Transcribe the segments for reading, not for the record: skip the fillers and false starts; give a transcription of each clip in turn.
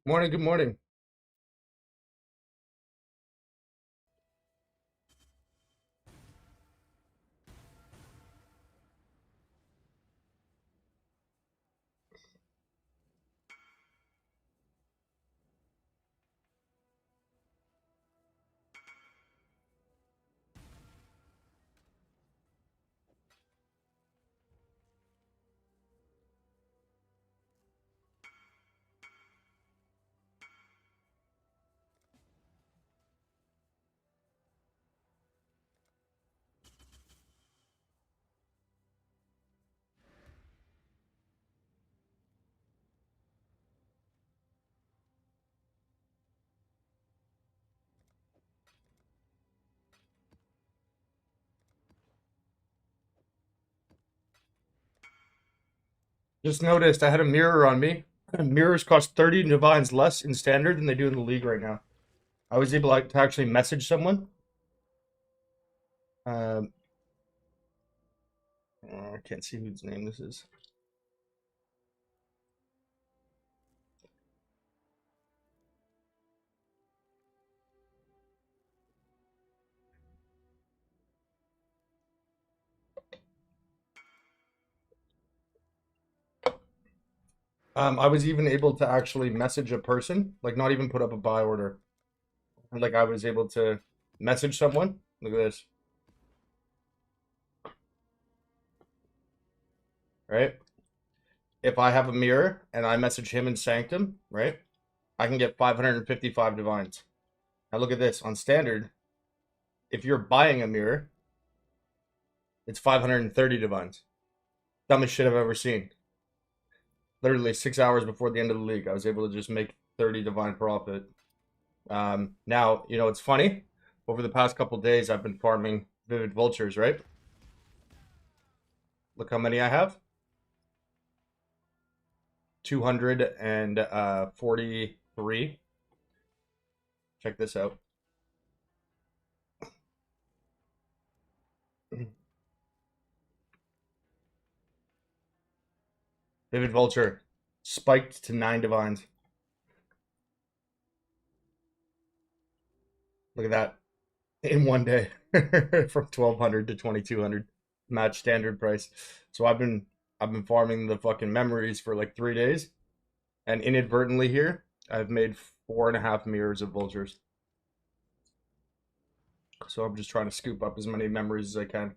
Morning, good morning. Just noticed I had a mirror on me. Mirrors cost 30 divines less in standard than they do in the league right now. I was able to actually message someone. Um, I can't see whose name this is. I was even able to actually message a person, like not even put up a buy order. And like I was able to message someone. Look at this, right? If I have a mirror and I message him in Sanctum, right? I can get 555 divines. Now look at this on standard. If you're buying a mirror, it's 530 divines. Dumbest shit I've ever seen. Literally 6 hours before the end of the league, I was able to just make 30 divine profit. Now, it's funny. Over the past couple of days, I've been farming vivid vultures, right? Look how many I have 243. Check this out. Vivid vulture spiked to 9 divines. Look at that in one day from 1200 to 2200 match standard price. So I've been farming the fucking memories for like 3 days. And inadvertently here, I've made 4.5 mirrors of vultures. So I'm just trying to scoop up as many memories as I can.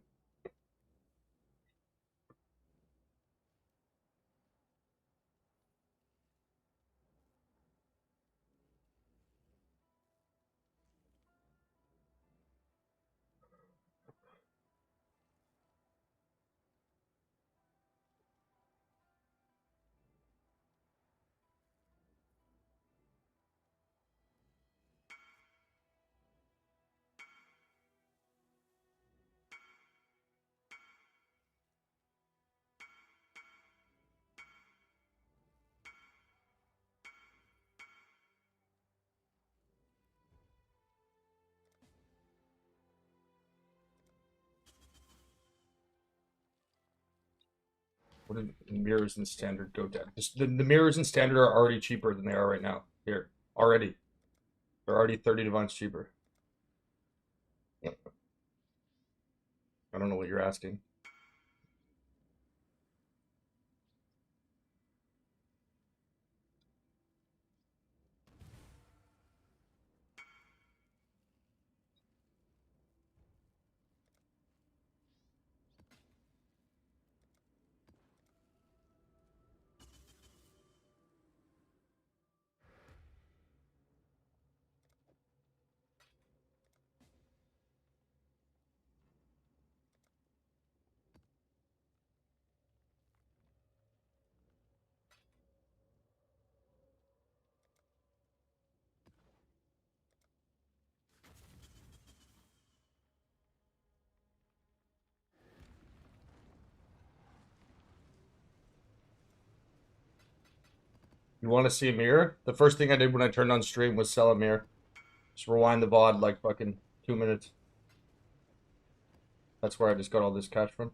What did mirrors in standard go down? The mirrors in standard are already cheaper than they are right now. Here, already. They're already 30 divines cheaper. I don't know what you're asking. You want to see a mirror? The first thing I did when I turned on stream was sell a mirror. Just rewind the VOD like fucking 2 minutes. That's where I just got all this cash from.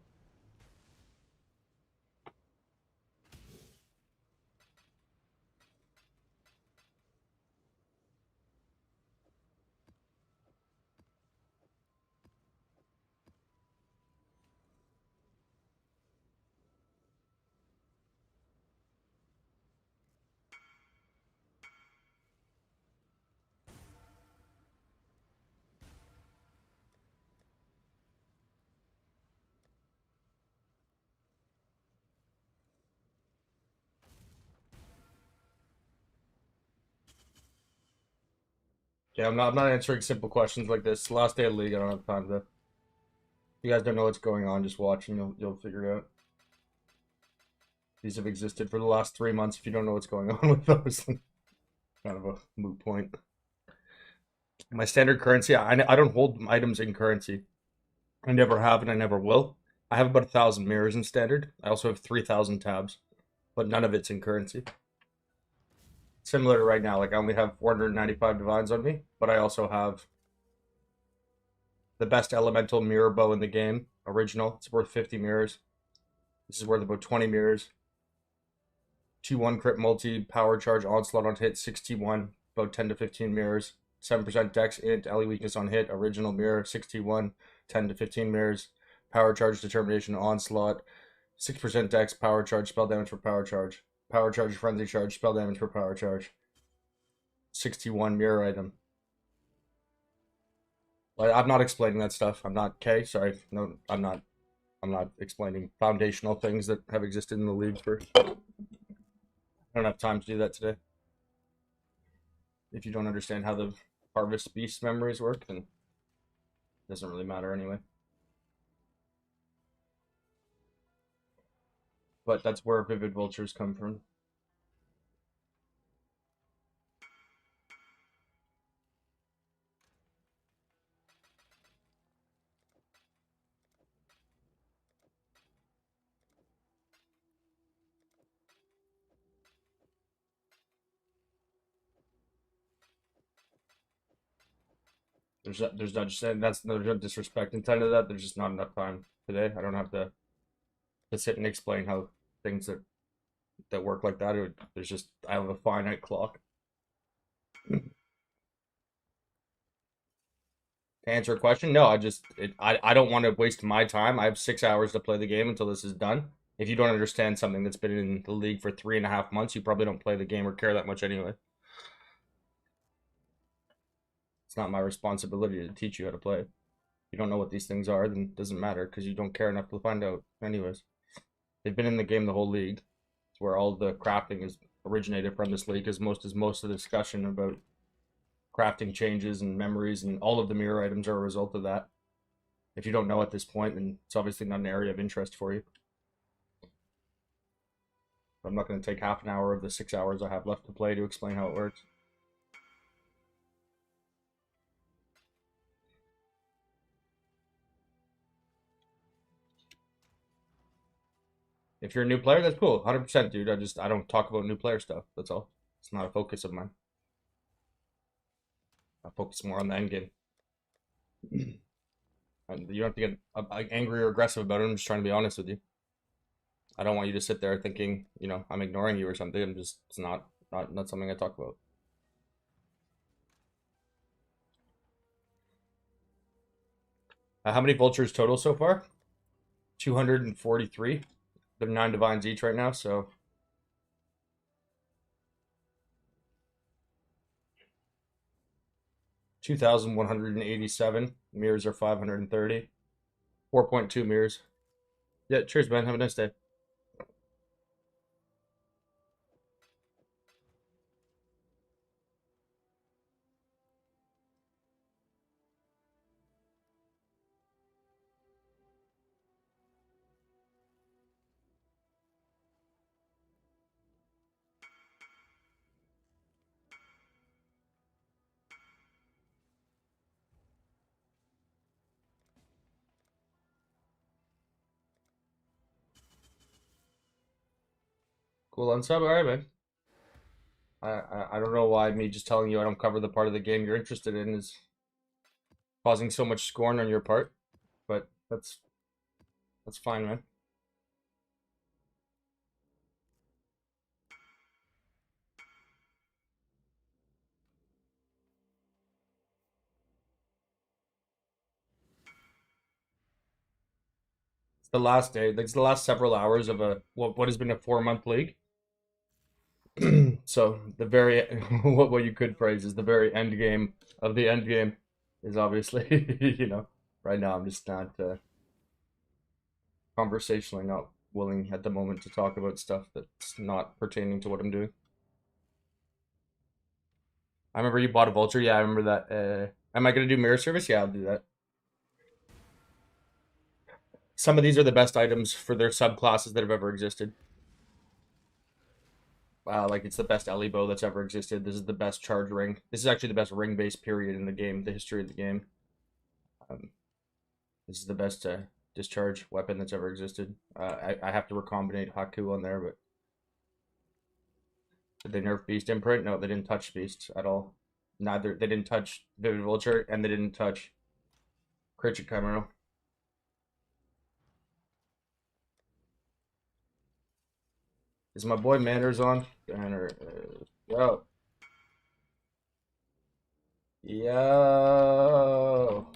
Yeah, I'm not answering simple questions like this. Last day of the league, I don't have time to. If you guys don't know what's going on, just watch and you'll figure it out. These have existed for the last 3 months. If you don't know what's going on with those, kind of a moot point. My standard currency, I don't hold items in currency. I never have and I never will. I have about 1,000 mirrors in standard. I also have 3,000 tabs, but none of it's in currency. Similar to right now, like I only have 495 divines on me, but I also have the best elemental mirror bow in the game, original. It's worth 50 mirrors. This is worth about 20 mirrors. 2-1 crit multi, power charge, onslaught on hit, 61, about 10 to 15 mirrors. 7% dex, int, LE weakness on hit, original mirror, 61, 10 to 15 mirrors. Power charge, determination, onslaught, 6% dex, power charge, spell damage for power charge. Power charge, frenzy charge, spell damage for power charge. 61 mirror item. Like, I'm not explaining that stuff. I'm not sorry. No, I'm not. I'm not explaining foundational things that have existed in the league for. I don't have time to do that today. If you don't understand how the harvest beast memories work, then it doesn't really matter anyway. But that's where vivid vultures come from. There's not just that's no disrespect intended to that. There's just not enough time today. I don't have to sit and explain how things that work like that. There's just I have a finite clock. To answer a question, no, I don't want to waste my time. I have 6 hours to play the game until this is done. If you don't understand something that's been in the league for 3.5 months, you probably don't play the game or care that much anyway. It's not my responsibility to teach you how to play. If you don't know what these things are, then it doesn't matter because you don't care enough to find out anyways. They've been in the game the whole league. It's where all the crafting is originated from this league, as most of the discussion about crafting changes and memories and all of the mirror items are a result of that. If you don't know at this point, then it's obviously not an area of interest for you. I'm not going to take half an hour of the 6 hours I have left to play to explain how it works. If you're a new player, that's cool. 100%, dude. I don't talk about new player stuff. That's all. It's not a focus of mine. I focus more on the end game. And you don't have to get angry or aggressive about it. I'm just trying to be honest with you. I don't want you to sit there thinking, I'm ignoring you or something. It's not something I talk about. How many vultures total so far? 243. They're 9 divines each right now, so 2,187. Mirrors are 530. 4.2 mirrors. Yeah, cheers, man. Have a nice day. Cool unsub. All right, man. I don't know why me just telling you I don't cover the part of the game you're interested in is causing so much scorn on your part, but that's fine, man. It's the last day. It's the last several hours of what has been a 4 month league. So the very what you could phrase is the very end game of the end game is obviously right now I'm just not conversationally not willing at the moment to talk about stuff that's not pertaining to what I'm doing. I remember you bought a vulture. Yeah, I remember that. Am I gonna do mirror service? Yeah, I'll do that. Some of these are the best items for their subclasses that have ever existed. Like it's the best Ellie bow that's ever existed. This is the best charge ring. This is actually the best ring based period in the game, the history of the game. Um, this is the best discharge weapon that's ever existed. I have to recombinate Haku on there, but did they nerf Beast Imprint? No, they didn't touch Beast at all. Neither they didn't touch Vivid Vulture, and they didn't touch Creature Chimera. Is my boy Manners on? Banner, yo, yo.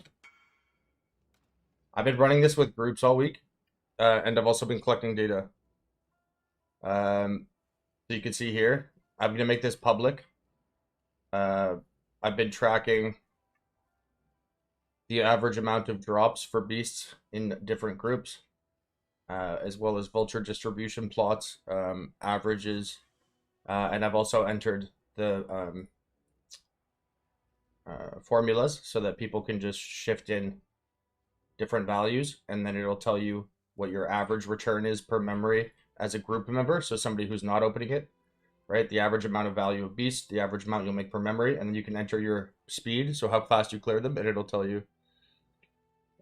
I've been running this with groups all week, and I've also been collecting data. So you can see here, I'm gonna make this public. Uh, I've been tracking the average amount of drops for beasts in different groups, as well as vulture distribution plots, averages, and I've also entered the formulas so that people can just shift in different values, and then it'll tell you what your average return is per memory as a group member. So somebody who's not opening it, right? The average amount of value of beast, the average amount you'll make per memory, and then you can enter your speed, so how fast you clear them, and it'll tell you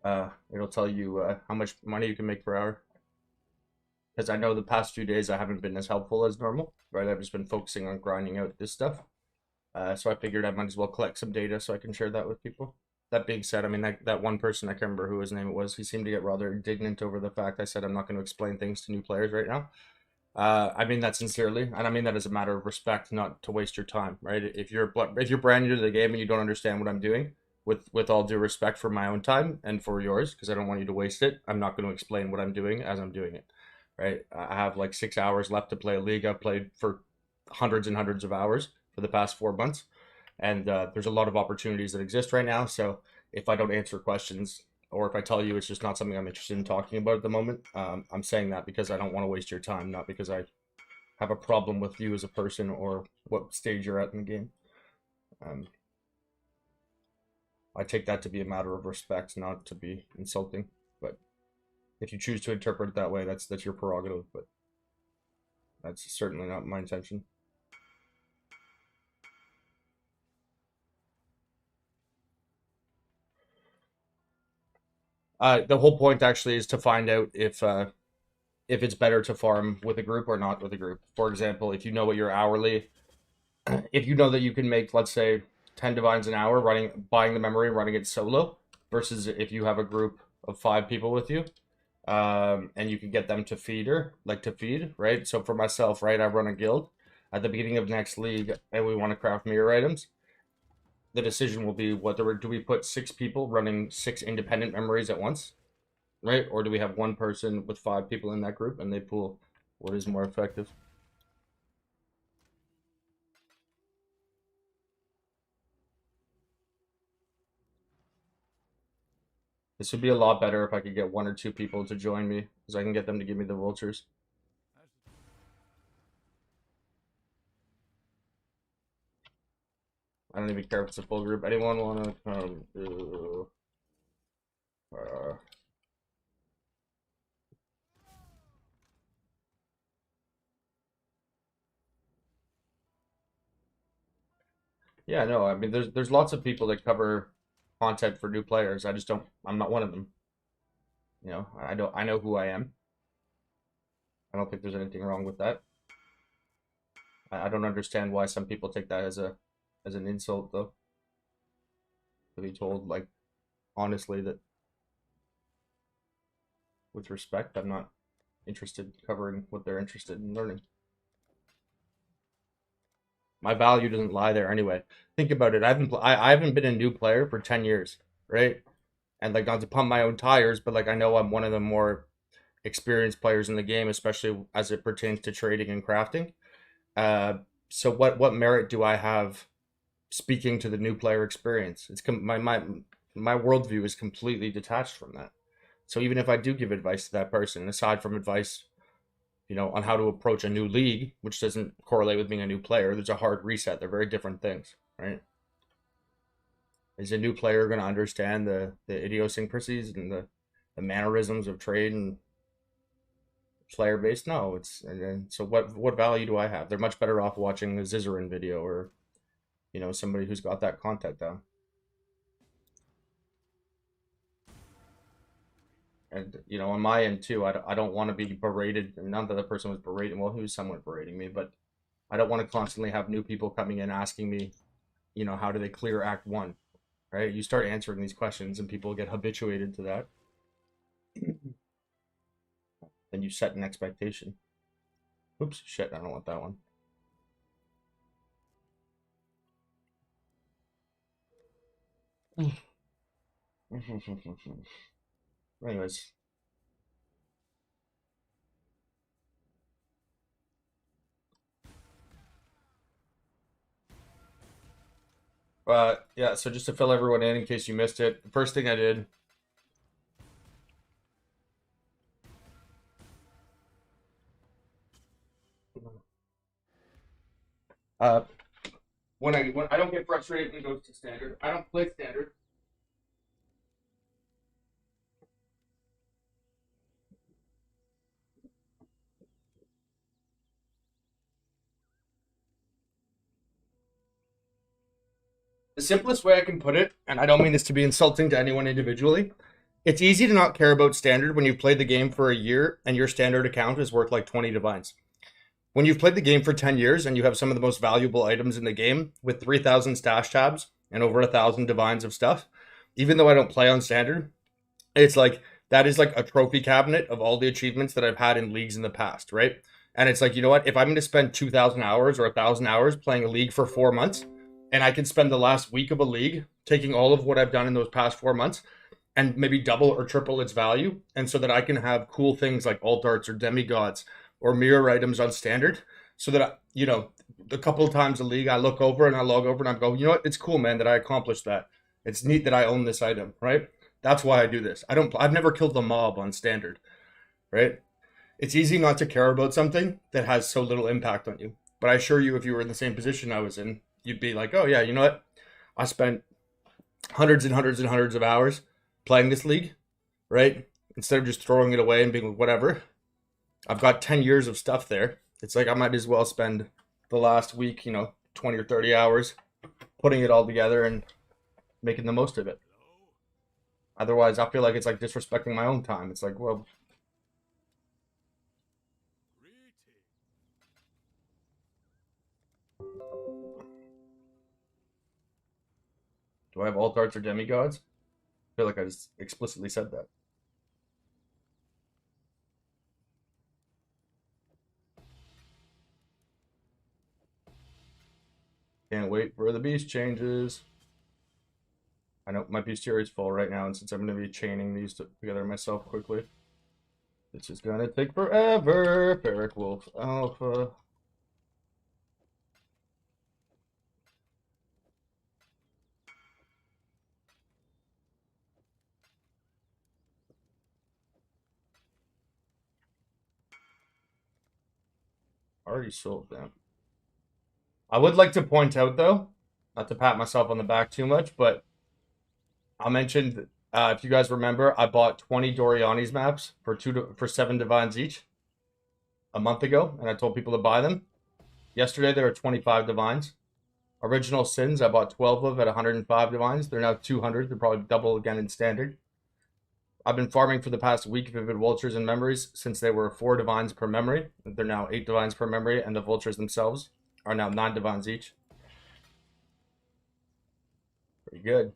how much money you can make per hour. Because I know the past few days I haven't been as helpful as normal, right? I've just been focusing on grinding out this stuff. So I figured I might as well collect some data so I can share that with people. That being said, I mean, that one person, I can't remember who his name was, he seemed to get rather indignant over the fact I said I'm not going to explain things to new players right now. I mean that sincerely, and I mean that as a matter of respect, not to waste your time, right? If you're brand new to the game and you don't understand what I'm doing, with all due respect for my own time and for yours, because I don't want you to waste it, I'm not going to explain what I'm doing as I'm doing it, right? I have like 6 hours left to play a league. I've played for hundreds and hundreds of hours for the past 4 months, and there's a lot of opportunities that exist right now. So if I don't answer questions, or if I tell you it's just not something I'm interested in talking about at the moment, I'm saying that because I don't want to waste your time, not because I have a problem with you as a person or what stage you're at in the game. Um, I take that to be a matter of respect, not to be insulting. But if you choose to interpret it that way, that's your prerogative. But that's certainly not my intention. The whole point actually is to find out if it's better to farm with a group or not with a group. For example, if you know what your hourly, if you know that you can make, let's say, 10 divines an hour buying the memory and running it solo, versus if you have a group of 5 people with you, and you can get them to feed, right? So for myself, right, I run a guild. At the beginning of next league, and we want to craft mirror items. The decision will be whether do we put 6 people running 6 independent memories at once, right? Or do we have one person with 5 people in that group and they pool what is more effective? This would be a lot better if I could get 1 or 2 people to join me, because I can get them to give me the vultures. I don't even care if it's a full group. Anyone want to come to... Yeah, no, I mean, there's lots of people that cover content for new players. I just don't. I'm not one of them. You know, I don't. I know who I am. I don't think there's anything wrong with that. I don't understand why some people take that as an insult, though. To be told, like, honestly, that with respect, I'm not interested in covering what they're interested in learning. My value doesn't lie there anyway. Think about it. I haven't been a new player for 10 years, right? And like, not to pump my own tires, but like, I know I'm one of the more experienced players in the game, especially as it pertains to trading and crafting. Uh, so what merit do I have speaking to the new player experience? My worldview is completely detached from that. So even if I do give advice to that person, aside from advice, on how to approach a new league, which doesn't correlate with being a new player, there's a hard reset. They're very different things, right? Is a new player going to understand the idiosyncrasies and the mannerisms of trade and player base? No, it's and so what value do I have? They're much better off watching a Zizarin video or somebody who's got that content down. And on my end too, I don't want to be berated. Not that the person was berating, well, he was somewhat berating me, but I don't want to constantly have new people coming in asking me, how do they clear Act 1, right? You start answering these questions and people get habituated to that. Then you set an expectation. Oops, shit, I don't want that one. Anyways. Yeah, so just to fill everyone in case you missed it, the first thing I did when I don't get frustrated when it goes to standard, I don't play standard. The simplest way I can put it, and I don't mean this to be insulting to anyone individually, it's easy to not care about standard when you've played the game for a year and your standard account is worth like 20 divines. When you've played the game for 10 years and you have some of the most valuable items in the game with 3,000 stash tabs and over 1,000 divines of stuff, even though I don't play on standard, it's like that is like a trophy cabinet of all the achievements that I've had in leagues in the past, right? And it's like, you know what? If I'm going to spend 2,000 hours or 1,000 hours playing a league for 4 months, and I can spend the last week of a league taking all of what I've done in those past 4 months and maybe double or triple its value, and so that I can have cool things like alt arts or demigods or mirror items on standard, so that a couple of times a league I look over and I log over and I go, you know what? It's cool, man, that I accomplished that. It's neat that I own this item, right? That's why I do this. I've never killed the mob on standard, right? It's easy not to care about something that has so little impact on you. But I assure you, if you were in the same position I was in, you'd be like, oh yeah, you know what? I spent hundreds and hundreds and hundreds of hours playing this league, right? Instead of just throwing it away and being like, whatever. I've got 10 years of stuff there. It's like I might as well spend the last week, 20 or 30 hours putting it all together and making the most of it. Otherwise, I feel like it's like disrespecting my own time. It's like, well, do I have alt arts or demigods? I feel like I just explicitly said that. Can't wait for the beast changes. I know my bestiary is full right now, and since I'm going to be chaining these together myself quickly, it's just going to take forever. Ferric Wolf Alpha. Already sold them. I would like to point out, though, not to pat myself on the back too much, but I mentioned, if you guys remember, I bought 20 Doriani's maps for 7 divines each a month ago, and I told people to buy them. Yesterday, there were 25 divines. Original Sins, I bought 12 of at 105 divines. They're now 200. They're probably double again in standard. I've been farming for the past week Vivid Vultures and Memories since they were 4 divines per memory. They're now 8 divines per memory, and the Vultures themselves are now 9 divines each. Pretty good.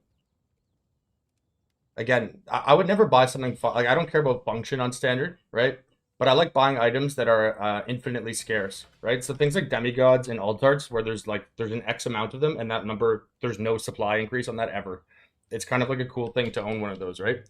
Again, I would never buy something like I don't care about function on standard, right? But I like buying items that are infinitely scarce, right? So things like demigods and alt arts, where there's an X amount of them, and that number there's no supply increase on that ever. It's kind of like a cool thing to own one of those, right?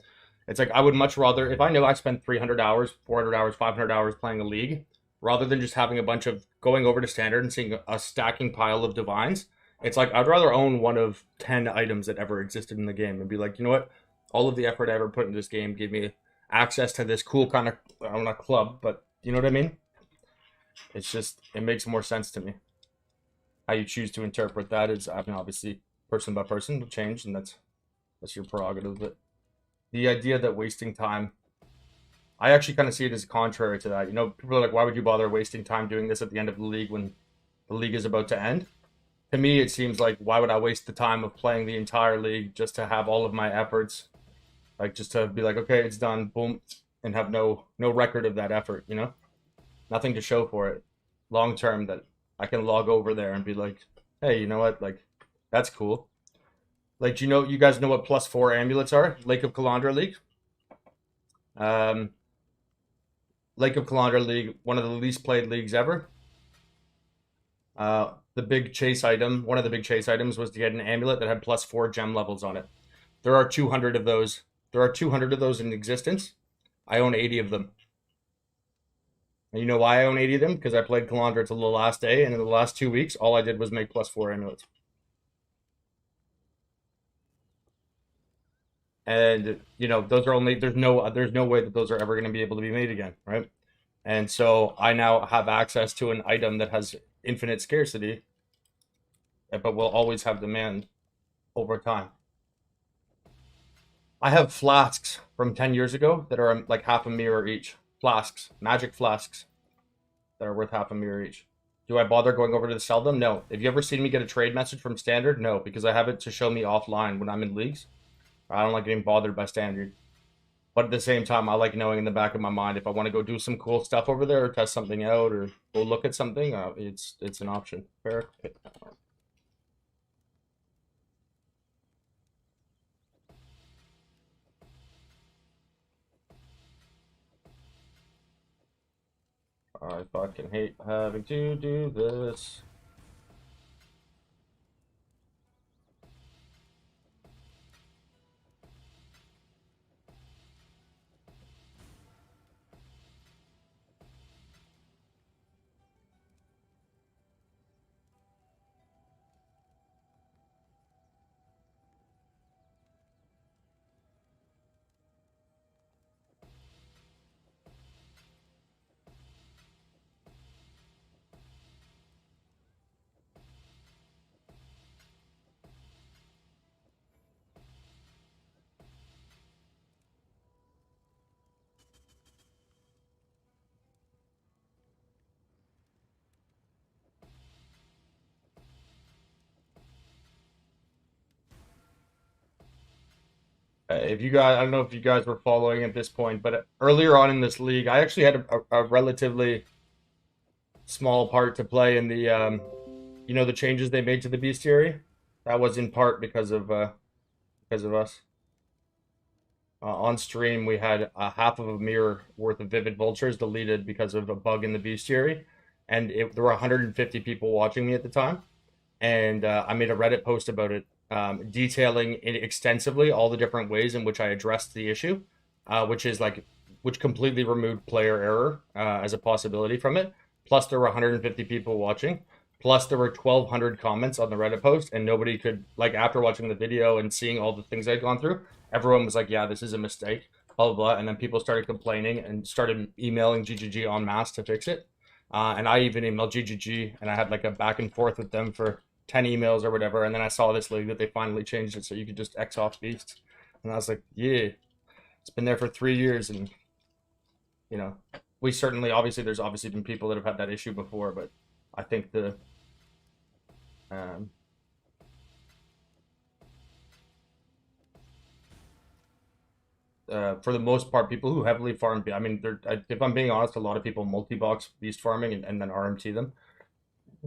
It's like I would much rather if I know I spent 300 hours, 400 hours, 500 hours playing a league, rather than just having a bunch of going over to standard and seeing a stacking pile of divines. It's like I'd rather own one of 10 items that ever existed in the game and be like, you know what? All of the effort I ever put in this game gave me access to this cool kind of, I don't know, club, but you know what I mean? It's just, it makes more sense to me. How you choose to interpret that is, I mean, obviously, person by person will change, and that's your prerogative. But the idea that wasting time, I actually kind of see it as contrary to that. You know, people are like, why would you bother wasting time doing this at the end of the league when the league is about to end? To me, it seems like, why would I waste the time of playing the entire league just to have all of my efforts, like just to be like, okay, it's done, boom, and have no record of that effort, you know? Nothing to show for it long term that I can log over there and be like, hey, you know what? Like, that's cool. Like, do you guys know what +4 amulets are? Lake of Kalandra League? Um, Lake of Kalandra League, one of the least played leagues ever. The big chase item, one of the big chase items was to get an amulet that had +4 gem levels on it. There are 200 of those. There are 200 of those in existence. I own 80 of them. And you know why I own 80 of them? Because I played Kalandra till the last day, and in the last 2 weeks, all I did was make +4 amulets. And you know, those are only there's no way that those are ever going to be able to be made again, right? And so I now have access to an item that has infinite scarcity, but will always have demand over time. I have flasks from 10 years ago that are like half a mirror each. Flasks, magic flasks that are worth half a mirror each. Do I bother going over to sell them? No. Have you ever seen me get a trade message from Standard? No, because I have it to show me offline when I'm in leagues. I don't like getting bothered by Standard. But at the same time, I like knowing in the back of my mind if I want to go do some cool stuff over there or test something out or go look at something, it's an option. Fair. I fucking hate having to do this. If you guys, I don't know if you guys were following at this point, but earlier on in this league, I actually had a relatively small part to play in the, you know, the changes they made to the bestiary. That was in part because of us. On stream, we had half of a mirror worth of vivid vultures deleted because of a bug in the bestiary, and there were 150 people watching me at the time, and I made a Reddit post about it, detailing extensively all the different ways in which I addressed the issue, which completely removed player error as a possibility from it. Plus, there were 150 people watching. Plus, there were 1,200 comments on the Reddit post, and nobody could, like, after watching the video and seeing all the things I'd gone through, everyone was like, yeah, this is a mistake, blah, blah, blah. And then people started complaining and started emailing GGG en masse to fix it. And I even emailed GGG, and I had like a back and forth with them for 10 emails or whatever. And then I saw this league that they finally changed it so you could just X off beasts. And I was like, yeah, it's been there for 3 years. And, you know, there's obviously been people that have had that issue before, but I think um, for the most part, people who heavily farm, I mean, if I'm being honest, a lot of people multi-box beast farming and then RMT them,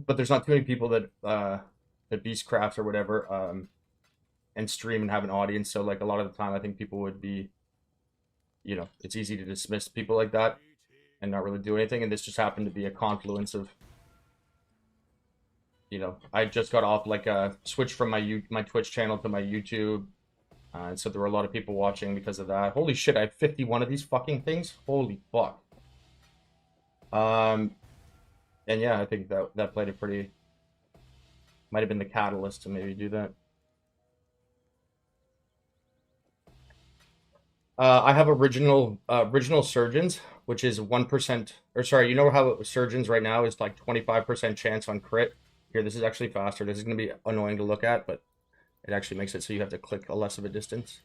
but there's not too many people that beast crafts or whatever, and stream and have an audience. So like a lot of the time, I think people would be, you know, it's easy to dismiss people like that and not really do anything. And this just happened to be a confluence of, you know, I just got off like a switch from my Twitch channel to my YouTube. And so there were a lot of people watching because of that. Holy shit, I have 51 of these fucking things. Holy fuck. And yeah, I think that played a pretty, might have been the catalyst to maybe do that. I have original surgeons, which is 1%, or sorry, you know how surgeons right now is like 25% chance on crit. Here, this is actually faster. This is going to be annoying to look at, but It actually makes it so you have to click a less of a distance.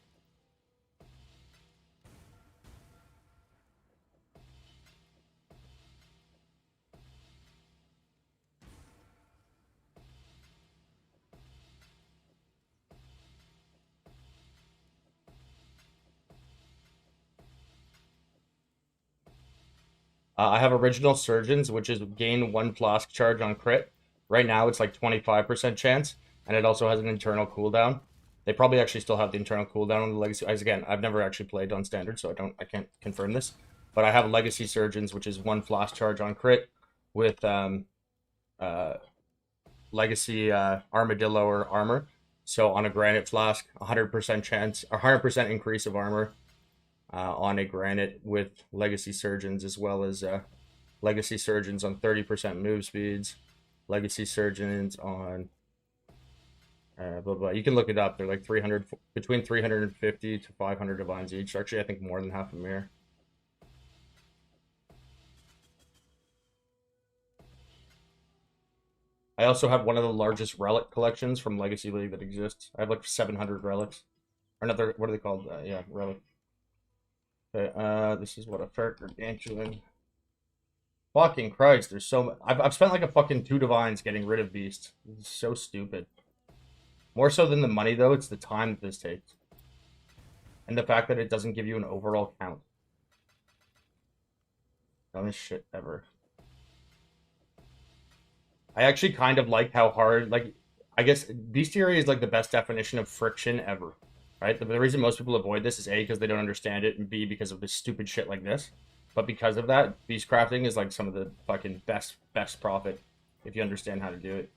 I have original surgeons, which is gain 1 flask charge on crit. Right now, it's like 25% chance, and it also has an internal cooldown. They probably actually still have the internal cooldown on the legacy. As again, I've never actually played on standard, so I can't confirm this. But I have legacy surgeons, which is 1 flask charge on crit with uh, legacy armadillo or armor. So on a granite flask, 100% chance, 100% increase of armor on a granite with legacy surgeons, as well as legacy surgeons on 30% move speeds, legacy surgeons on blah blah. You can look it up. They're like 300, between 350 to 500 divines each. Actually, I think more than half a mirror. I also have one of the largest relic collections from Legacy League that exists. I have like 700 relics. Or another, what are they called? Yeah, relic. Okay, this is what a fair gargantuan. Fucking Christ, there's so much. I've spent like a fucking 2 divines getting rid of beasts. It's so stupid. More so than the money, though, it's the time that this takes. And the fact that it doesn't give you an overall count. Dumbest shit ever. I actually kind of like how hard, like, I guess bestiary is like the best definition of friction ever, right? The reason most people avoid this is A, because they don't understand it, and B, because of this stupid shit like this. But because of that, beast crafting is like some of the fucking best profit if you understand how to do it.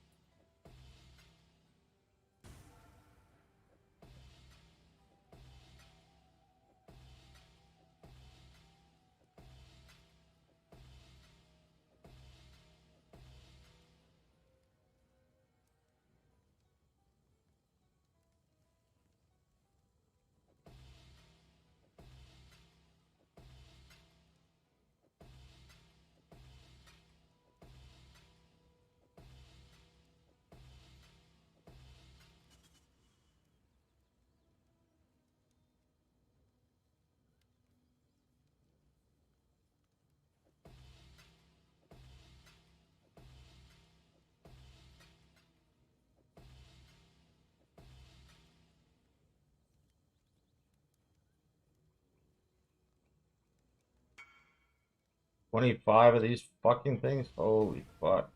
$25 of these fucking things? Holy fuck.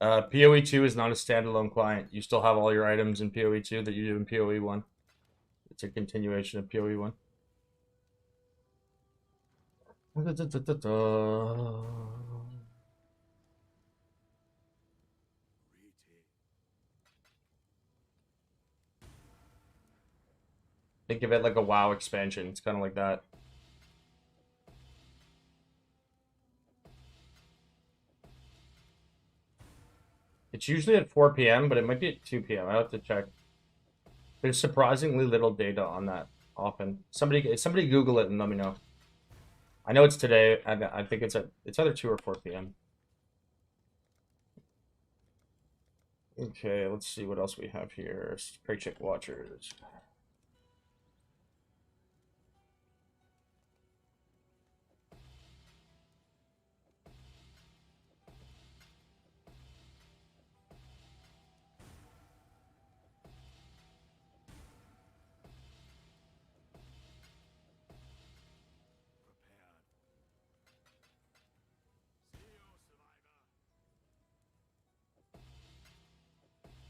PoE2 is not a standalone client. You still have all your items in PoE2 that you do in PoE1. It's a continuation of PoE1. Think of it like a WoW expansion. It's kind of like that. It's usually at 4 p.m., but it might be at 2 p.m. I have to check. There's surprisingly little data on that often. Somebody Google it and let me know. I know it's today, and I think it's either 2 or 4 p.m. Okay, let's see what else we have here. Paycheck Watchers.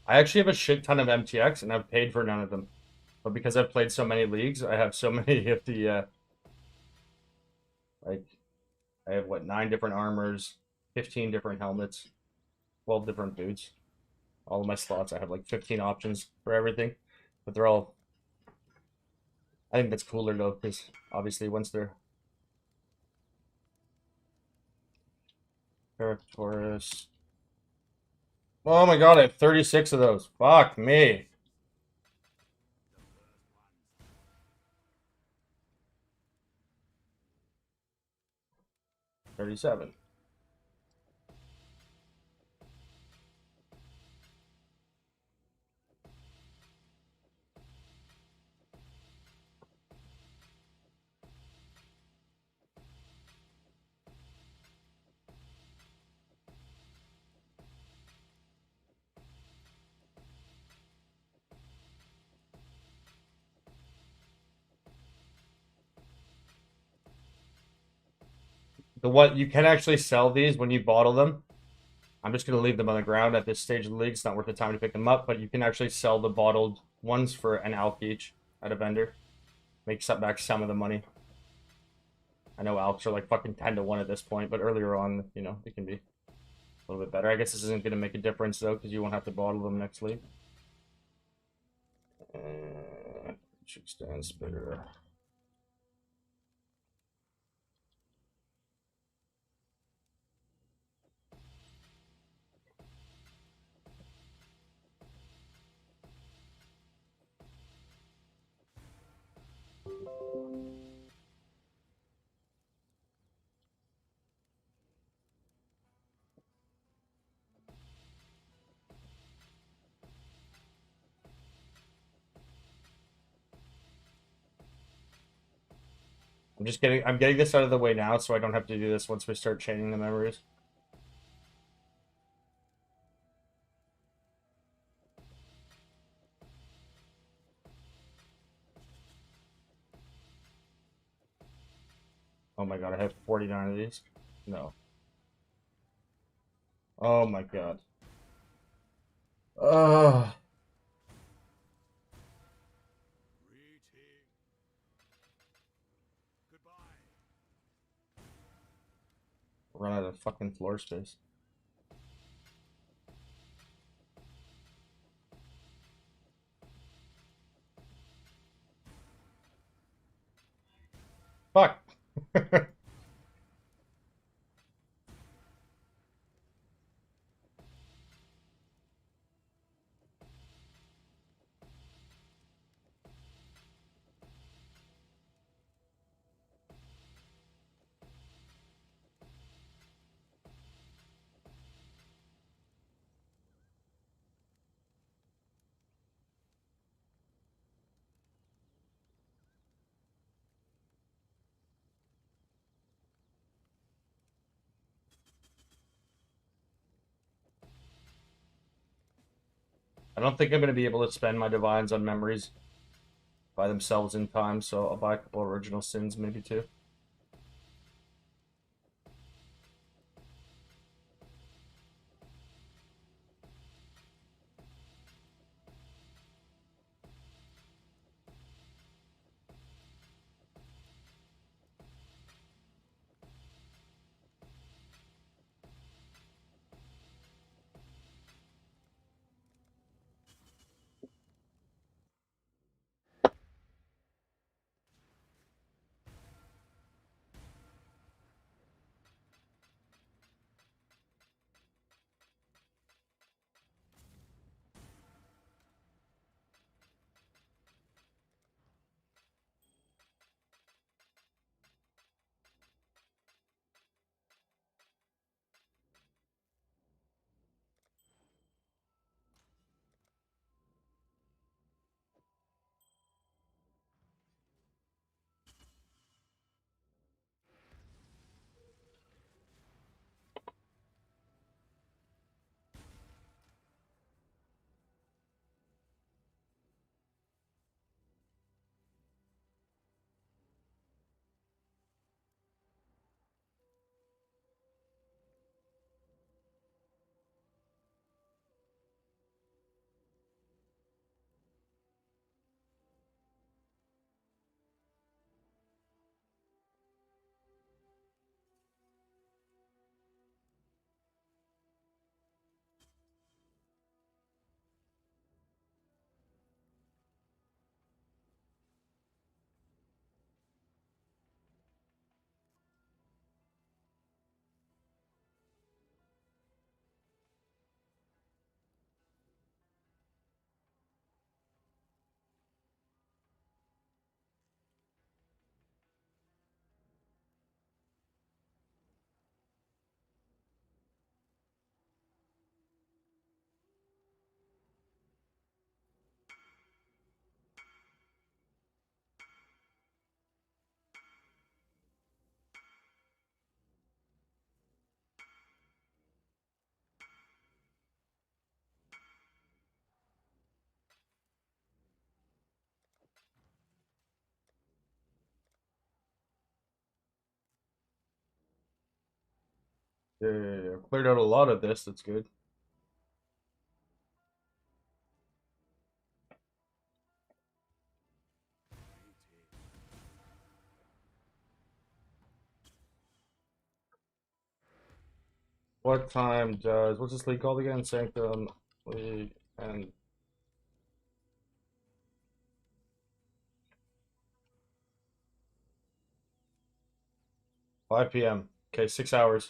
I actually have a shit ton of MTX, and I've paid for none of them. But because I've played so many leagues, I have so many of the like I have what 9 different armors, 15 different helmets, 12 different boots. All of my slots, I have like 15 options for everything, but they're all. I think that's cooler though, because obviously once they're Taurus. Oh my god, I have 36 of those. Fuck me. 37. The what you can actually sell these when you bottle them. I'm just gonna leave them on the ground at this stage of the league. It's not worth the time to pick them up, but you can actually sell the bottled ones for an alk each at a vendor. Make back some of the money. I know alks are like fucking 10 to 1 at this point, but earlier on, you know, it can be a little bit better. I guess this isn't gonna make a difference though, because you won't have to bottle them next league. Should stand spitter. I'm getting this out of the way now so I don't have to do this once we start chaining the memories. Oh my god, I have 49 of these. No. Oh my god. Ugh. Run out of fucking floor space. Fuck. I don't think I'm going to be able to spend my divines on memories by themselves in time, so I'll buy a couple original sins maybe too. Yeah. Cleared out a lot of this. That's good. What time does what's this league called again? Sanctum League and 5 p.m. Okay, 6 hours.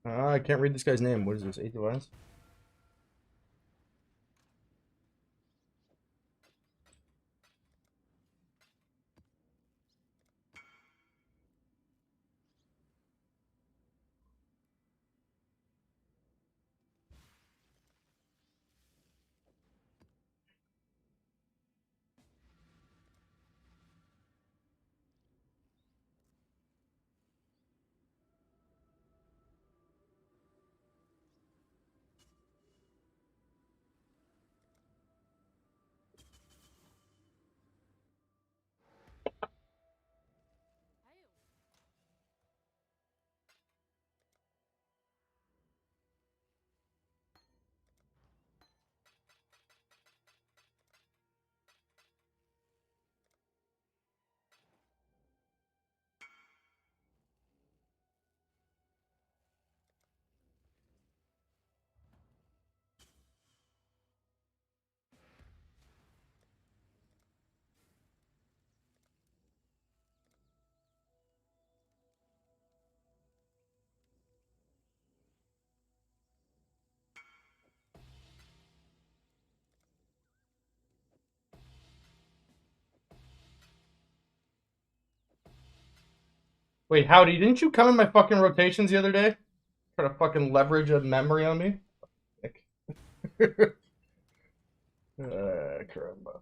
I can't read this guy's name. What is this? 8 divines? Wait, Howdy, didn't you come in my fucking rotations the other day? Try to fucking leverage a memory on me? Caramba.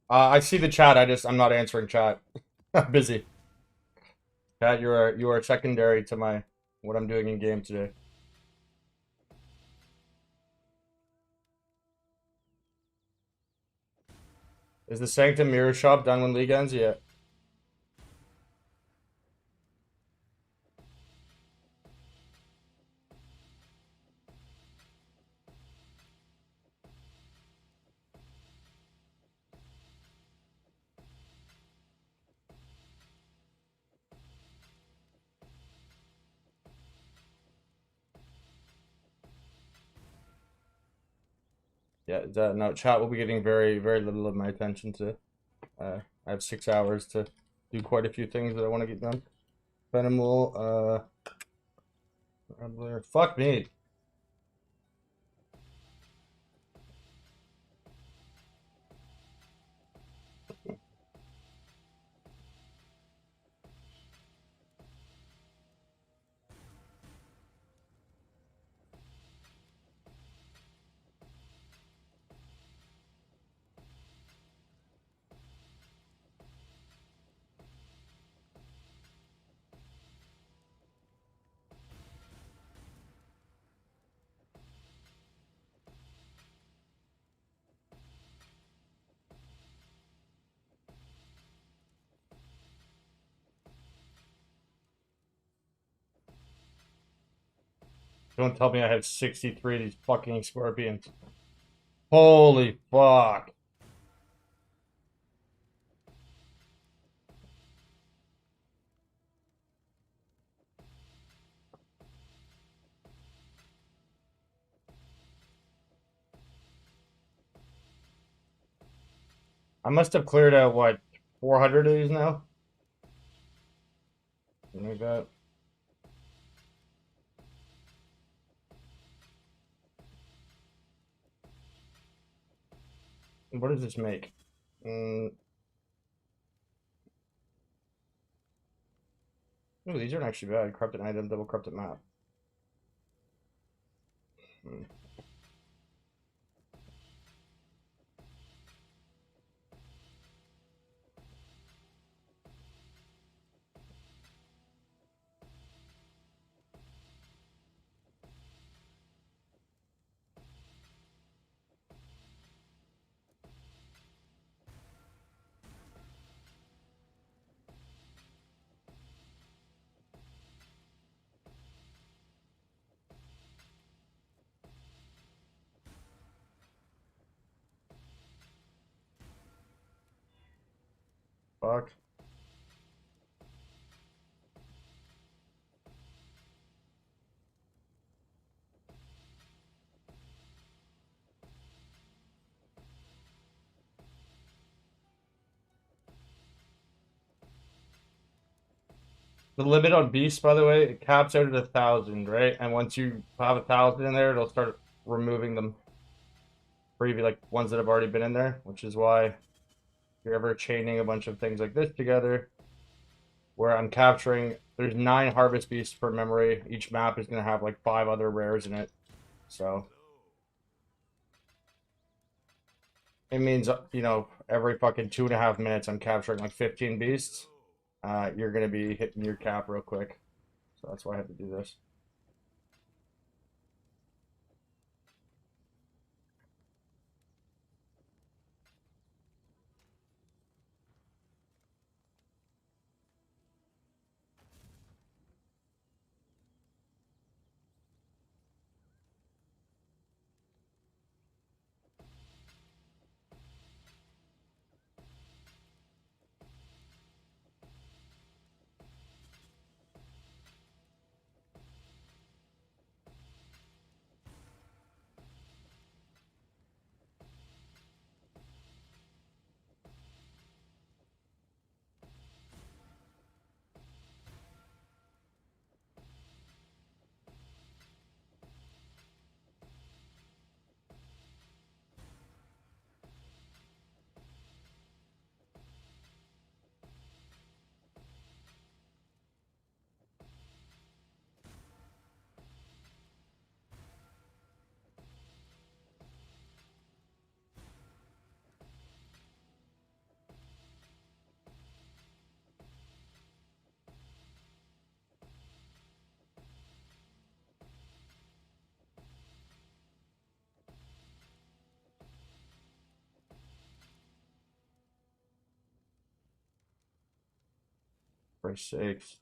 I see the chat. I'm not answering chat. I'm busy. Chat, you are secondary to my what I'm doing in game today. Is the Sanctum Mirror Shop done when league ends yet? Yeah, no, chat will be getting very, very little of my attention today. I have 6 hours to do quite a few things that I want to get done. Venomal, fuck me. Don't tell me I have 63 of these fucking scorpions. Holy fuck. I must have cleared out, what, 400 of these now? Something like that. What does this make? Ooh, these aren't actually bad. Corrupted item, double corrupted map. Hmm. Fuck. The limit on beasts, by the way, it caps out at 1,000, right? And once you have 1,000 in there, it'll start removing them. For even like ones that have already been in there, which is why if you're ever chaining a bunch of things like this together, where I'm capturing, there's 9 harvest beasts per memory. Each map is gonna have like 5 other rares in it. So it means, you know, every fucking 2.5 minutes I'm capturing like 15 beasts. You're gonna be hitting your cap real quick. So that's why I had to do this. For sakes.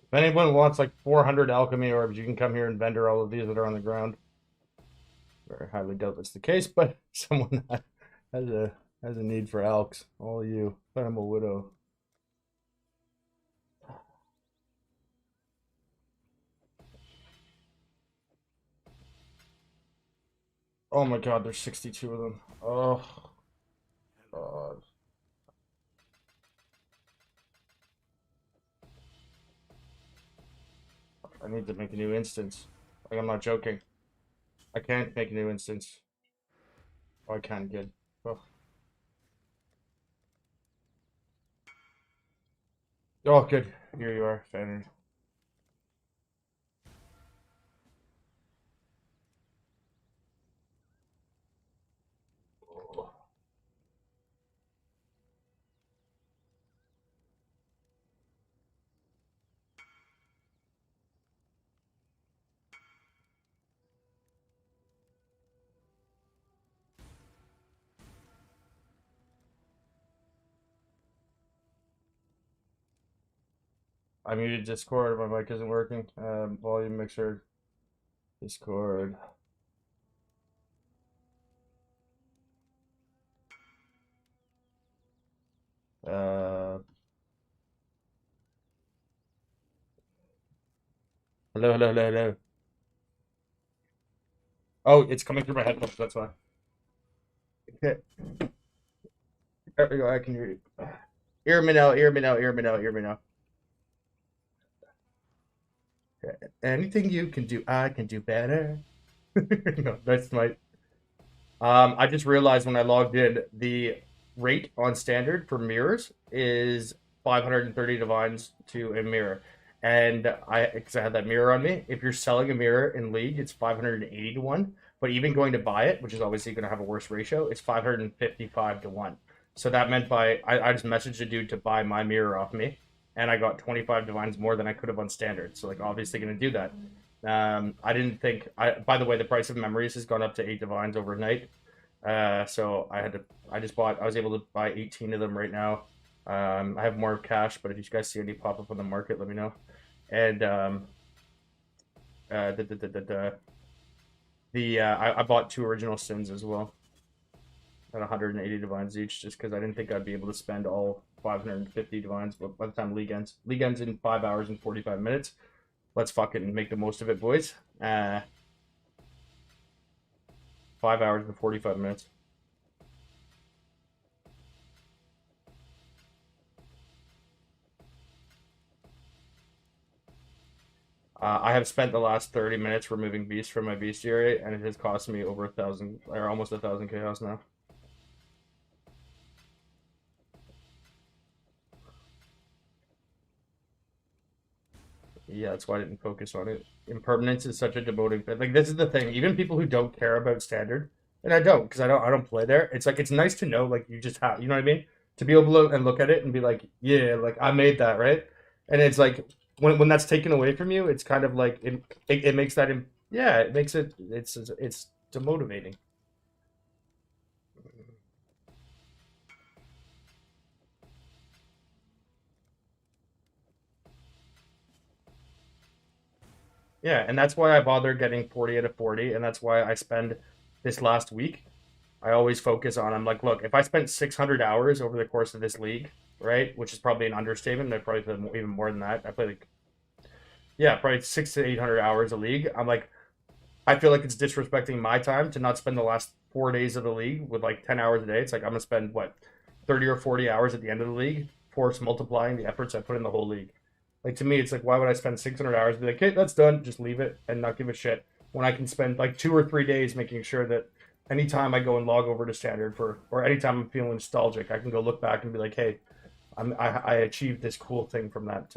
If anyone wants like 400 alchemy orbs, you can come here and vendor all of these that are on the ground. Very highly doubt that's the case, but someone has a need for alks. All you, Thermal Widow. Oh my god, there's 62 of them. Oh. I need to make a new instance. Like, I'm not joking. I can't make a new instance. Oh, I can. Good. Oh, oh good. Here you are, Fanny. I muted Discord. My mic isn't working. Volume mixer. Discord. Uh, hello, hello, hello, hello. Oh, it's coming through my headphones. That's why. Okay. There we go. I can hear you. Hear me now. Hear me now. Hear me now. Hear me now. Okay. Anything you can do, I can do better. No, that's my. I just realized when I logged in, the rate on standard for mirrors is 530 divines to a mirror. And because I had that mirror on me, if you're selling a mirror in League, it's 580 to 1. But even going to buy it, which is obviously going to have a worse ratio, it's 555 to 1. So that meant I just messaged a dude to buy my mirror off me, and I got 25 divines more than I could have on standard. So, like, obviously going to do that. I didn't think. By the way, the price of memories has gone up to 8 divines overnight. So I had to. I just bought. I was able to buy 18 of them right now. I have more cash, but if you guys see any pop up on the market, let me know. And I bought 2 original sins as well at 180 divines each, just because I didn't think I'd be able to spend all 550 divines. But by the time league ends in 5 hours and 45 minutes. Let's fucking make the most of it, boys. 5 hours and 45 minutes. I have spent the last 30 minutes removing beasts from my bestiary, and it has cost me over 1,000 or almost 1,000 chaos now. Yeah, that's why I didn't focus on it. Impermanence is such a demoting thing. Like, this is the thing. Even people who don't care about standard, and I don't, because I don't play there. It's like, it's nice to know, like, you just have, you know what I mean? To be able to look and look at it and be like, yeah, like, I made that, right? And it's like, when that's taken away from you, it's kind of like it makes that yeah, it makes it's demotivating. Yeah, and that's why I bother getting 40 out of 40, and that's why I spend this last week. I always focus on. I'm like, look, if I spent 600 hours over the course of this league, right, which is probably an understatement. I probably played even more than that. I played like, yeah, probably 600 to 800 hours a league. I'm like, I feel like it's disrespecting my time to not spend the last 4 days of the league with like 10 hours a day. It's like I'm gonna spend what 30 or 40 hours at the end of the league, force multiplying the efforts I put in the whole league. Like, to me, it's like, why would I spend 600 hours and be like, okay, that's done, just leave it and not give a shit when I can spend like 2 or 3 days making sure that anytime I go and log over to standard or anytime I'm feeling nostalgic, I can go look back and be like, hey, I achieved this cool thing from that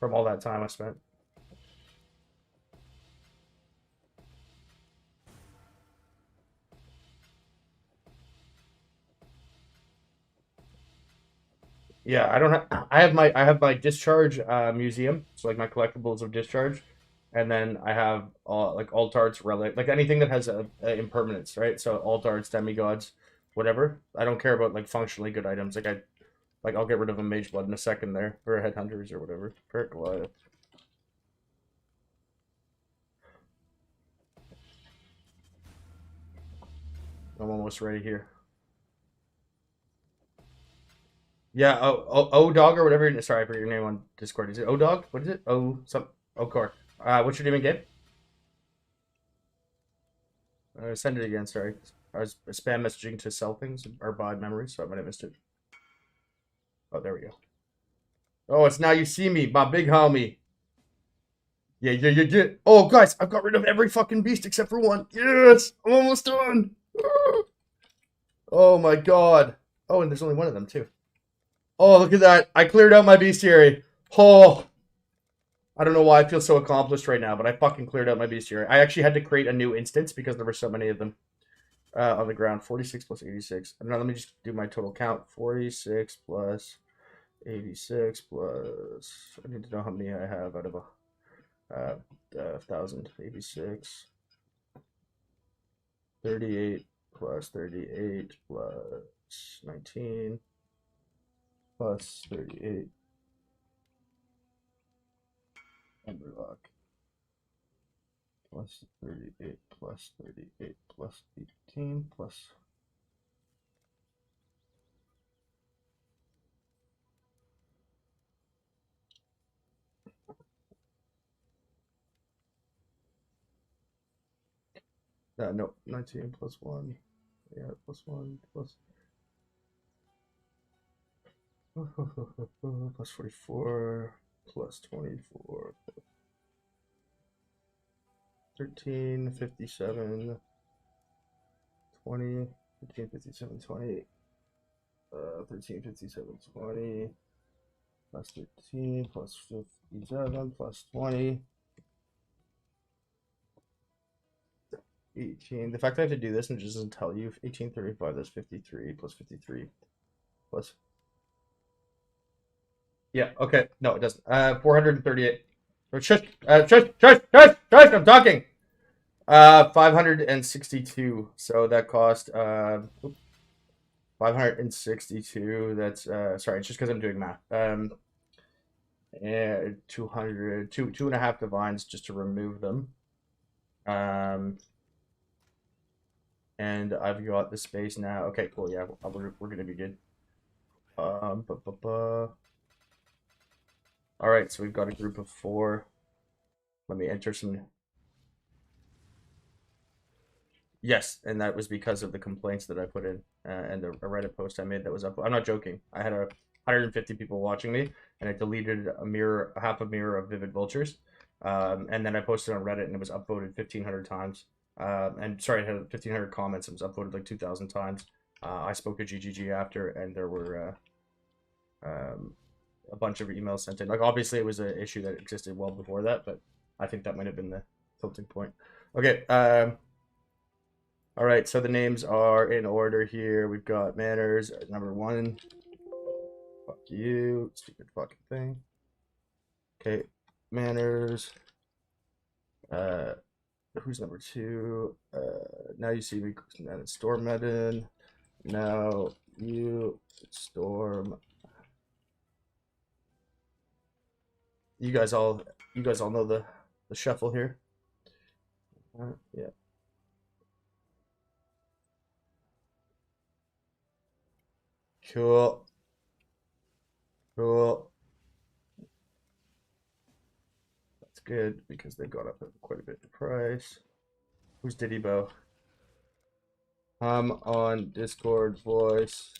from all that time I spent. Yeah, I don't have. I have my discharge museum, so like my collectibles of discharge, and then I have like alt arts, relic, like anything that has a impermanence, right? So alt arts, demigods, whatever. I don't care about like functionally good items. I'll get rid of a mage blood in a second there for headhunters or whatever. For Goliath. I'm almost ready here. Yeah, O dog or whatever. Sorry for your name on Discord. Is it O dog? What is it? O some O core. What's your name again? Send it again. Sorry, I was spam messaging to sell things or buy memories, so I might have missed it. Oh, there we go. Oh, it's now you see me, my big homie. Yeah. Oh, guys, I've got rid of every fucking beast except for one. Yes, I'm almost done. Oh my god. Oh, and there's only one of them too. Oh, look at that. I cleared out my bestiary. Oh, I don't know why I feel so accomplished right now, but I fucking cleared out my bestiary. I actually had to create a new instance because there were so many of them on the ground. 46 plus 86. Now let me just do my total count. 46 plus 86 plus. I need to know how many I have out of a 1,000. 86. 38 plus 38 plus 19 plus 38. Underlock. Plus 38 plus 38 plus 18 plus. No, 19 plus 1. Yeah, plus 1 plus. Plus 44 plus 24. 13, 57, 20. 13, 57, 20. 13, 57, 20. Plus 13 plus 57 plus 20. 18. The fact that I have to do this and it just doesn't tell you 1835, that's 53 plus 53 plus. Yeah, okay. No, it doesn't. 438. Shush, I'm talking. 562. So that cost 562. That's sorry, it's just because I'm doing math. And 200, two and a half divines just to remove them. And I've got the space now. Okay, cool. Yeah, we're gonna be good. All right, so we've got a group of 4. Let me enter some. Yes, and that was because of the complaints that I put in and a Reddit post I made that was up. I'm not joking. I had 150 people watching me, and I deleted half a mirror of Vivid Vultures, and then I posted on Reddit, and it was upvoted 1,500 times. And sorry, it had 1,500 comments. It was upvoted like 2,000 times. I spoke to GGG after, and there were a bunch of emails sent in. Like, obviously, it was an issue that existed well before that, but I think that might have been the tilting point. Okay. All right, so the names are in order here. We've got Manners, number 1. Fuck you, stupid fucking thing. Okay, Manners. Who's number 2? Now you see me. Now it's Storm Medin. Now you Storm. You guys all know the shuffle here. Yeah. Cool. Cool. That's good because they got up quite a bit in price. Who's Diddy Bow? I'm on Discord voice.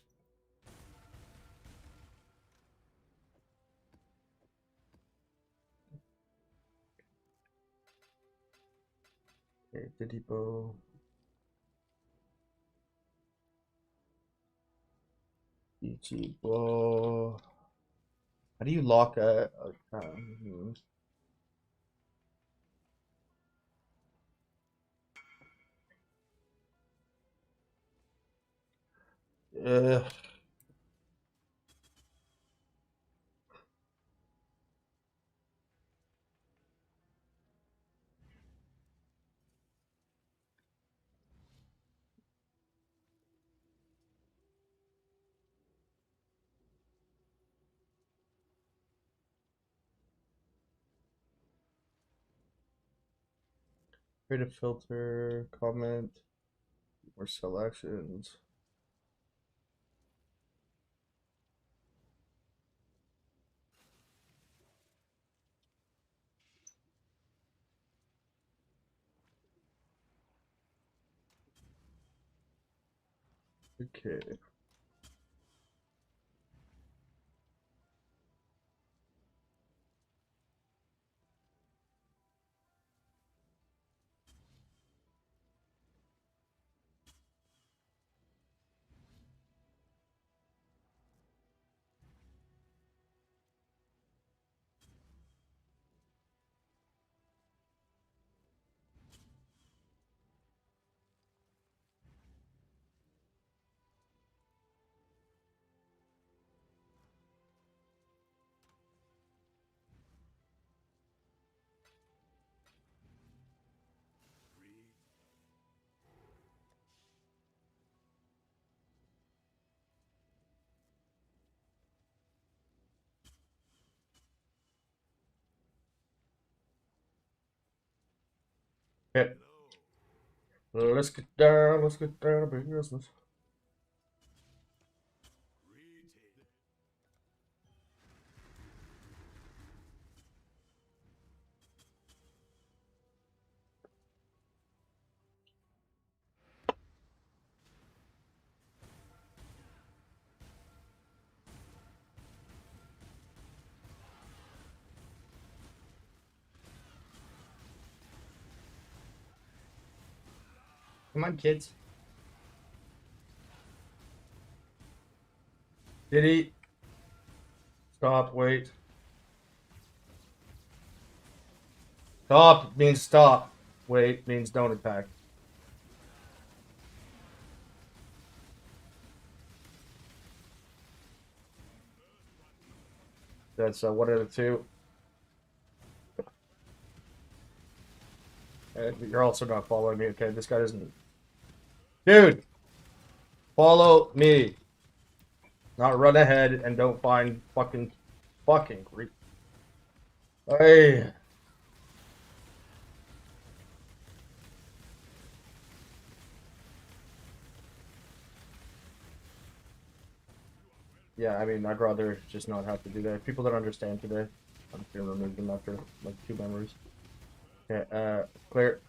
Okay, Diddy Bow. EG Bow. How do you lock a uh, create a filter, comment, or selections? Okay. Okay. Let's get down. Let's get down to business. Come on, kids. Did he? Stop, wait. Stop means stop. Wait means don't attack. That's one of the two. You're also not following me. Okay, this guy doesn't. Dude, follow me. Not run ahead and don't find fucking creep. Hey. Yeah, I mean, I'd rather just not have to do that. People don't understand today. I'm just gonna remove them after like 2 memories. Okay, clear.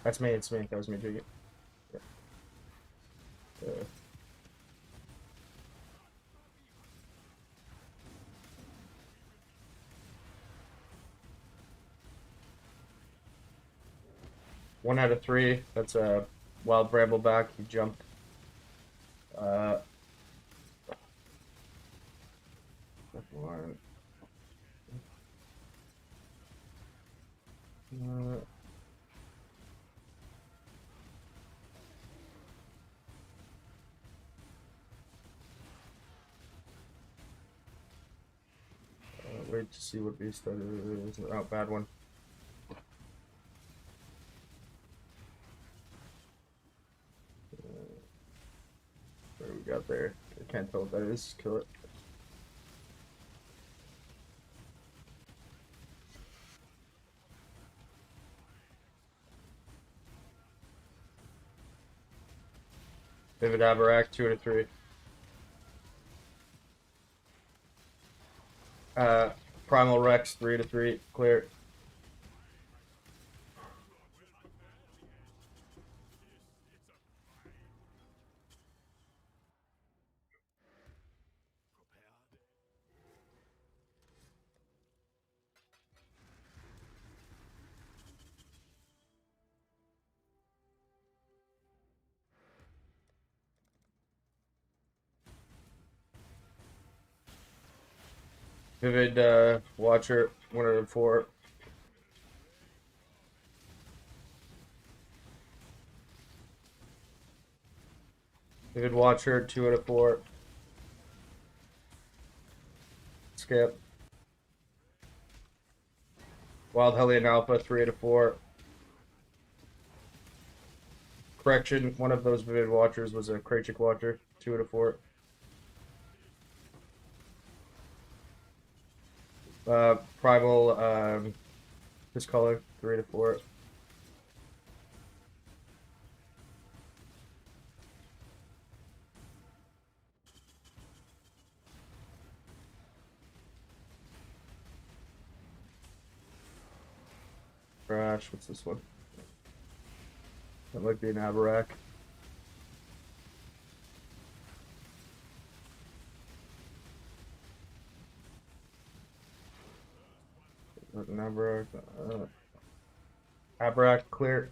That's me, it's me. That was me doing it. Yeah. 1 out of 3. That's a wild brambleback. He jumped. Uh, one. Wait to see what beast that is. Oh, bad one. What do we got there? I can't tell what that is. Kill it. Vivid Abarak, 2 out of 3. Primal Rex, 3 out of 3. Clear. Vivid Watcher, 1 out of 4. Vivid Watcher, 2 out of 4. Skip. Wild Hellion Alpha, 3 out of 4. Correction, one of those Vivid Watchers was a Krachik Watcher, 2 out of 4. Primal, this color, 3 out of 4. Crash, what's this one? That might be an Abarak. An Abarak. Abarak, clear.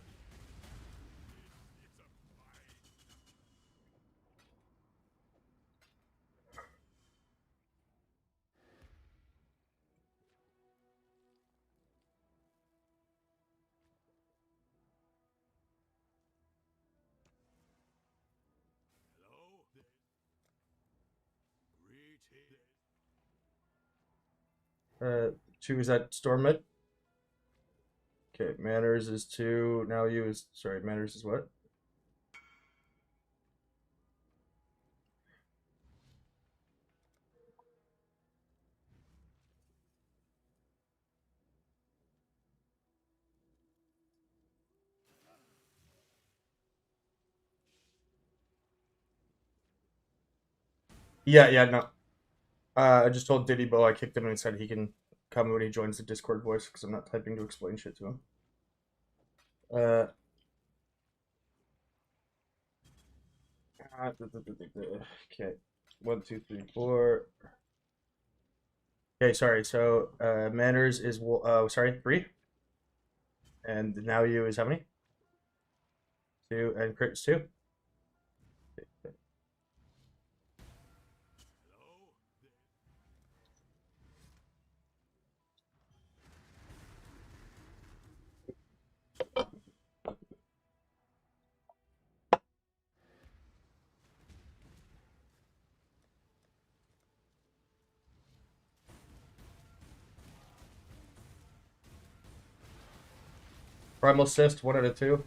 2 is that Storm mid? Okay, Manners is 2. Now you is sorry, Manners is what? Yeah, no. I just told Diddy Bo I kicked him and said he can come when he joins the Discord voice because I'm not typing to explain shit to him. Okay. 1, 2, 3, 4. Okay, sorry. So Manners is sorry 3, and now you is how many? 2, and Crit's 2. Primal Cyst 1 out of 2.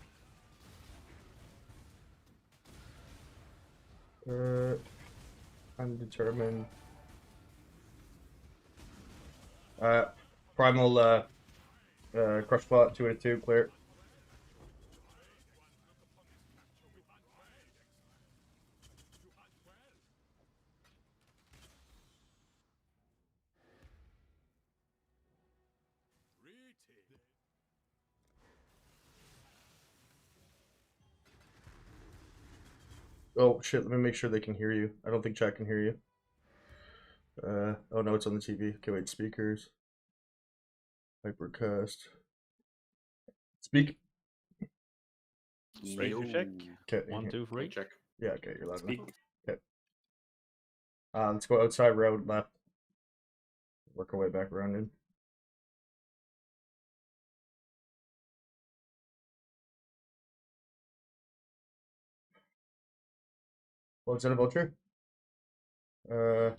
Undetermined. Primal Crush Plot 2 out of 2. Clear. Oh shit! Let me make sure they can hear you. I don't think chat can hear you. Oh no, it's on the TV. Okay, wait. Speakers. Hypercast. Speak. Ready to check? Okay. 1, 2, 3. Check. Yeah. Okay, you're loud Speak. enough. Okay. Let's go outside road left. Work our way back around in. Well, is that a vulture? No,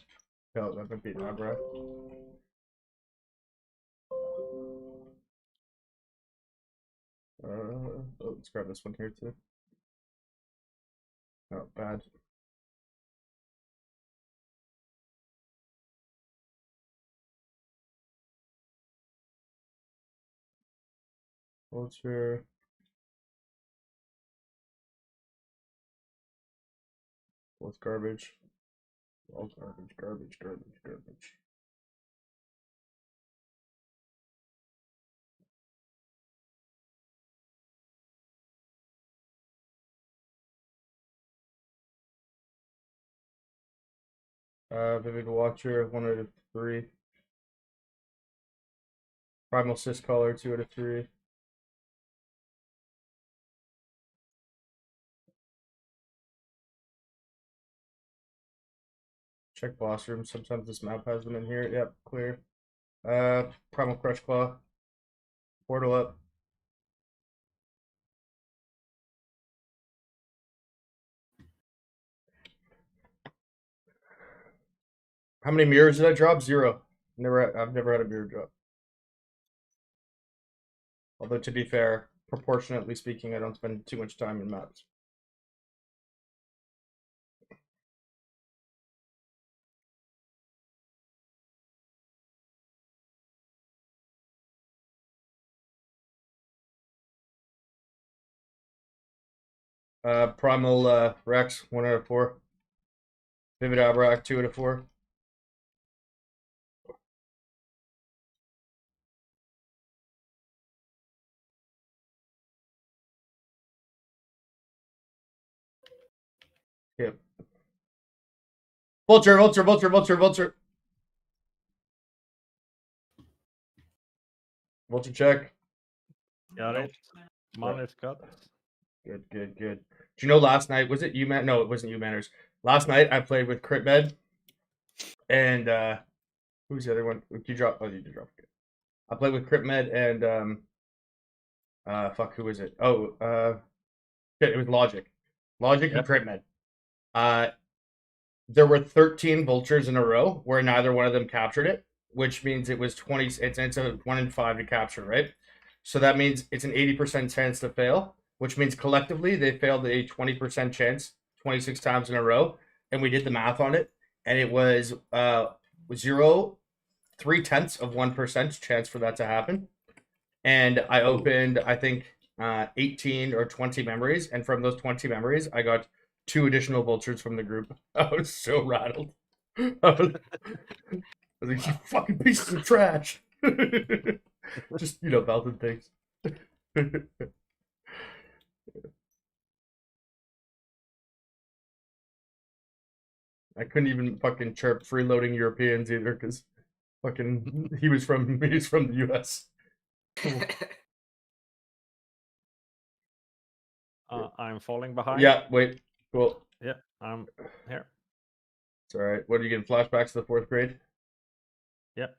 that might be an Abra. Oh, let's grab this one here too. Not bad. Vulture. What's garbage? All garbage. Vivid Watcher 1 out of 3. Primal Cyst Collar 2 out of 3. Check boss room. Sometimes this map has them in here. Yep, clear. Primal Crush Claw. Portal up. How many mirrors did I drop? 0. I've never had a mirror drop. Although to be fair, proportionately speaking, I don't spend too much time in maps. Primal Rex 1 out of 4. Vivid Abrak 2 out of 4. Yep. Vulture. Vulture check. Got it. Manners cut. Good. Do you know last night, was it you, man? No, it wasn't you, Manners. Last night I played with Crit Med, and who's the other one? You drop? Oh, you did drop. I played with Crit Med and fuck, who was it? Oh, it was Logic. Logic and Crit Med. there were 13 vultures in a row where neither one of them captured it, which means it was 20. It's a 1 in 5 to capture, right? So that means it's an 80% chance to fail, which means collectively they failed a 20% chance 26 times in a row. And we did the math on it, and it was 0.3% chance for that to happen. And I opened, I think, 18 or 20 memories, and from those 20 memories, I got 2 additional vultures from the group. I was so rattled. I was like, you fucking pieces of trash. Just, melted things. I couldn't even fucking chirp freeloading Europeans either because fucking he was from the US. I'm falling behind. Yeah, wait. Cool. Yeah, I'm here. It's all right. What are you getting flashbacks to the 4th grade? Yep.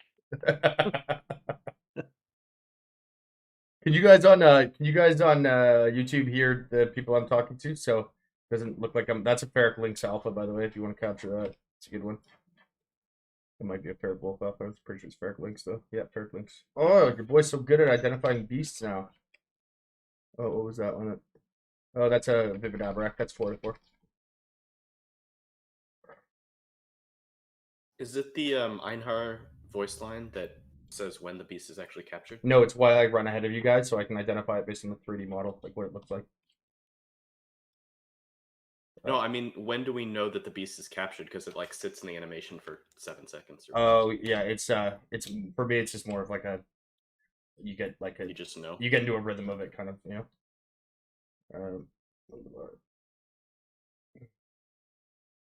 Can you guys on YouTube hear the people I'm talking to? So it doesn't look like that's a Ferric Lynx Alpha, by the way, if you want to capture that. It's a good one. It might be a Ferric Wolf Alpha. I'm pretty sure it's Ferric Lynx though. Yeah, Ferric Lynx. Oh, your boy's so good at identifying beasts now. Oh, what was that one? Oh, that's a Vivid Aberrac. That's 4 to 4. Is it the Einhar voice line that says when the beast is actually captured? No, it's why I run ahead of you guys so I can identify it based on the 3D model, like what it looks like. No, I mean, when do we know that the beast is captured? Because it like sits in the animation for 7 seconds. Oh yeah, it's for me. It's just more of like you get you just know. You get into a rhythm of it, kind of,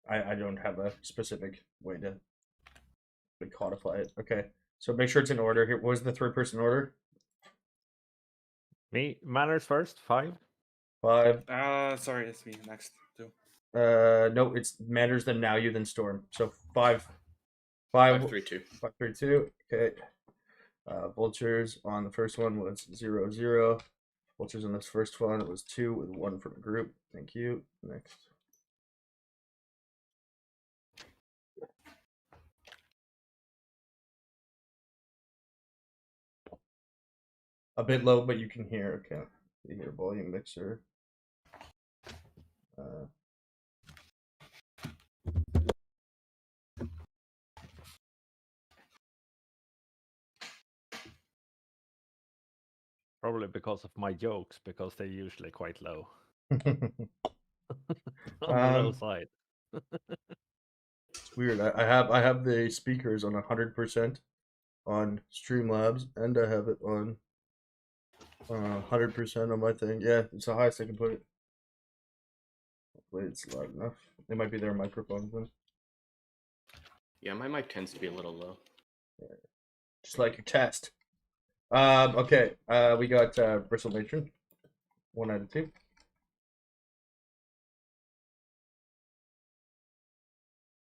I don't have a specific way to codify it. Okay, so make sure it's in order. Here, what was the 3-person order? Me, manners first, 5. 5. Sorry, it's me next too. No, it's Manners, then Now You, then Storm. So 5. 5, 3, 2. 5, 3, 2. Okay. Vultures on the first one was 0, 0. Vultures on this first one, it was 2 with 1 from a group. Thank you. Next. A bit low, but you can hear. Okay. You hear volume mixer. Probably because of my jokes, because they're usually quite low. On the low side. It's weird. I have the speakers on 100% on Streamlabs, and I have it on 100% on my thing. Yeah, it's the highest I can put it. Hopefully it's loud enough. It might be their microphone then. Yeah, my mic tends to be a little low. Yeah. Just like your test. Okay. We got Bristle Matron. 1 out of 2.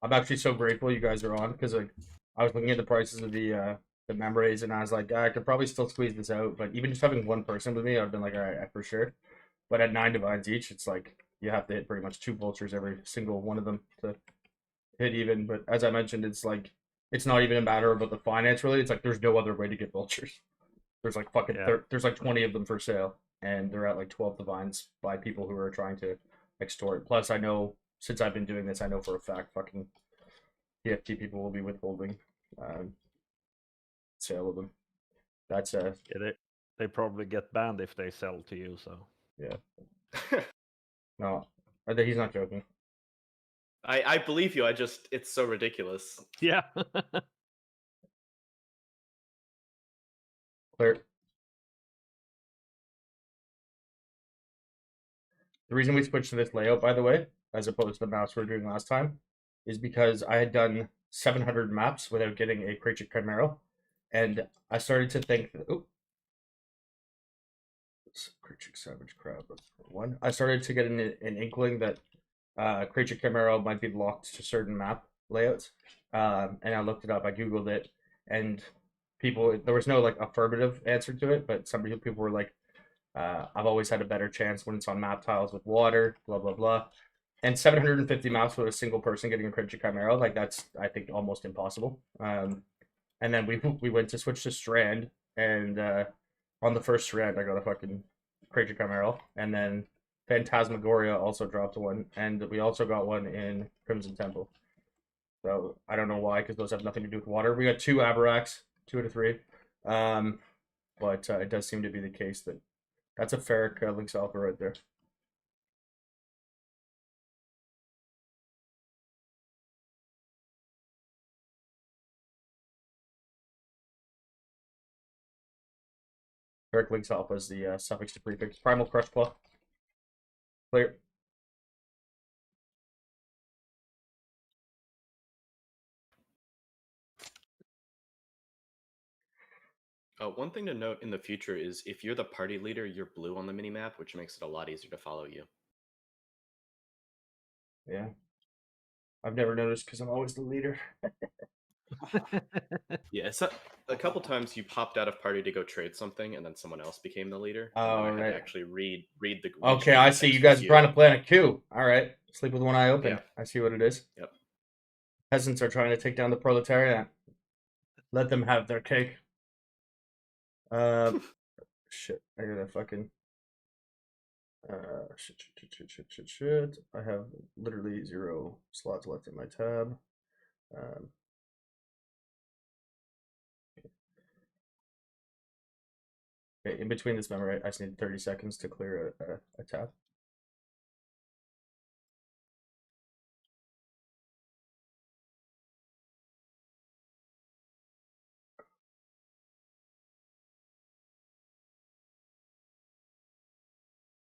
I'm actually so grateful you guys are on because I was looking at the prices of the memories and I was like, I could probably still squeeze this out, but even just having one person with me, I've been like, all right, for sure. But at 9 divines each, it's like you have to hit pretty much 2 vultures every single one of them to hit even. But as I mentioned, it's like it's not even a matter about the finance really. It's like there's no other way to get vultures. There's like fucking there's like 20 of them for sale, and they're at like 12 divines by people who are trying to extort. Plus, I know since I've been doing this, I know for a fact fucking PFT people will be withholding sale of them. That's yeah, they probably get banned if they sell to you. So yeah. No, he's not joking. I believe you. It's so ridiculous. Yeah. Clear. The reason we switched to this layout, by the way, as opposed to the maps we were doing last time, is because I had done 700 maps without getting a Creature Chimera, and I started to think, Creature Savage Crab 1. I started to get an inkling that Creature Chimera might be locked to certain map layouts, and I looked it up. I googled it, and there was no like affirmative answer to it, but some people were like, I've always had a better chance when it's on map tiles with water, blah blah blah. and 750 maps with a single person getting a crit Chimera, like that's I think almost impossible. And then we went to switch to Strand, and on the first Strand I got a fucking crit Chimera, and then Phantasmagoria also dropped one, and we also got one in Crimson Temple. So I don't know why, because those have nothing to do with water. We got 2 Aberraks, 2 out of 3. But it does seem to be the case that that's a Ferric Lynx Alpha right there. Ferric Lynx Alpha is the suffix to prefix. Primal Crush Claw. Clear. One thing to note in the future is if you're the party leader, you're blue on the minimap, which makes it a lot easier to follow you. Yeah. I've never noticed because I'm always the leader. Yeah, so a couple times you popped out of party to go trade something, and then someone else became the leader. Oh, and then I had right. to actually read the. Okay, stream I see. text You guys with are trying to plan a coup. All right. Sleep with one eye open. Yeah. I see what it is. Yep. Peasants are trying to take down the proletariat. Let them have their cake. Shit. I gotta fucking. Shit. I have literally 0 slots left in my tab. Okay, in between this memory, I just need 30 seconds to clear a tab.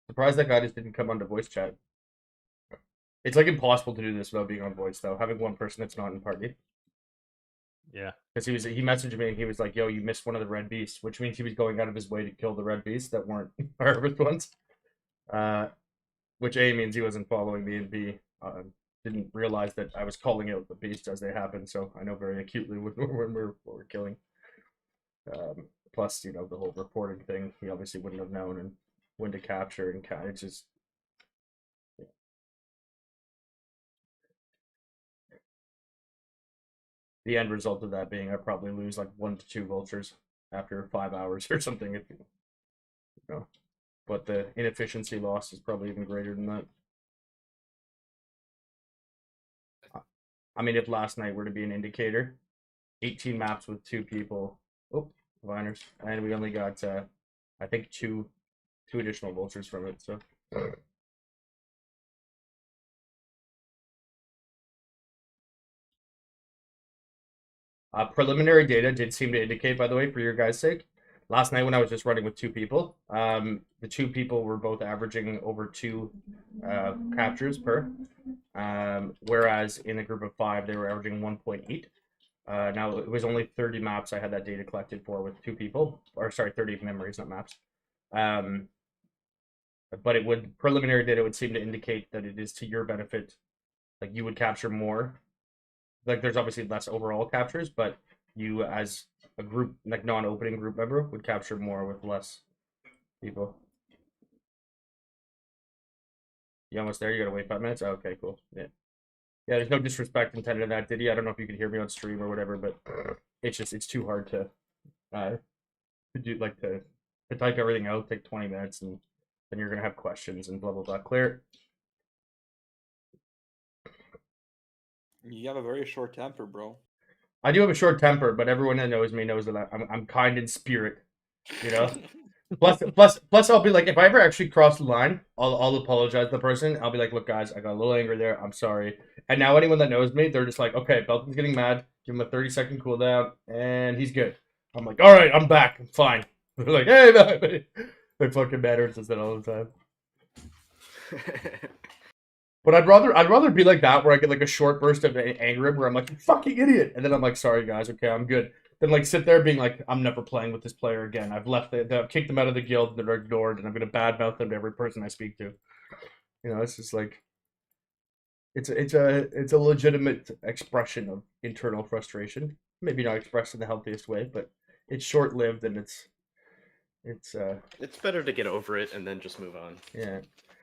Surprised that guy just didn't come onto voice chat. It's like impossible to do this without being on voice, though. Having one person that's not in party. Yeah. Because he messaged me and he was like, "Yo, you missed one of the red beasts," which means he was going out of his way to kill the red beasts that weren't harvest ones. Which A means he wasn't following me, and B didn't realize that I was calling out the beasts as they happened. So I know very acutely when we're killing. Plus, the whole reporting thing, he obviously wouldn't have known and when to capture and it's just. The end result of that being I probably lose like 1 to 2 vultures after 5 hours or something. But the inefficiency loss is probably even greater than that. I mean, if last night were to be an indicator, 18 maps with 2 people. Oh, Viners, and we only got I think two additional vultures from it. So. Preliminary data did seem to indicate, by the way, for your guys' sake, last night when I was just running with 2 people, the 2 people were both averaging over 2 captures per, whereas in a group of 5 they were averaging 1.8. Now it was only 30 maps I had that data collected for with 2 people, or sorry, 30 memories, not maps. But preliminary data would seem to indicate that it is to your benefit, like you would capture more. Like there's obviously less overall captures, but you as a group, like non-opening group member, would capture more with less people. You almost there? You gotta wait 5 minutes? Oh, okay, cool. Yeah. Yeah, there's no disrespect intended in that, did you? I don't know if you could hear me on stream or whatever, but it's too hard to do to type everything out, take 20 minutes, and then you're gonna have questions and blah blah blah. Clear. You have a very short temper, bro. I do have a short temper, but everyone that knows me knows that I'm kind in spirit, you know. Plus, I'll be like, if I ever actually cross the line, I'll apologize to the person. I'll be like, look, guys, I got a little angry there. I'm sorry. And now anyone that knows me, they're just like, okay, Belton's getting mad. Give him a 30-second cooldown, and he's good. I'm like, all right, I'm back. I'm fine. They're like, hey, man. They fucking matter since that all the time. But I'd rather be like that, where I get like a short burst of anger, where I'm like, you fucking idiot, and then I'm like, sorry guys, okay, I'm good. Then like sit there being like, I'm never playing with this player again. I've I've kicked them out of the guild. They're ignored, and I'm gonna badmouth them to every person I speak to. It's just like, it's a legitimate expression of internal frustration. Maybe not expressed in the healthiest way, but it's short lived and it's It's better to get over it and then just move on. Yeah.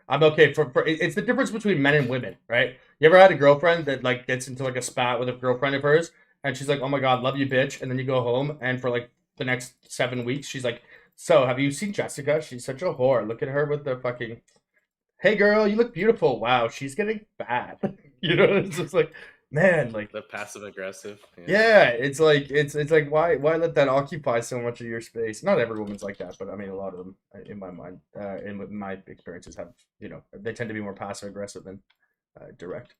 I'm okay for it's the difference between men and women, right? You ever had a girlfriend that like gets into like a spat with a girlfriend of hers, and she's like, "Oh my god, love you, bitch," and then you go home, and for like the next 7 weeks, she's like, "So, have you seen Jessica? She's such a whore. Look at her with the fucking." Hey girl, you look beautiful. Wow, she's getting fat. You know, it's just like, man, like The passive aggressive. yeah, it's like why let that occupy so much of your space? Not every woman's like that, but I mean a lot of them, in my mind, in my experiences, have they tend to be more passive aggressive than direct,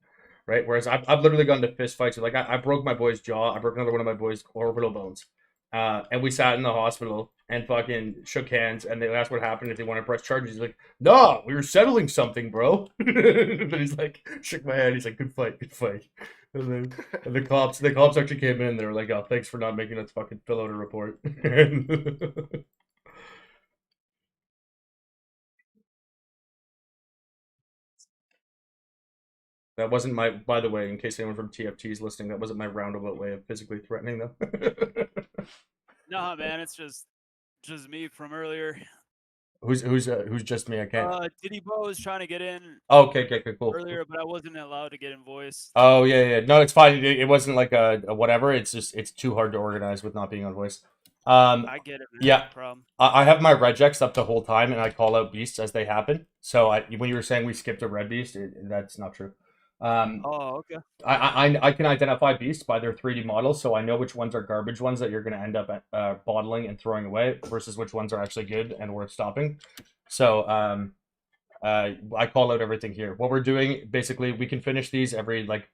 right? Whereas I've literally gone to fist fights. Like I broke my boy's jaw. I broke another one of my boy's orbital bones, and we sat in the hospital and fucking shook hands. And they asked what happened if they want to press charges. He's like, "No, we were settling something, bro." And he's like, shook my hand. He's like, "Good fight, good fight." And the cops actually came in. They were like, "Oh, thanks for not making us fucking fill out a report." That wasn't my, by the way, in case anyone from TFT is listening, that wasn't my roundabout way of physically threatening them. Nah, man, it's just me from earlier. Who's just me? I can't. Diddy Bo was trying to get in Oh, okay, cool. earlier, but I wasn't allowed to get in voice. Oh yeah. No, it's fine. It wasn't like a whatever. It's just it's too hard to organize with not being on voice. I get it, man. Yeah. No problem. I have my regex up the whole time, and I call out beasts as they happen. So when you were saying we skipped a red beast, that's not true. Oh, okay. I can identify beasts by their 3D models, so I know which ones are garbage ones that you're going to end up bottling and throwing away versus which ones are actually good and worth stopping. So I call out everything here. What we're doing, basically, we can finish these every like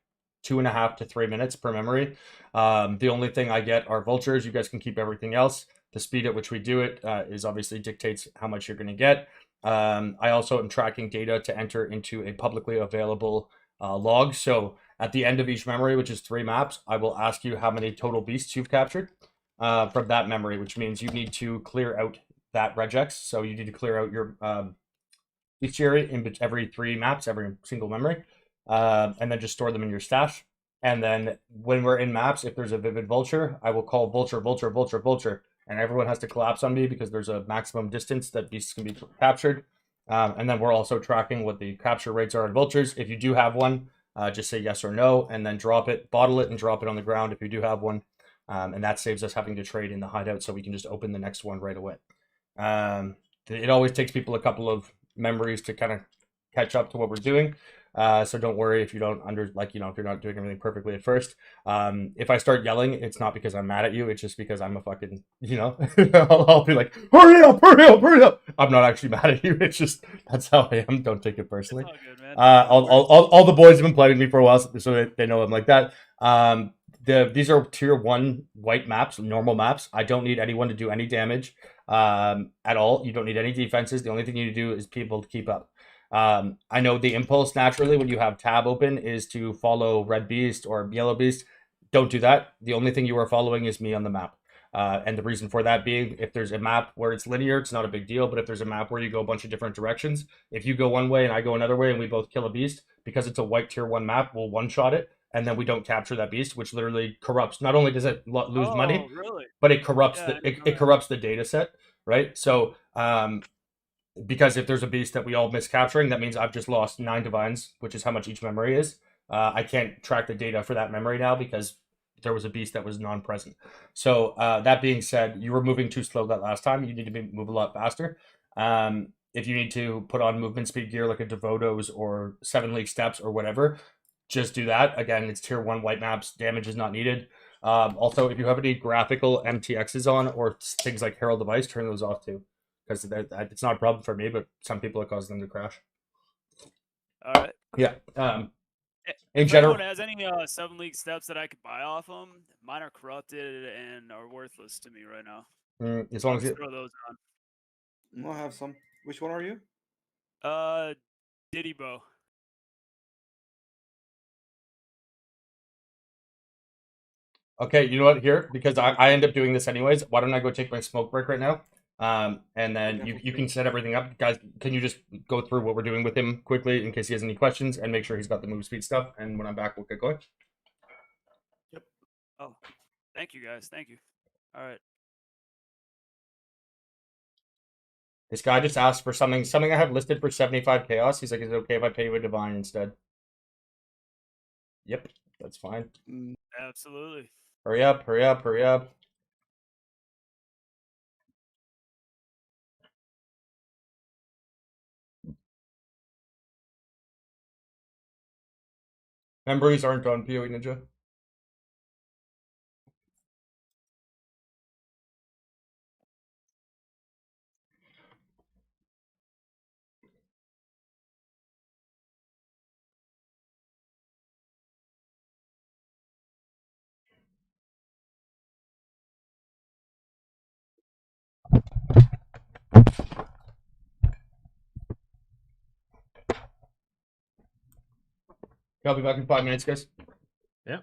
2.5 to 3 minutes per memory. The only thing I get are vultures. You guys can keep everything else. The speed at which we do it is obviously dictates how much you're going to get. I also am tracking data to enter into a publicly available log. So at the end of each memory, which is 3 maps, I will ask you how many total beasts you've captured from that memory, which means you need to clear out that regex. So you need to clear out your bestiary in every 3 maps, every single memory, and then just store them in your stash. And then when we're in maps, if there's a vivid vulture, I will call vulture, vulture, vulture, vulture, and everyone has to collapse on me because there's a maximum distance that beasts can be captured. And then we're also tracking what the capture rates are on vultures. If you do have one, just say yes or no, and then drop it, bottle it, and drop it on the ground if you do have one. And that saves us having to trade in the hideout, so we can just open the next one right away. It always takes people a couple of memories to kind of catch up to what we're doing. So don't worry if you don't if you're not doing everything perfectly at first. If I start yelling, it's not because I'm mad at you. It's just because I'm a fucking, I'll be like, hurry up, hurry up, hurry up. I'm not actually mad at you. It's just, that's how I am. Don't take it personally. It's all good, man. All the boys have been playing with me for a while, so they know I'm like that. These are tier 1 white maps, normal maps. I don't need anyone to do any damage at all. You don't need any defenses. The only thing you need to do is people to keep up. I know the impulse naturally when you have tab open is to follow red beast or yellow beast. Don't do that. The only thing you are following is me on the map. And the reason for that being, if there's a map where it's linear, it's not a big deal. But if there's a map where you go a bunch of different directions, if you go one way and I go another way and we both kill a beast, because it's a white tier 1 map, we'll one-shot it. And then we don't capture that beast, which literally corrupts. Not only does it lose money, really? but it corrupts Yeah, it corrupts the data set, right? So because if there's a beast that we all miss capturing, that means I've just lost 9 divines, which is how much each memory is. I can't track the data for that memory now because there was a beast that was non-present. So that being said, you were moving too slow that last time. You need to move a lot faster. If you need to put on movement speed gear like a Devoto's or 7 League Steps or whatever, just do that. Again, it's tier 1 white maps. Damage is not needed. Also, if you have any graphical MTXs on or things like Herald Device, turn those off too. Because it's not a problem for me, but some people it causes them to crash. All right. Yeah. If general, anyone has any 7 League Steps that I could buy off them, mine are corrupted and are worthless to me right now. as long as you throw those on. I'll have some. Which one are you? Diddy Bo. Okay, you know what? Here, because I end up doing this anyways. Why don't I go take my smoke break right now? And then you can set everything up, guys. Can you just go through what we're doing with him quickly in case he has any questions and make sure he's got the move speed stuff? And when I'm back, we'll get going. Yep. Oh, thank you guys. Thank you. All right. This guy just asked for something I have listed for 75 chaos. He's like, is it okay if I pay you a divine instead? Yep, that's fine. Absolutely. Hurry up, hurry up, hurry up. Memories aren't on PoE Ninja. I'll be back in 5 minutes, guys. Yeah.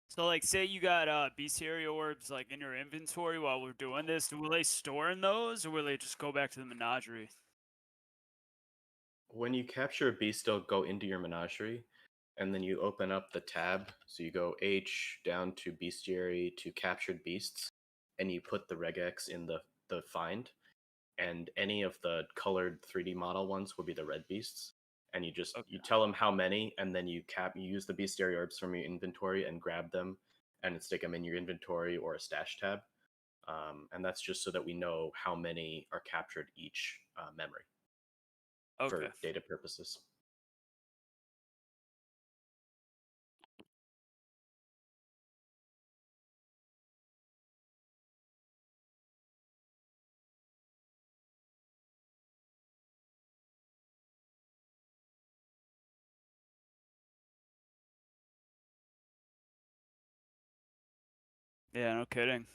So, like, say you got bestiary orbs like in your inventory while we're doing this. Will they store in those, or will they just go back to the menagerie? When you capture a beast, they'll go into your menagerie, and then you open up the tab. So you go H down to bestiary to captured beasts, and you put the regex in the find, and any of the colored 3D model ones will be the red beasts. And you Okay. tell them how many, and then you use the bestiary orbs from your inventory and grab them, and stick them in your inventory or a stash tab. And that's just so that we know how many are captured each memory Okay. for data purposes. Yeah, no kidding.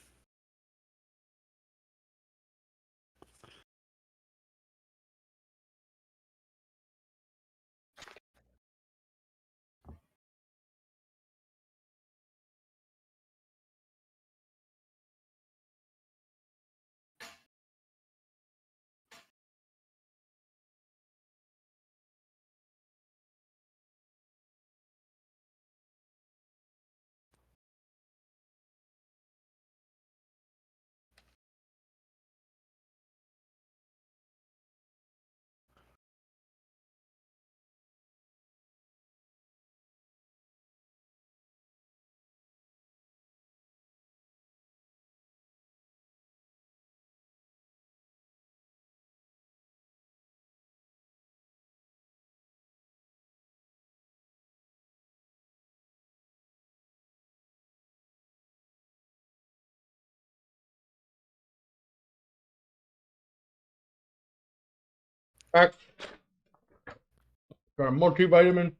Back. Got a multivitamin.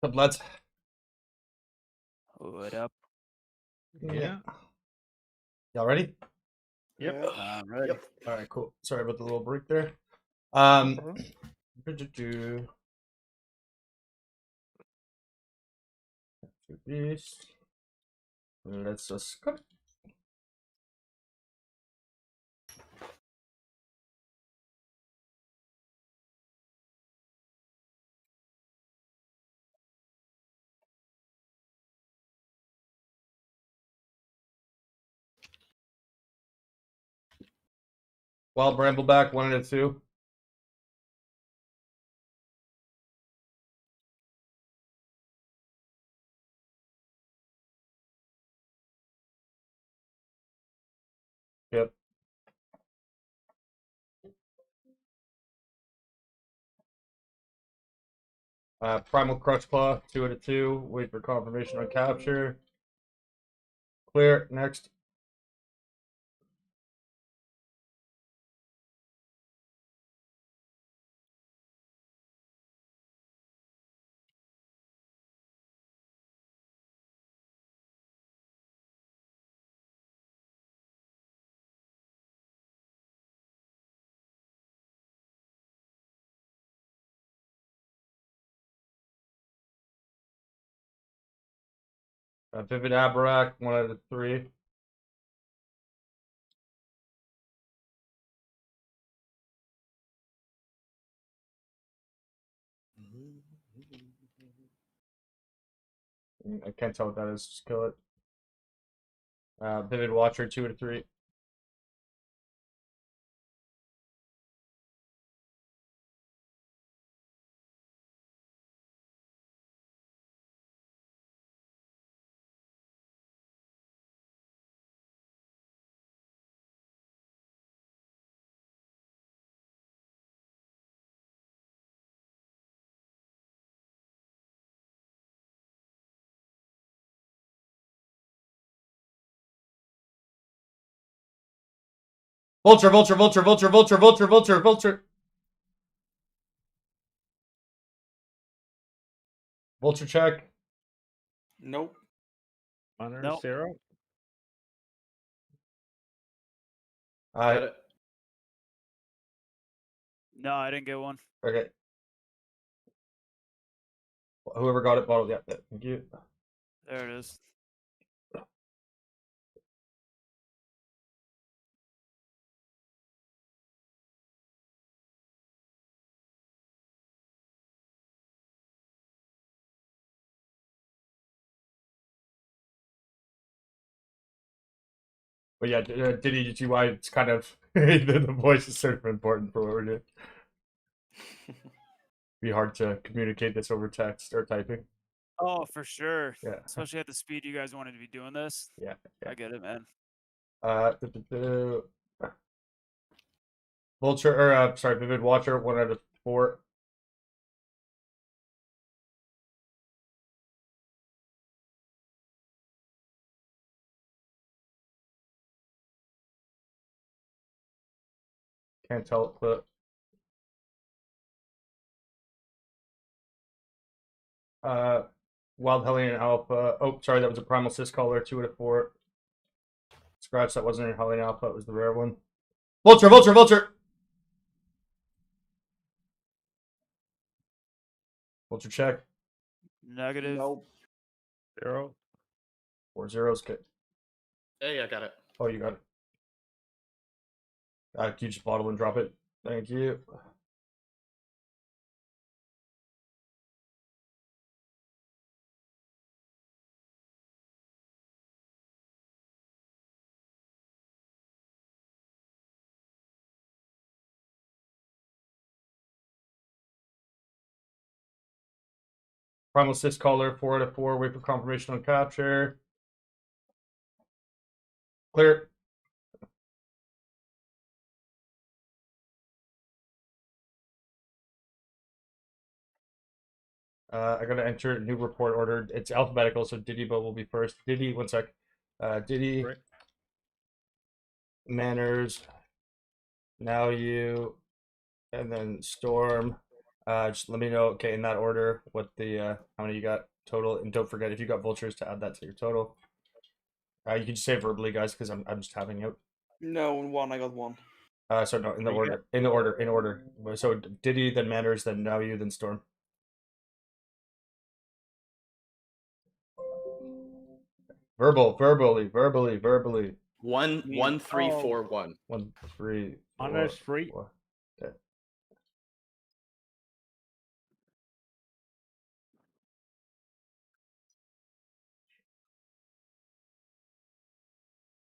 What's up, lads? What up? Yeah. Y'all ready? Yep. Yeah. I'm ready. Yep. All right, cool. Sorry about the little break there. problem. Do this. Let's just cut. Wild Brambleback 1 and a 2. Yep. Primal Crutchclaw 2 and a 2. Wait for confirmation on capture. Clear. Next. Vivid Abarak 1 out of 3. I can't tell what that is. Just kill it. Vivid Watcher 2 out of 3. Vulture, Vulture, Vulture, Vulture, Vulture, Vulture, Vulture, Vulture. Vulture check. Nope. Honor Nope. 0. Got it. No, I didn't get one. Okay. Whoever got it, bottled. Yeah, thank you. There it is. But yeah, Diddy, you see why it's kind of the voice is sort of important for what we're doing. Be hard to communicate this over text or typing. Oh, for sure. Yeah. Especially at the speed you guys wanted to be doing this. Yeah. I get it, man. Vulture, or sorry, Vivid Watcher, 1 out of 4. Can't tell it, but Wild Hellion Alpha. Oh, sorry, that was a Primal Cis Color, 2 out of 4. Scratch, that wasn't a Hellion Alpha, it was the rare one. Vulture, Vulture, Vulture! Vulture check. Negative. Nope. 0. 4 zeros. Okay. Hey, I got it. Oh, you got it. Can you just bottle and drop it? Thank you. Primal Cis Color, 4 out of 4. Wait for confirmation on capture. Clear. I gotta enter a new report order. It's alphabetical, so Diddy Bo will be first. Diddy, 1 sec. Diddy, Right. Manners, now you, and then Storm. Just let me know, okay, in that order, what the how many you got total, and don't forget if you got vultures to add that to your total. You can just say it verbally, guys, because I'm just having it. No, in 1 I got 1. So no, in the What do you order, in the order, in order. So Diddy, then Manners, then now you, then Storm. Verbally. 1 3 Oh. 4 1. 1 3 Honors 3. 4. Okay.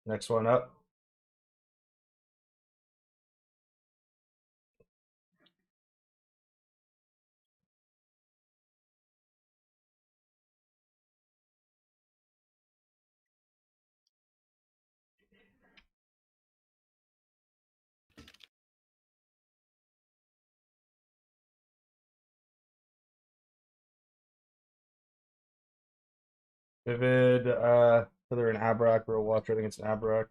Next one up. Vivid, whether an Abrak or a Watcher, I think it's an Abrak.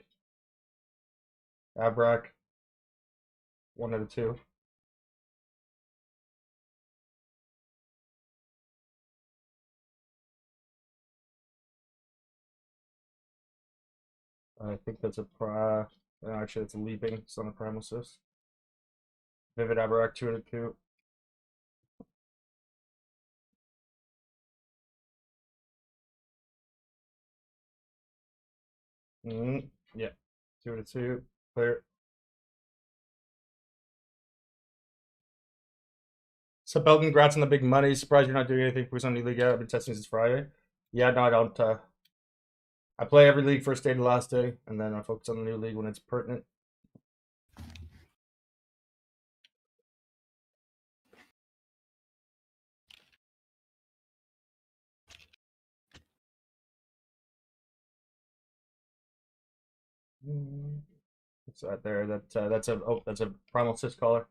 Abrak, 1 out of 2. I think that's a no, actually it's a leaping, it's not a primal cis. Vivid Abrak, 2 out of 2. Yeah, 2 out of 2. Clear. So Belton, congrats on the big money. Surprised you're not doing anything for Sunday League yet. I've been testing since Friday. Yeah, no, I don't. I play every league first day to last day, and then I focus on the new league when it's pertinent. What's that there? That's a primal cis collar.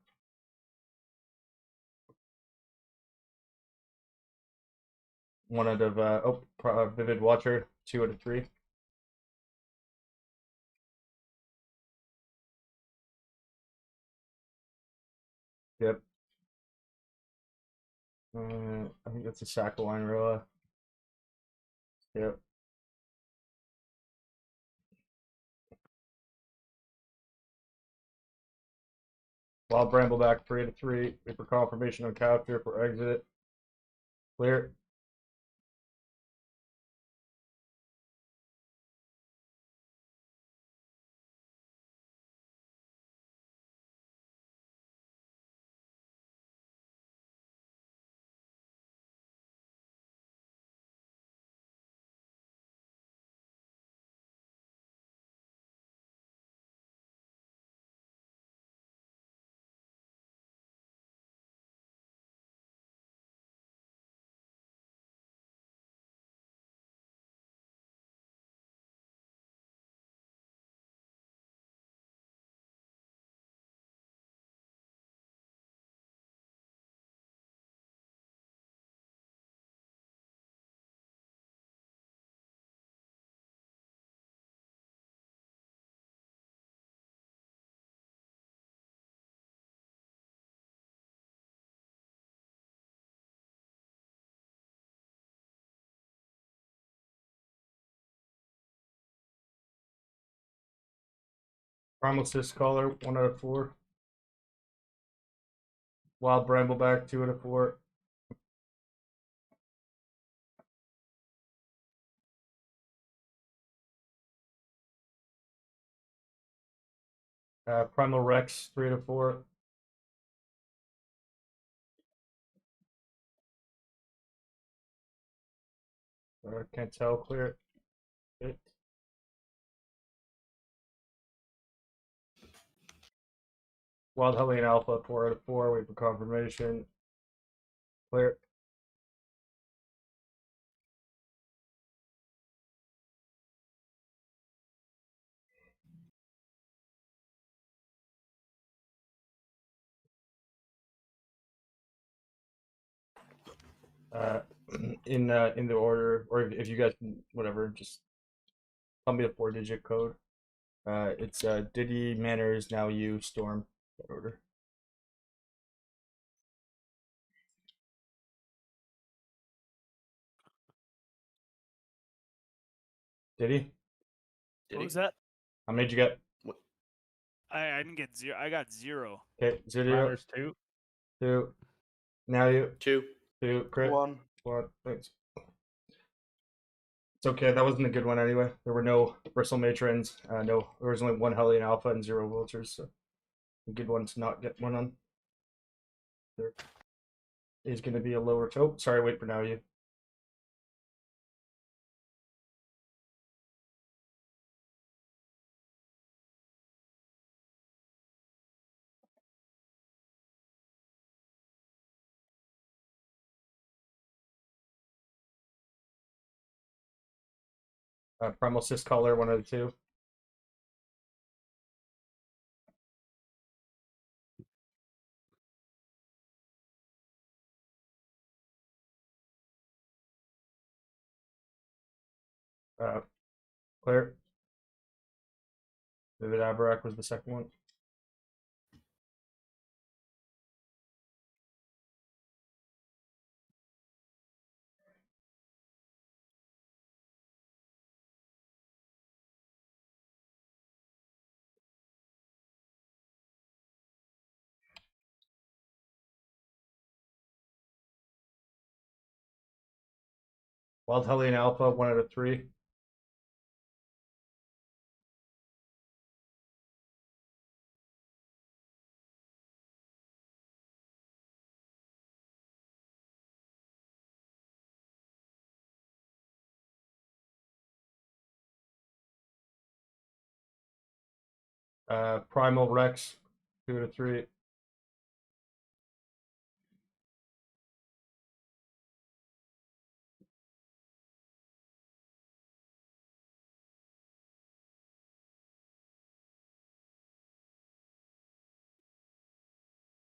One out of Vivid Watcher, 2 out of 3. Yep. I think that's a Sackline Roa. Yep. Wild Brambleback, 3 out of 3. Wait for confirmation on capture for exit. Clear. Primal Cyst Collar, 1 out of 4. Wild Brambleback, 2 out of 4. Primal Rex, 3 out of 4. Can't tell, clear it. Wild Hellion Alpha, 4 out of 4. Wait for confirmation. Clear. In the order, or if you guys whatever, just tell me the 4-digit code. It's Diddy, Manners, now you, Storm. That order. Diddy, Did What he? was that? how many did you get? What? I didn't get 0. I got 0. Okay, 0, Manners 2. 2. Now you, 2. 2. Crit. 1. 1. Thanks. It's okay. That wasn't a good one anyway. There were no bristle matrons. No, there was only 1 Hellion Alpha and 0 vultures. So a good one to not get one on. There is going to be a lower. Oh, sorry. Wait for now you. Primal Cyst Collar, 1 out of 2. Clear. Vivid Abarak was the second one. Wild Hellion Alpha, 1 out of 3. Primal Rex, 2 out of 3.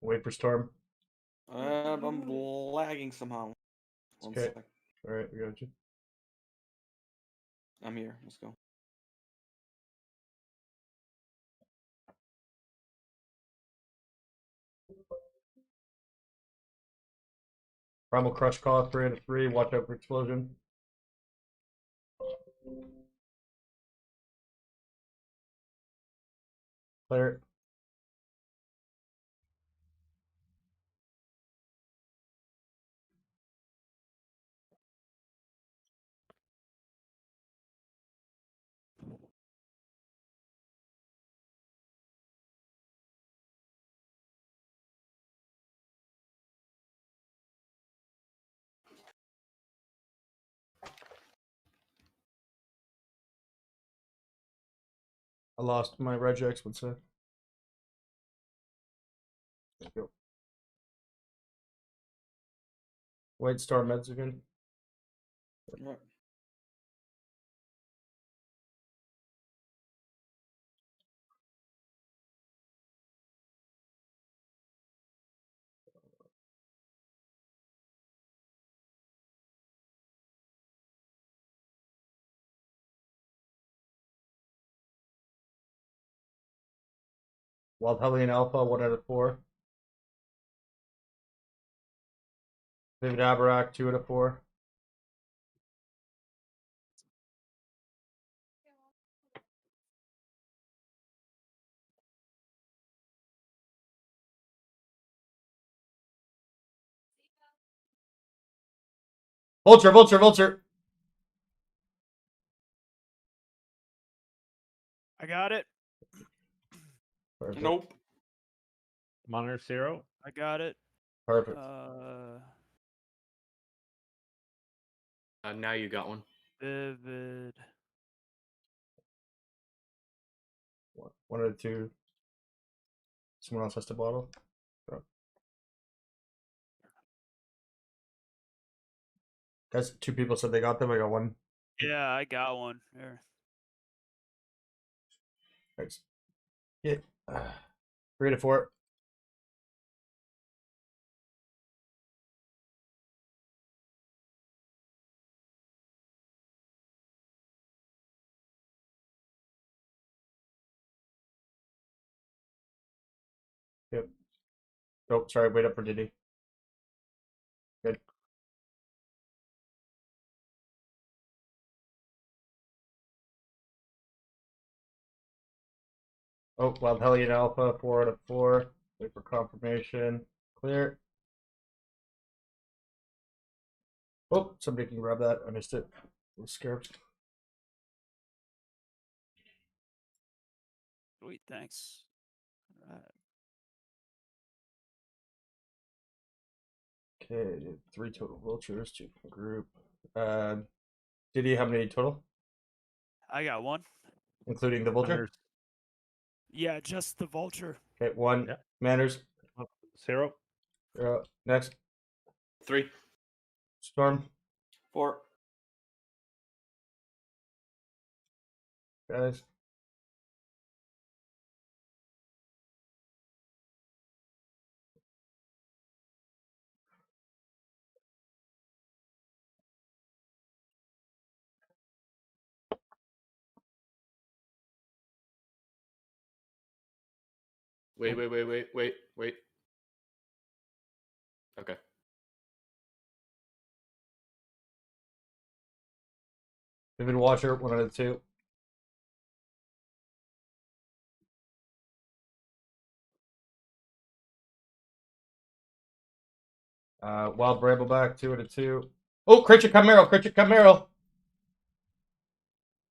Wait for Storm. I'm lagging somehow. One Okay. sec. All right, we got you. I'm here. Let's go. Primal Crush Call, 3 out of 3. Watch out for explosion. Clear. I lost my regex. One sec. Let's go. White Star Meds again. Right. Wild Hellion Alpha, 1 out of 4. Vivid Abarak, 2 out of 4. Vulture, vulture, vulture. I got it. Perfect. Nope. Monitor 0. I got it. Perfect. Now you got one. Vivid. One of the two. Someone else has to bottle. Oh. Guys, 2 people said they got them. I got one. Yeah, I got one. Here. Thanks. Yeah. 3 to 4. Yep. Oh, sorry. Wait up for Diddy. Good. Oh, Wild Hellion Alpha, 4 out of 4. Wait for confirmation. Clear. Oh, somebody can grab that. I missed it. I was scared. Sweet, thanks. All right. Okay, 3 total vultures, 2 from group. Diddy, how many total? I got one. Including the vulture? Monitor Yeah, just the vulture. Okay, 1. Yeah. Manners. 0. Next. 3. Storm. 4. Guys. Wait. Okay. Vivid Watcher, 1 out of 2. Wild Brambleback, 2 out of 2. Oh, Critchick Camaro, Critchick Camaro.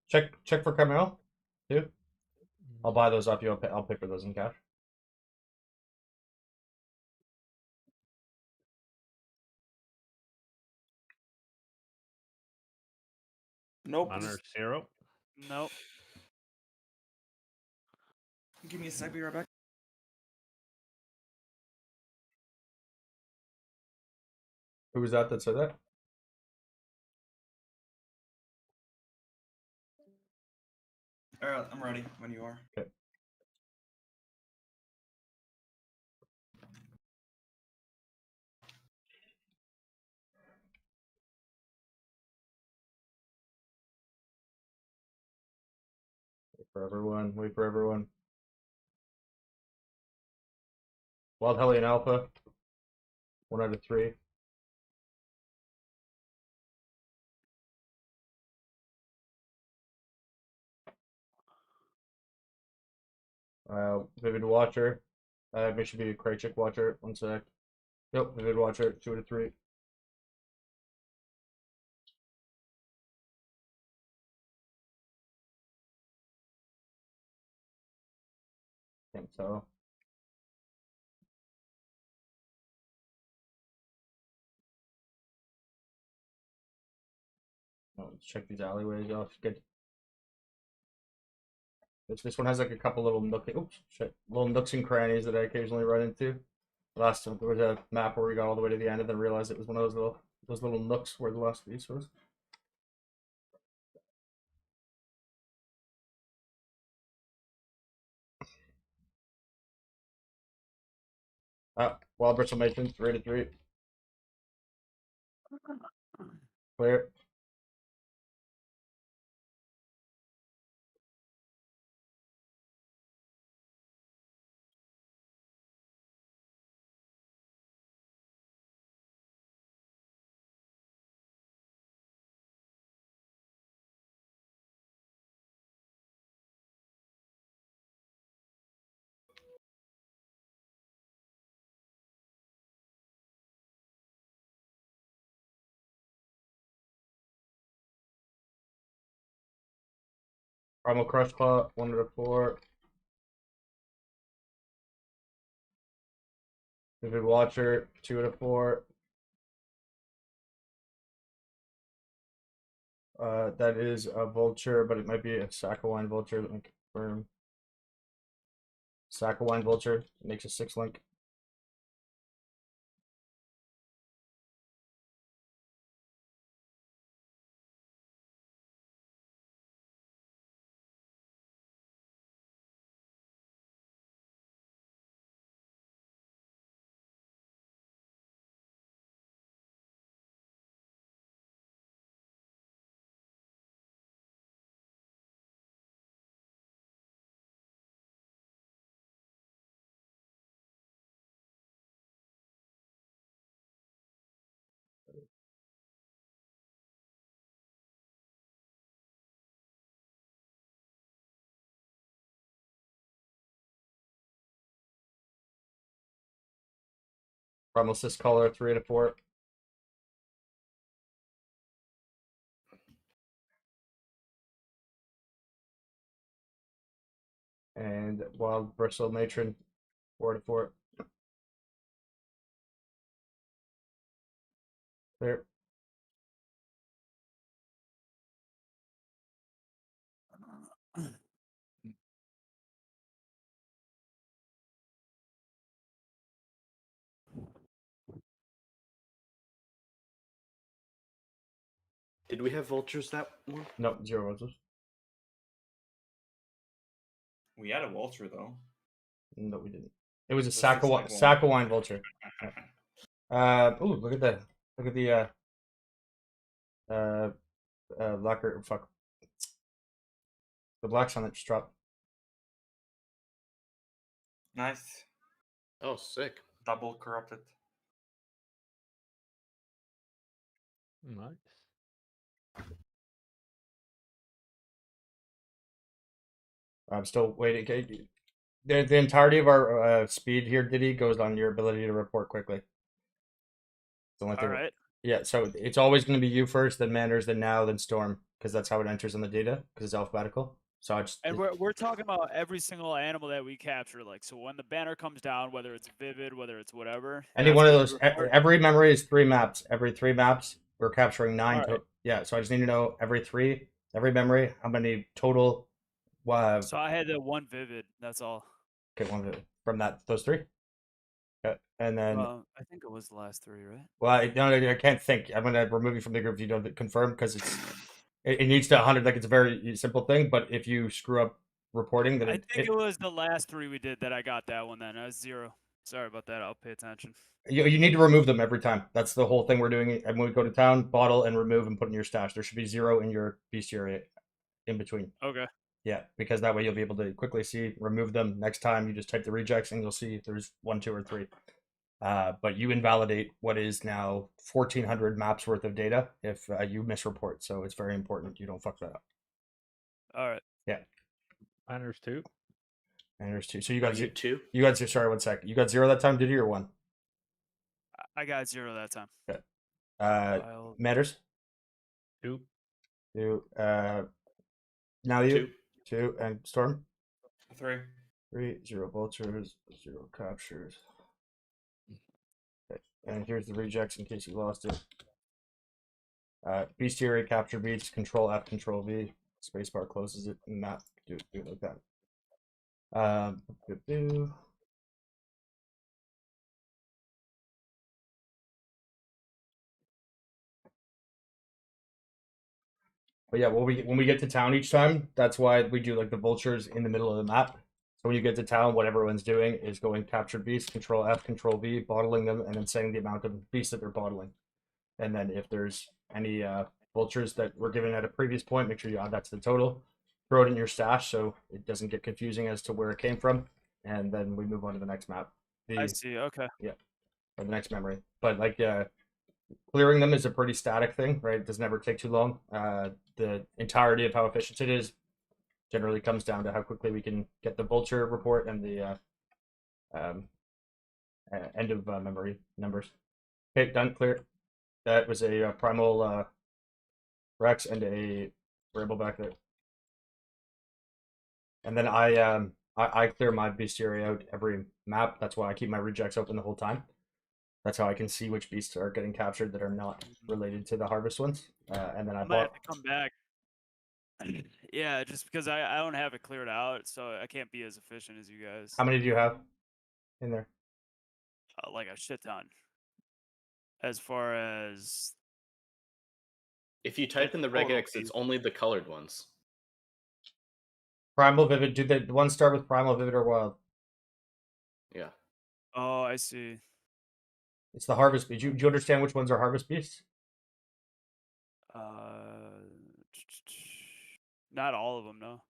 Check for Camaro. 2. I'll buy those off you. I'll pay for those in cash. Nope. Monitor 0. Nope. Give me a sec, be right back. Who was that said that? Alright, I'm ready when you are. Okay. Wait for everyone. Wait for everyone. Wild Hellion Alpha, 1 out of 3. Vivid Watcher. It should be a Critchick Watcher. 1 sec. Yep, Vivid Watcher, 2 out of 3. Can't tell. Oh, let's check these alleyways off. Good. This one has like a couple little little nooks and crannies that I occasionally run into. Last time there was a map where we got all the way to the end and then realized it was one of those little nooks where the last piece was. Wild Bristle Matron, 3 out of 3. Clear. Primal Crush Claw, 1 out of 4. Vivid Watcher, 2 out of 4. That is a Vulture, but it might be a Sakowine Vulture. Let me confirm. Sakowine Vulture makes a 6 link. Primal Cyst Collar, 3 out of 4. And Wild Bristle Matron, 4 out of 4. Clear. Did we have vultures that one? No, 0 Vultures. We had a vulture though. No, we didn't. It was a The 6 link one. Sakowine Vulture. Ooh, look at that. Look at the lacquer. Fuck. The black sun that just dropped. Nice. Oh, sick. Double corrupted. Nice. I'm still waiting. Okay, the entirety of our speed here, Diddy, goes on your ability to report quickly. It's the only All thing. right. Yeah, so it's always going to be you first, then Manners, then Now, then Storm, because that's how it enters in the data, because it's alphabetical. So I just And we're talking about every single animal that we capture. Like, so when the banner comes down, whether it's vivid, whether it's whatever. any that's one of what those. we report? Every memory is 3 maps. Every 3 maps, we're capturing 9. All right. Yeah, so I just need to know every memory, how many total. So I had the one vivid. That's all. Okay, from those 3. Yeah, and then I think it was the last 3, right? well, I can't think. I'm gonna remove you from the group if you don't confirm because it needs to 100. Like it's a very simple thing, but if you screw up reporting, then I think it was the last 3 we did that I got that one. Then I was 0. Sorry about that. I'll pay attention. you need to remove them every time. That's the whole thing we're doing. And when we go to town, bottle and remove and put in your stash. There should be 0 in your bestiary in between. Okay. Yeah, because that way you'll be able to quickly see, remove them. Next time you just type the rejects and you'll see if there's 1, 2, or 3. But you invalidate what is now 1,400 maps worth of data if you misreport. So it's very important you don't fuck that up. All right. Yeah. Manners 2. And there's 2. So you Oh, got you 2? You got sorry, 1 sec. You got 0 that time, did you, or 1? I got 0 that time. Okay. Wild. Matters. 2. 2. Now you 2. 2 and Storm. 3. 3. 0 vultures. 0 captures. Okay. And here's the rejects in case you lost it. Bestiary capture beats. Control F. Control V. Spacebar closes it. And not do it like that. But yeah, when we get to town each time, that's why we do like the vultures in the middle of the map. So when you get to town, what everyone's doing is going capture beasts, Control F, Control V, bottling them, and then saying the amount of beasts that they're bottling. And then if there's any vultures that were given at a previous point, make sure you add that to the total. Throw it in your stash so it doesn't get confusing as to where it came from, and then we move on to the next map. I see. Okay. Or the next memory. But like clearing them is a pretty static thing, right? It doesn't ever take too long. The entirety of how efficient it is generally comes down to how quickly we can get the vulture report and the end of memory numbers. Okay, done, clear. That was a primal Rex and a Bramble back there. And then I clear my bestiary out every map. That's why I keep my rejects open the whole time. That's how I can see which beasts are getting captured that are not related to the harvest ones. And then I I might have bought. to come back. Yeah, just because I don't have it cleared out, so I can't be as efficient as you guys. How many do you have in there? Like a shit ton. As far as If you type in the total regex, it's beast. only the colored ones. Primal Vivid. Do the ones start with Primal Vivid or Wild? Yeah. Oh, I see. It's the Harvest Beast. Do you understand which ones are Harvest Beasts? Not all of them, no.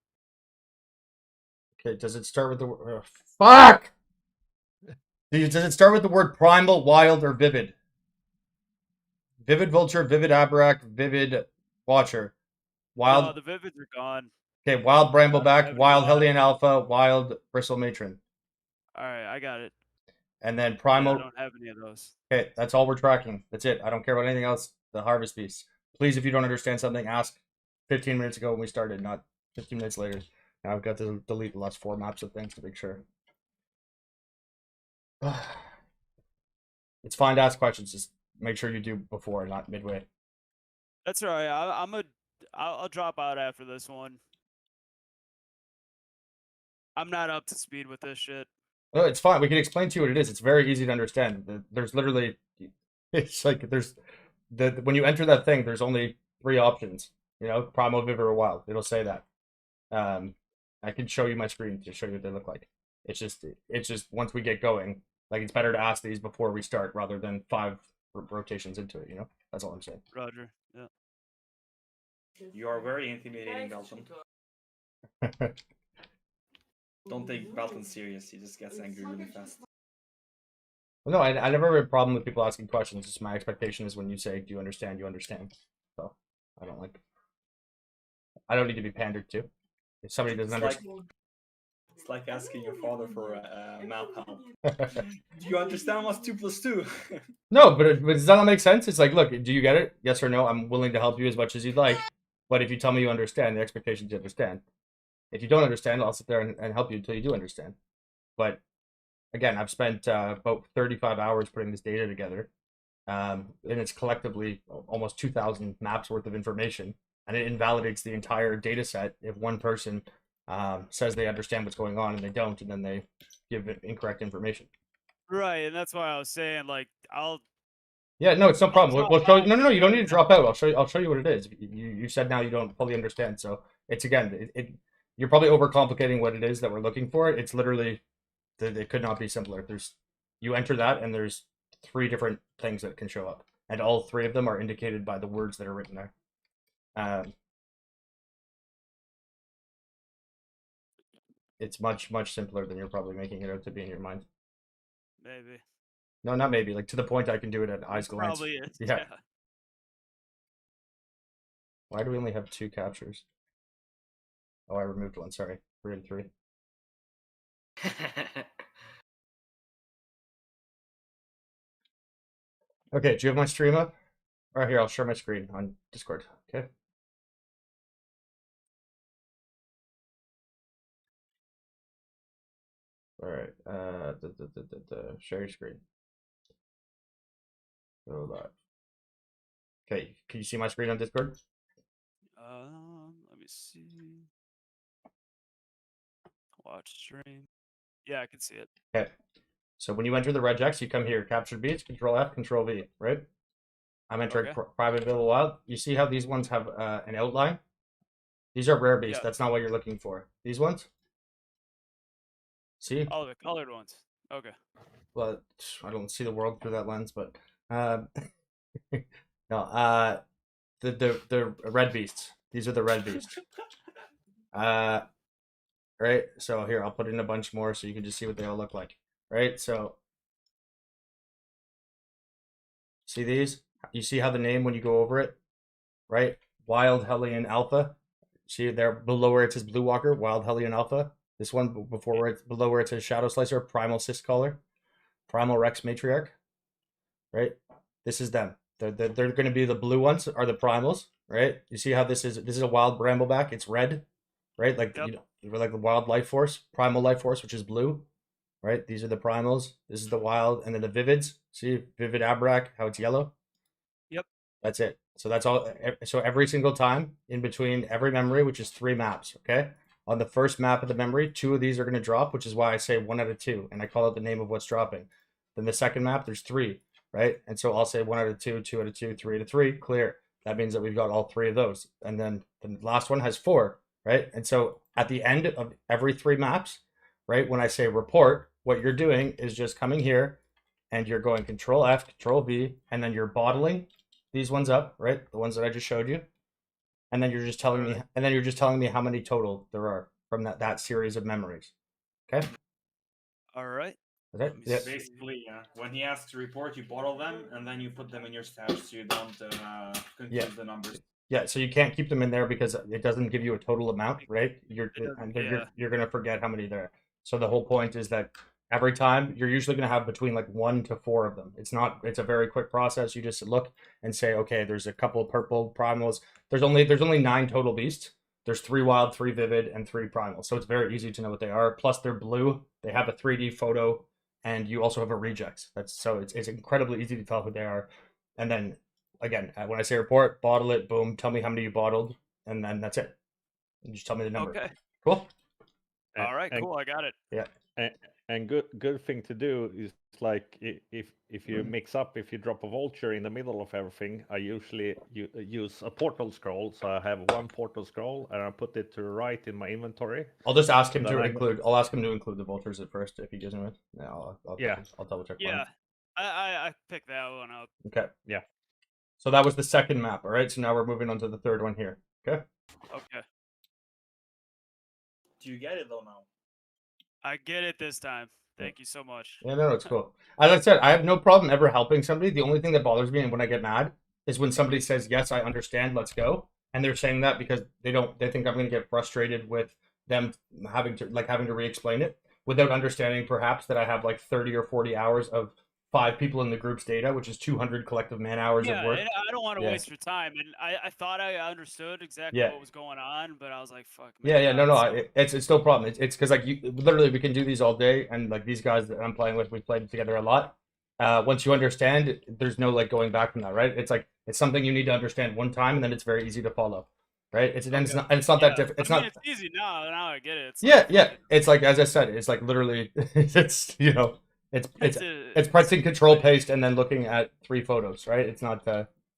Okay. Does it start with the word? Fuck. Does it start with the word Primal, Wild, or Vivid? Vivid Vulture, Vivid Abarak, Vivid Watcher, Wild. No, the Vivids are gone. Okay, Wild I Brambleback, haven't Wild bought. Hellion Alpha, Wild Bristle Matron, All right, I got it. and then Yeah, I Primal. don't have any of those. Okay, that's all we're tracking. That's it. I don't care about anything else. The Harvest Beast. Please, if you don't understand something, ask 15 minutes ago when we started, not 15 minutes later. Now I've got to delete the last 4 maps of things to make sure. It's fine to ask questions. Just make sure you do before, not midway. That's all right. I'll drop out after this one. I'm not up to speed with this shit. No, it's fine. We can explain to you what it is. It's very easy to understand. There's literally, it's like there's when you enter that thing, there's only 3 options. You know, Primal, Vivid, or Wild. It'll say that. I can show you my screen to show you what they look like. It's just once we get going, like it's better to ask these before we start rather than 5 rotations into it. You know, that's all I'm saying. Roger. Yeah. You are very intimidating, Belton. Don't take Belton serious. He just gets angry really fast. Well, no, I never have a problem with people asking questions. Just my expectation is when you say, "Do you understand?" You understand. So I don't like. I don't need to be pandered to. If somebody doesn't understand. It's like asking your father for math help. Do you understand what's 2 + 2? No, but does that not make sense? It's like, look, do you get it? Yes or no? I'm willing to help you as much as you'd like. But if you tell me you understand, the expectation is to understand. If you don't understand, I'll sit there and help you until you do understand. But again, I've spent about 35 hours putting this data together. And it's collectively almost 2,000 maps worth of information. And it invalidates the entire data set if one person says they understand what's going on and they don't, and then they give incorrect information. Right, and that's why I was saying, like, Yeah, no, it's no problem. drop We'll show you. out No, you don't because need to drop out. I'll show you what it is. You said now you don't fully understand, so it's again, you're probably overcomplicating what it is that we're looking for. It's literally, it could not be simpler. You enter that, and there's 3 different things that can show up, and all 3 of them are indicated by the words that are written there. It's much simpler than you're probably making it out to be in your mind. maybe. No, not maybe. Like to the point I can do it at eyes glance. Probably is. Yeah. Why do we only have 2 captures? Oh, I removed one. Sorry, 3 and 3. Okay, do you have my stream up? Right here, I'll share my screen on Discord. Okay. All right. Share your screen. Go live. Okay, can you see my screen on Discord? Let me see. Watch stream. Yeah, I can see it. Okay. So when you enter the regex, you come here, captured beats, Control F, Control V, right? I'm entering Okay. private available wild. You see how these ones have an outline? These are rare beasts. Yeah. That's not what you're looking for. These ones? See? Oh, the colored ones. Okay. Well, I don't see the world through that lens, but no. The red beasts. These are the red beasts. Right. So here, I'll put in a bunch more so you can just see what they all look like. Right. So see these? You see how the name when you go over it, right? Wild Hellion Alpha. See there below where it says Blue Walker, Wild Hellion Alpha. This one before where it's below where it says Shadow Slicer, Primal Cyst Caller, Primal Rex Matriarch. Right. This is them. They're going to be the blue ones are the primals, right? You see how this is a wild brambleback. It's red, right? Like Yep. like the wild life force, primal life force, which is blue, right? These are the primals. This is the wild, and then the vivids. See, vivid Abrak, how it's yellow. Yep. That's it. So that's all. So every single time in between every memory, which is 3 maps. Okay. On the first map of the memory, 2 of these are going to drop, which is why I say 1 out of 2, and I call it the name of what's dropping. Then the second map, there's 3, right? And so I'll say 1 out of 2, 2 out of 2, 3 out of 3, clear. That means that we've got all 3 of those. And then the last one has 4, right? And so at the end of every 3 maps, right, when I say report, what you're doing is just coming here and you're going Control F, Control V, and then you're bottling these ones up, right? The ones that I just showed you. And then you're just telling me, and then you're just telling me how many total there are from that series of memories. Okay. All right. Is that? Let me Yeah. see. Basically, yeah. When he asks to report, you bottle them and then you put them in your stash so you don't confuse the numbers. Yeah, so you can't keep them in there because it doesn't give you a total amount, right? doesn't, You're gonna forget how many there are. So the whole point is that every time you're usually gonna have between like 1 to 4 of them. It's a very quick process. You just look and say, okay, there's a couple of purple primals. There's only 9 total beasts. There's 3 wild, 3 vivid, and 3 primals. So it's very easy to know what they are. Plus they're blue. They have a 3D photo, and you also have a rejects. It's incredibly easy to tell who they are. And then again, when I say report, bottle it, boom, tell me how many you bottled, and then that's it. And just tell me the number. Okay. Cool. All right. Cool. I got it. Yeah. And good thing to do is like if you mix up, if you drop a vulture in the middle of everything, I usually use a portal scroll. So I have 1 portal scroll and I put it to the right in my inventory. I'll just ask him Then to I- include. I'll ask him to include the vultures at first if he gives me. Yeah, Yeah. I'll double check. Yeah. I picked that one up. Okay. Yeah. So that was the second map. All right. So now we're moving on to the third one here. Okay. Okay. Do you get it though now? I get it this time. Thank you so much. Yeah, no, it's cool. As I said, I have no problem ever helping somebody. The only thing that bothers me and when I get mad is when somebody says, "Yes, I understand. Let's go," and they're saying that because they think I'm going to get frustrated with them having to re-explain it without understanding perhaps that I have like 30 or 40 hours of 5 people in the group's data, which is 200 collective man hours of Yeah, work. and I don't want to Yeah. waste your time. And I thought I understood exactly Yeah. what was going on, but I was like, fuck. Yeah, maybe yeah, no, not, no, so- it's still a problem. It's because like literally we can do these all day, and like these guys that I'm playing with, we played together a lot. Once you understand, there's no like going back from that, right? It's like it's something you need to understand one time, and then it's very easy to follow, right? It's and it's not that Yeah, different. It's I mean, not. it's easy now. Now I get it. It's Yeah, like, yeah. fucking- It's like as I said, it's like literally, it's it's a- pressing control paste and then looking at 3 photos, right? It's not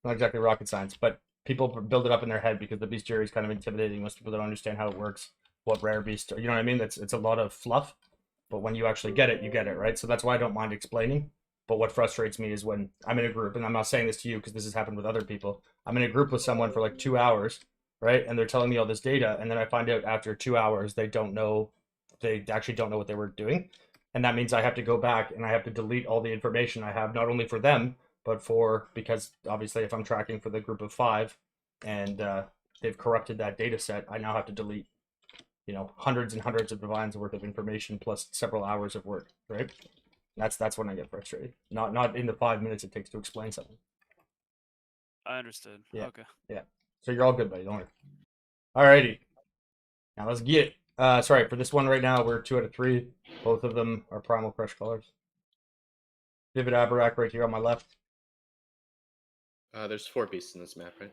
exactly rocket science, but people build it up in their head because the bestiary is kind of intimidating. Most people don't understand how it works, what rare beast, you know what I mean? It's a lot of fluff, but when you actually get it, you get it, right? So that's why I don't mind explaining. But what frustrates me is when I'm in a group, and I'm not saying this to you because this has happened with other people. I'm in a group with someone for like 2 hours, right? And they're telling me all this data, and then I find out after 2 hours they actually don't know what they were doing. And that means I have to go back and I have to delete all the information I have, not only for them, but because obviously if I'm tracking for the group of 5 and they've corrupted that data set, I now have to delete, hundreds and hundreds of divines worth of information plus several hours of work, right? That's when I get frustrated. Not in the 5 minutes it takes to explain something. I understood. Yeah. Okay. So you're all good, buddy. Don't worry. Alrighty. Now let's get it. Sorry, for this one right now, we're 2 out of 3. Both of them are primal crush colors. Vivid Abarak right here on my left. There's 4 beasts in this map, right?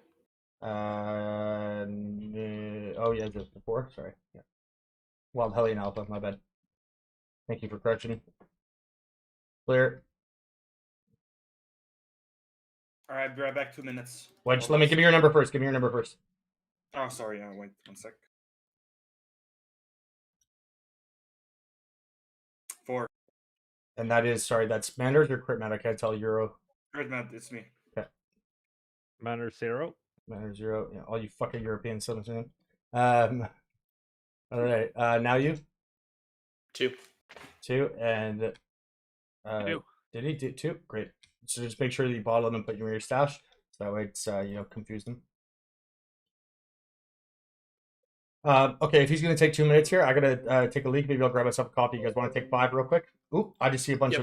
Oh yeah, just before. Sorry. Yeah. Wild Hellion Alpha, my bad. Thank you for correction. Clear. All right, be right back. 2 minutes. Wedge, let me give me your number first. Give me your number first. Oh, sorry. Yeah, wait 1 sec. 4. And that is, sorry, that's Manders or Critmat? I can't tell. Euro. Right, Matt, it's me. Manner 0. Manders 0. Yeah, all you fucking European citizens. All right. Now you 2. 2 and 2. did he do 2? Great. So just make sure that you bottle them and put them in your stash. So that way it's confuse them. Okay, if he's gonna take 2 minutes here, I gotta take a leak. Maybe I'll grab myself a coffee. You guys want to take 5 real quick? Ooh, I just see a bunch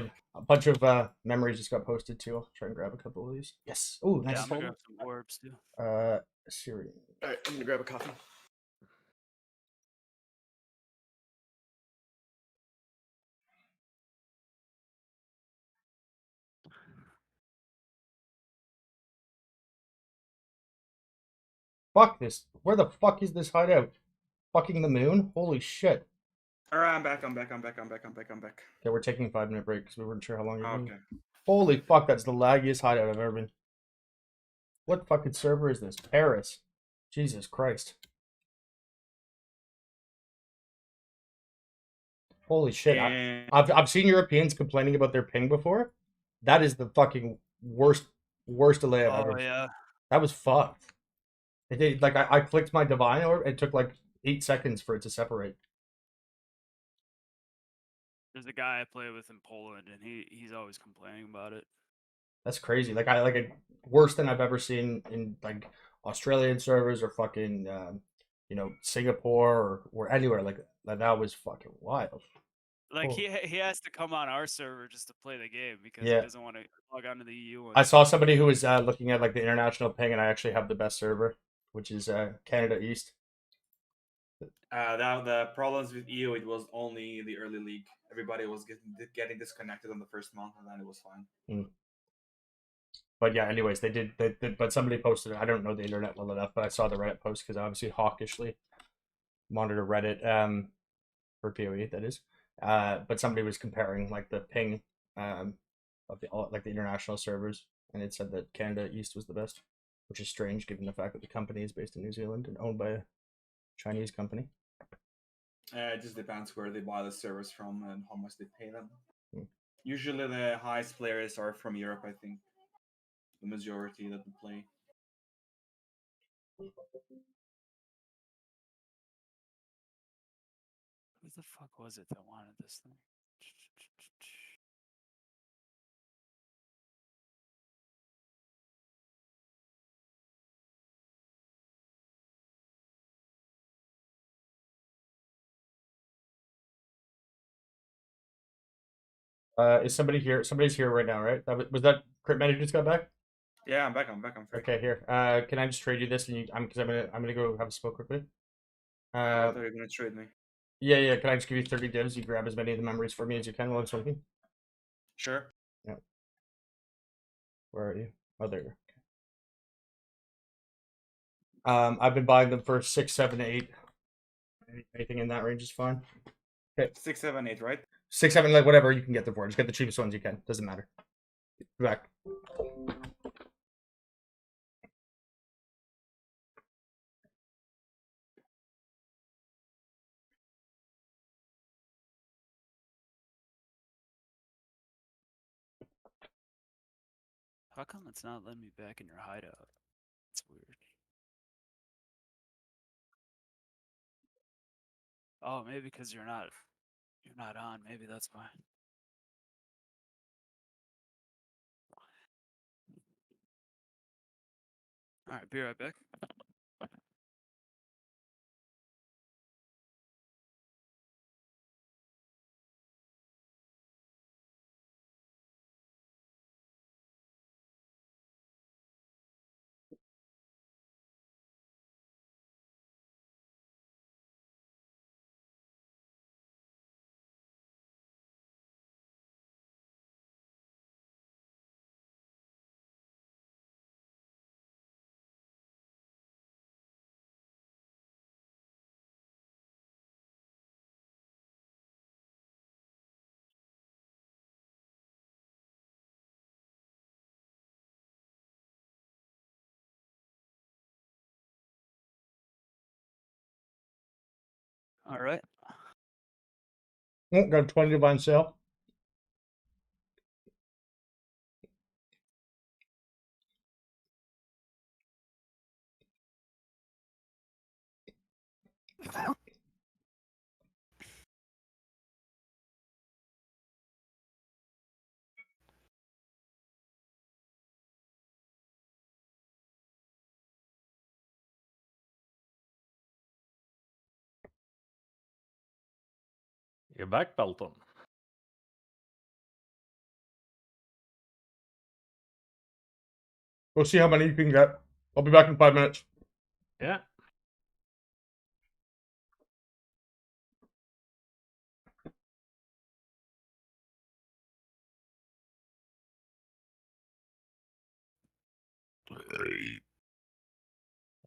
of memories just got posted too. I'll try and grab a couple of these. Yes. Ooh, Yeah, nice. I'm gonna grab some orbs too. Syrian. Alright, I'm gonna grab a coffee. Fuck this. Where the fuck is this hideout? Fucking the moon? Holy shit. Alright, I'm back. Okay, we're taking a 5-minute break because we weren't sure how long you're Okay. Holy fuck, that's the laggiest hideout I've ever been. What fucking server is this? Paris. Jesus Christ. Holy shit. And I've seen Europeans complaining about their ping before. That is the fucking worst delay I've Oh ever. yeah. That was fucked. It did, like I clicked my divine orb. It took like 8 seconds for it to separate. There's a guy I play with in Poland, and he's always complaining about it. That's crazy. Like I like it worse than I've ever seen in like Australian servers or fucking Singapore or anywhere. Like that was fucking wild. Like Oh. he has to come on our server just to play the game because Yeah. he doesn't want to log on to the EU one. I saw somebody who was looking at like the international ping, and I actually have the best server, which is Canada East. the problems with EU, it was only the early league. Everybody was getting disconnected on the first month, and then it was fine. But yeah, anyways, they did. But somebody posted it. I don't know the internet well enough, but I saw the Reddit post because I obviously hawkishly monitor Reddit for PoE. That is, but somebody was comparing like the ping of the international servers, and it said that Canada East was the best, which is strange given the fact that the company is based in New Zealand and owned by a Chinese company. It just depends where they buy the servers from and how much they pay them. Hmm. Usually, the highest players are from Europe. I think the majority that we play. Who the fuck was it that wanted this thing? Is somebody here? Somebody's here right now, right? Was that Crit Manager just got back? Yeah, I'm back. I'm free. Okay, here. Can I just trade you this? And because I'm gonna go have a smoke quickly. I thought you were gonna trade me. Yeah. Can I just give you 30 divs? You grab as many of the memories for me as you can while I'm smoking. Sure. Yeah. Where are you? Oh, there you are. I've been buying them for 6, 7, 8. Anything in that range is fine. 6, 7, 8, right? 6, 7, like whatever you can get them for. Just get the cheapest ones you can. Doesn't matter. Be back. How come it's not letting me back in your hideout? It's weird. Oh, maybe because you're not on. Maybe that's why. All right, be right back. All right. Oh, got a 20 divine sale. You're back, Belton. We'll see how many you can get. I'll be back in 5 minutes. Yeah.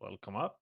Welcome up.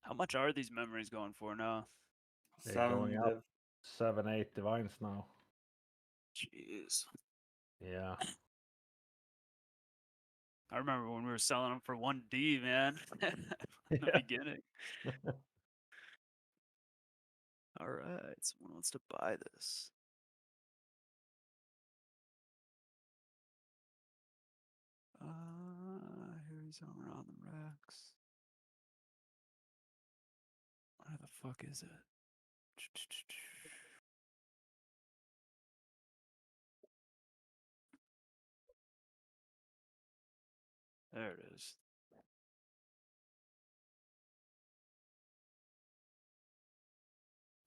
How much are these memories going for now? They're going 7 up div. 7-8 divines now. Jeez. Yeah. I remember when we were selling them for 1D, man. From the Yeah. beginning. All right, someone wants to buy this. Here he's around the racks. Where the fuck is it? There it is.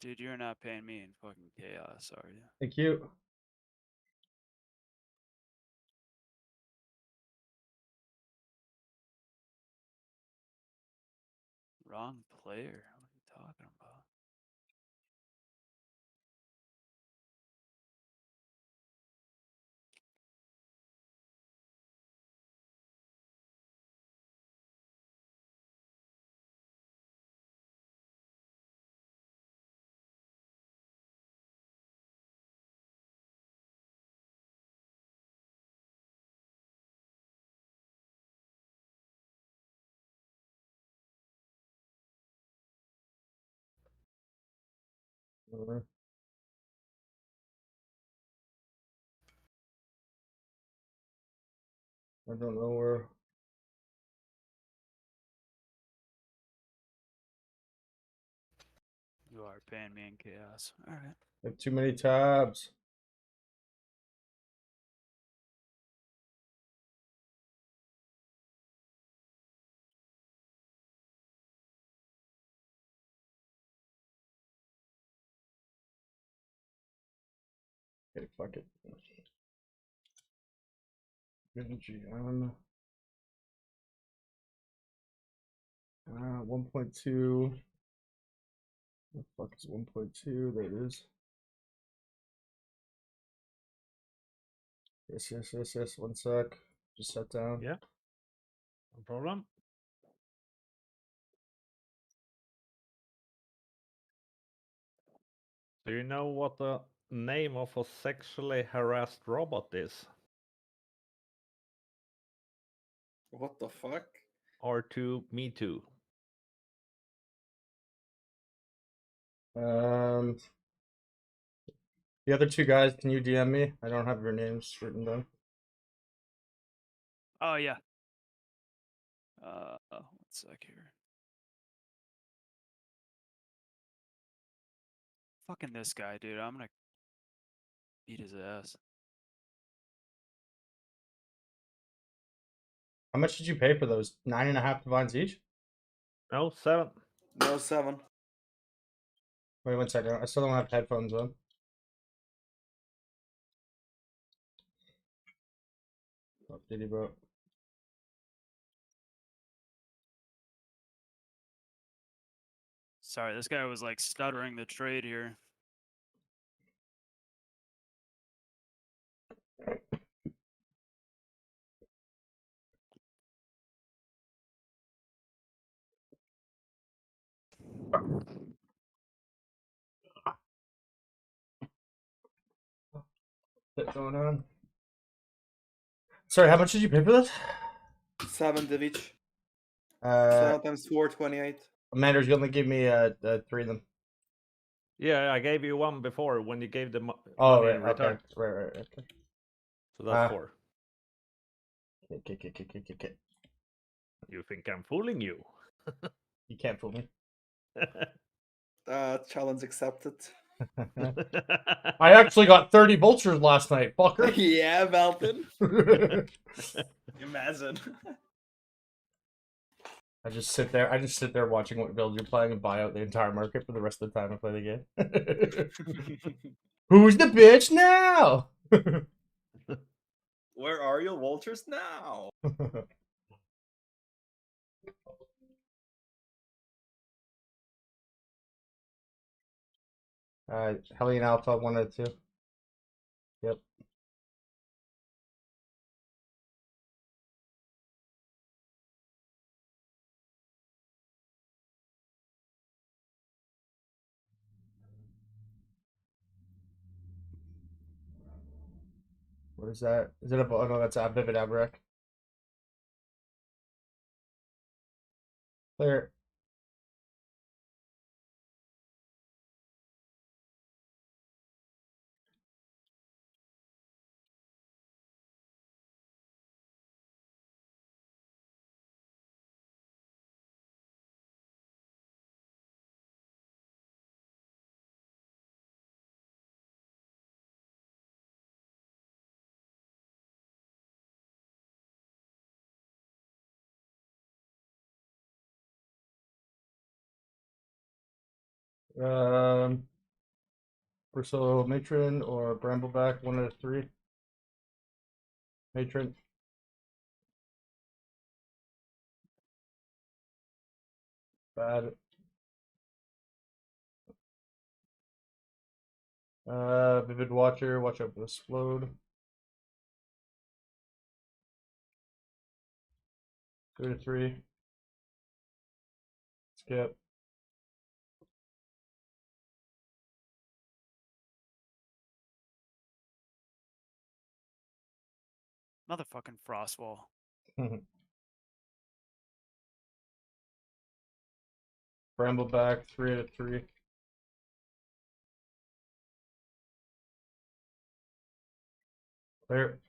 Dude, you're not paying me in fucking chaos, are you? Thank you. Wrong player. What are you talking about? I don't know where. You are paying me in chaos. All right. I have too many tabs. Okay, fuck it. GM. 1.2. What the fuck is 1.2? There it is. Yes. 1 sec. Just sat down. Yeah. No problem. Do you know what the name of a sexually harassed robot is? What the fuck? R2 Me Too. The other two guys, can you DM me? I don't have your names written down. Oh yeah. One sec here. Fucking this guy, dude. I'm gonna beat his ass. How much did you pay for those? 9.5 divines each? No, 7. No, 7. Wait 1 second. I still don't have headphones on. Oh, did he, bro? Sorry, this guy was like stuttering the trade here. What's going on? Sorry, how much did you pay for this? 7 div each. Uh, 7 times 4, 28. Manders, you only give me 3 of them. Yeah, I gave you one before when you gave the Oh, money right, in return. okay. Right. Okay. So that's 4. Okay. You think I'm fooling you? You can't fool me. Challenge accepted. I actually got 30 vultures last night, fucker. Yeah, Valpin. Imagine. I just sit there watching what build you're playing and buy out the entire market for the rest of the time I play the game. Who's the bitch now? Where are your vultures now? Hellion Alpha 1 out of 2. Yep. What is that? Is it a? Oh no, that's a Vivid Abrac. Clear. Bristle Matron or Brambleback 1 out of 3. Matron. Bad. Vivid Watcher. Watch out for the Explode. 2 out of 3. Skip. Motherfucking Frostwall. Brambleback 3 out of 3. Clear.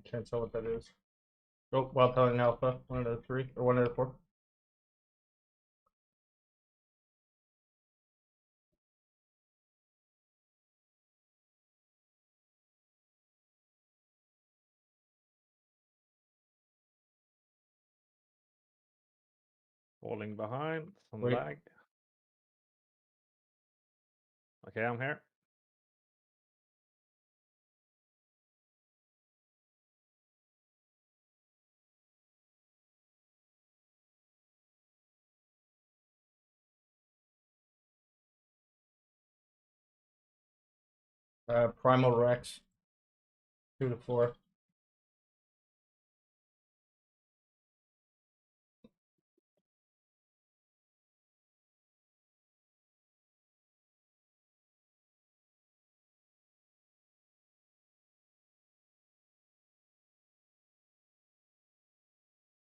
Can't tell what that is. Oh, while telling alpha, 1 out of 3 or 1 out of 4. Falling behind, some Wait. lag. Okay, I'm here. Primal Rex, 2 to 4.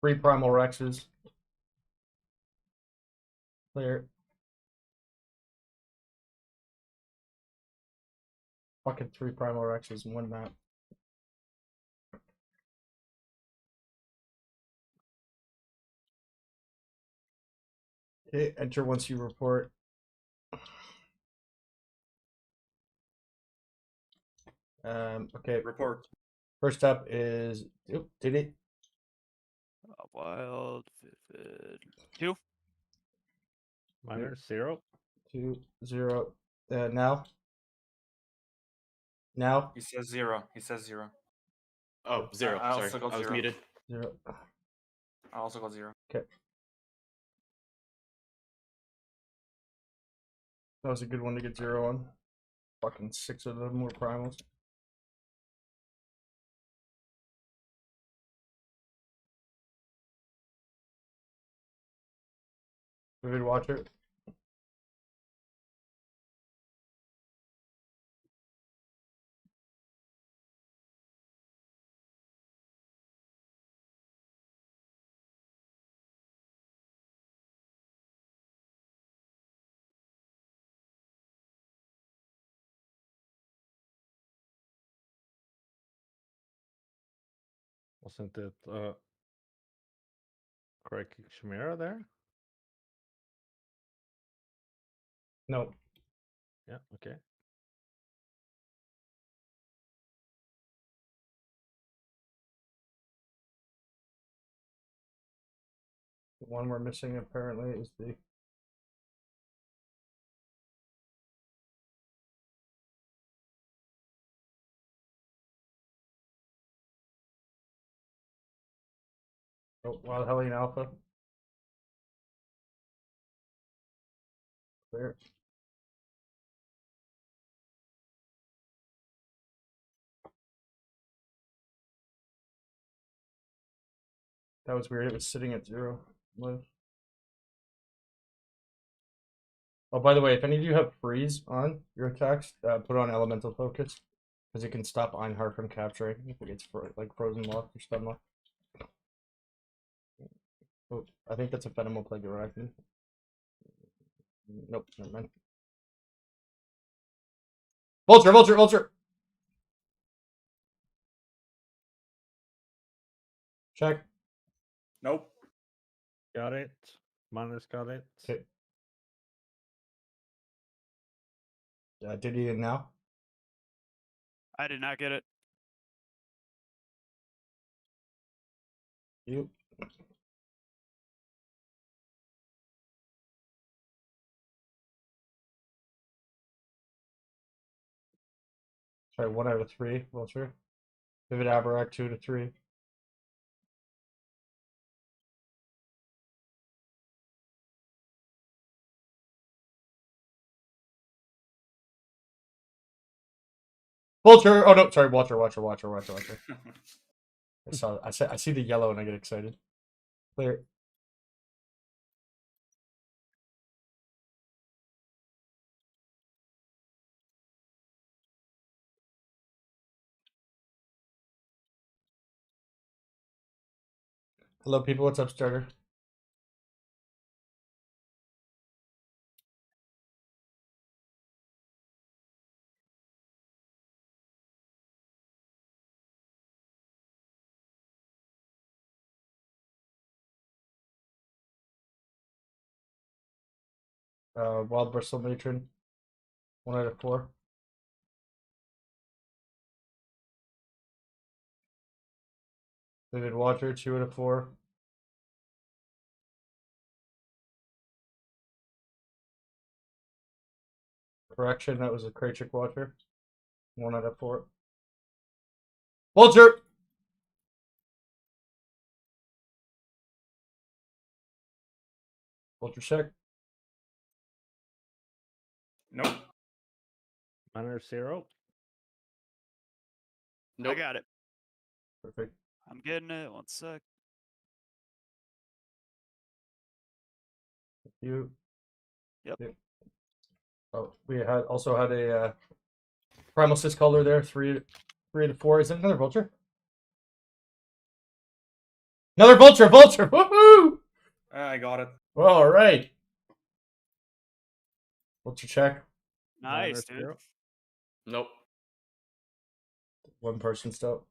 Three Primal Rexes. Clear. Fucking 3 Primal Rexes in 1 map. Okay, enter once you report. Okay. Report. First up is. Oop, did it? Wild, vivid. 2. Minor 0. 2, 0. Now. Now. He says 0. He says 0. Oh, 0. I also Sorry, got I was 0. muted. 0. I also got 0. Okay. That was a good one to get 0 on. Fucking 6 of them were primals. Vivid Watcher. Wasn't it Craig Chimera there? No. Yeah, okay. The one we're missing apparently is the. Oh, Wild Hellion Alpha. Clear. That was weird. It was sitting at 0. Live. Oh, by the way, if any of you have freeze on your attacks, put on elemental focus, because it can stop Einhard from capturing if it gets like frozen locked or stun locked. Oh, I think that's a Fenimal Plague Arachnid. Nope, never mind. Vulture, Vulture, Vulture! Check. Nope. Got it. Minor's got it. Okay. Did he now? I did not get it. You. Sorry, 1 out of 3, Vulture. Vivid Abarak, 2 to 3. Vulture. Oh no, sorry, Watcher. I see the yellow and I get excited. Clear. Hello, people. What's up, starter? Wild Bristle Matron. 1 out of 4. Vivid Watcher. 2 out of 4. Correction, that was a Krachik Watcher. 1 out of 4. Vulture! Vulture check. Nope. Manner 0. Nope. I got it. Perfect. I'm getting it. 1 sec. You. Yep. Oh, we also had a Primal Sis color there. 3 out of 4. Is that another Vulture? Another Vulture! Vulture! Woohoo! I got it. Well, all right. Vulture check. Nice, dude. 0. Nope. 1 person still.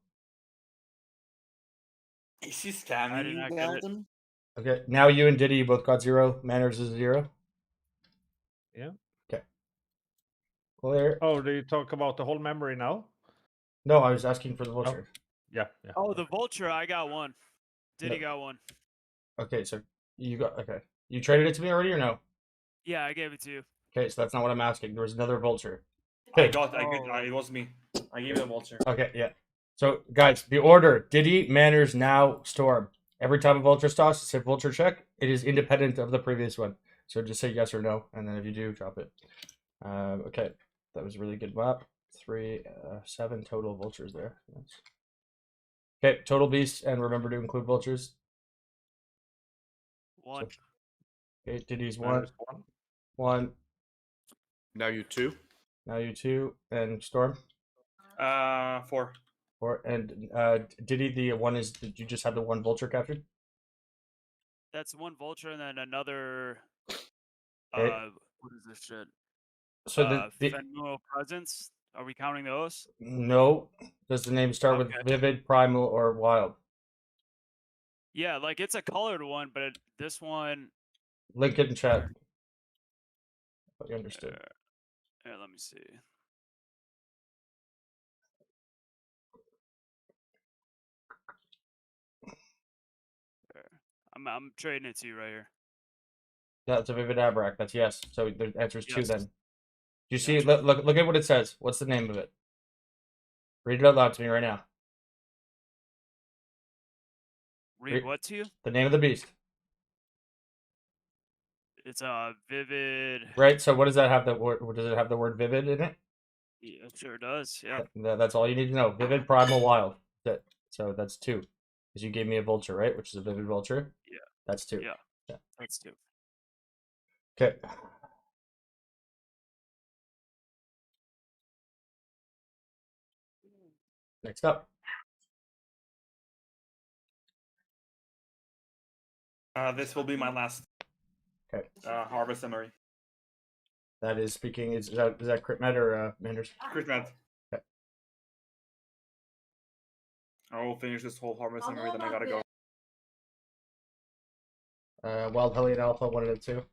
Is he I scamming did you, not get it. Galton? Okay, now you and Diddy both got 0. Manners is 0. Yeah. Okay. Clear. Oh, do you talk about the whole memory now? No, I was asking for the Vulture. Yeah. Yeah. Oh, the vulture. I got 1. Diddy got 1. Okay, so you got... Okay. You traded it to me already or no? Yeah, I gave it to you. Okay, so that's not what I'm asking. There was another Vulture. I Okay. got. Oh. It was me. I gave it a vulture. Okay, yeah. So, guys, the order: Diddy, Manners, now Storm. Every time a Vulture stops, say Vulture check. It is independent of the previous one. So just say yes or no, and then if you do, drop it. Okay, that was a really good map. 7 total Vultures there. Okay, total beasts, and remember to include Vultures. 1. Okay, Diddy's 1. Manners 1. 1. Now you 2. Now you 2, and Storm. 4. 4. And Diddy, the 1 is, did you just have the 1 Vulture captured? That's 1 vulture and then another. Okay. What is this shit? So the Phenomenal presence. Are we counting those? no. Does the name start with Okay. Vivid, Primal, or Wild? Yeah, like it's a colored one, but this one. Link it in chat. But you understood. Here, let me see. There. I'm trading it to you right here. Yeah, it's a Vivid Abrak. That's yes. So the answer is 2 Yes. then. Do you see? Gotcha. Look at what it says. What's the name of it? Read it out loud to me right now. Read what to you? The name of the beast. It's a vivid. Right. So what does that have? The word? Does it have the word vivid in it? Yeah, it sure does. Yeah. That's all you need to know. Vivid, Primal, Wild. So that's 2. Because you gave me a Vulture, right? Which is a Vivid Vulture. Yeah. That's 2. Yeah. That's 2. Okay. Next up. This will be my last. Okay. Harvest summary. That is speaking. Is that Crit Med or Manders? Crit med. Okay. I will finish this whole harvest summary, then I gotta go. Wild Hellion Alpha 1 and 2.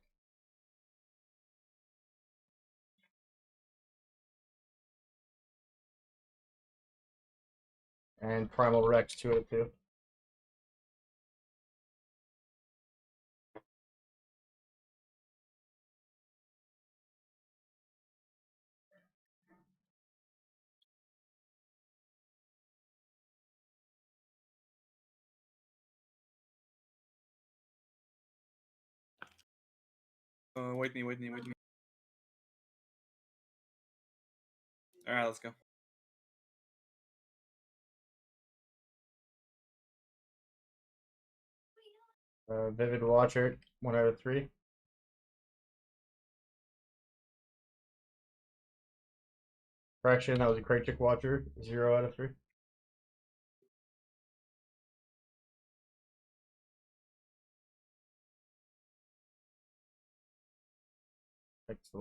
And Primal Rex 2 out of 2. Wait me. Alright, let's go. Vivid Watcher, 1 out of 3. Correction, that was a Kraychik Watcher, 0 out of 3.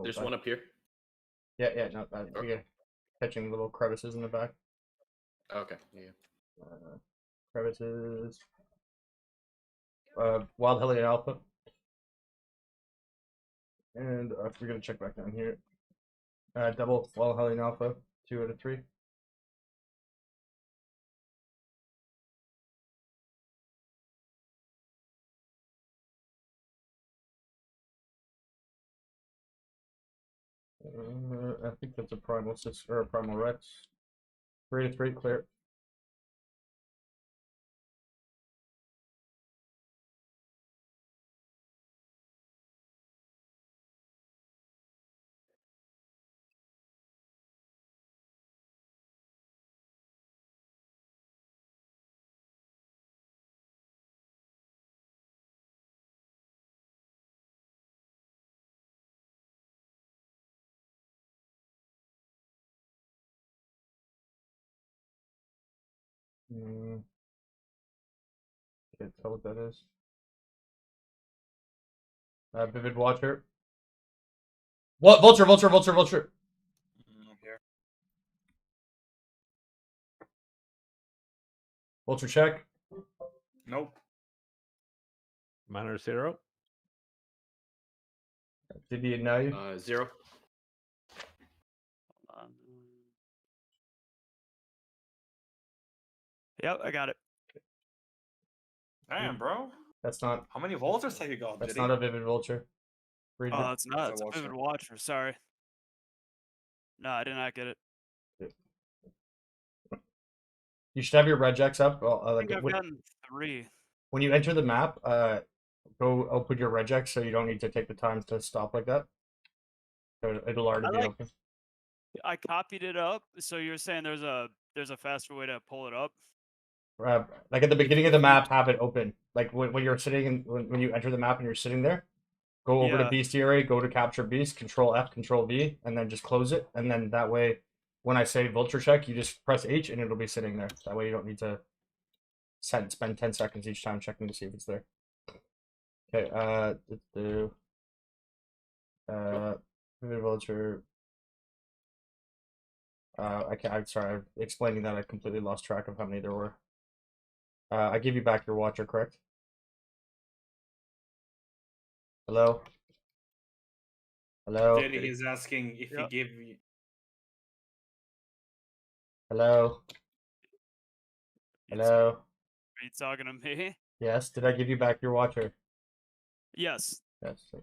There's one up here. Yeah, no, we got catching little crevices in the back. Okay. Yeah. Crevices. Wild Hellion Alpha. And we're gonna check back down here. Double Wild Hellion Alpha, 2 out of 3. I think that's a primal or a primal Rex. 3 to 3, clear. Can't tell what that is. Vivid Watcher. What? Vulture. Here. Vulture check. Nope. Manor 0. Did he know you? 0. Hold on. Yep, I got it. Damn, bro. That's not. How many vultures have you got? That's Diddy? not a Vivid Vulture. Read Oh, it. it's not. It's It's a a Vivid Watcher. Watcher. Sorry. No, I did not get it. You should have your regex up. I Like think I've gotten 3. when you enter the map, go open your regex so you don't need to take the time to stop like that. So it'll already I be like- open. I copied it up. So you're saying there's a faster way to pull it up? Like at the beginning of the map, have it open. Like when you're sitting and when you enter the map and you're sitting there, go over to Yeah. bestiary, go to capture beast, Control F, Control V, and then just close it. And then that way, when I say vulture check, you just press H and it'll be sitting there. That way you don't need to spend 10 seconds each time checking to see if it's there. Okay. Vivid vulture. I'm sorry. I'm explaining that I completely lost track of how many there were. I give you back your watcher, correct? Hello? Hello? Diddy, he's asking if Yep. he give you. Hello? Hello? Are you talking to me? Yes, did I give you back your watcher? Yes. Yes.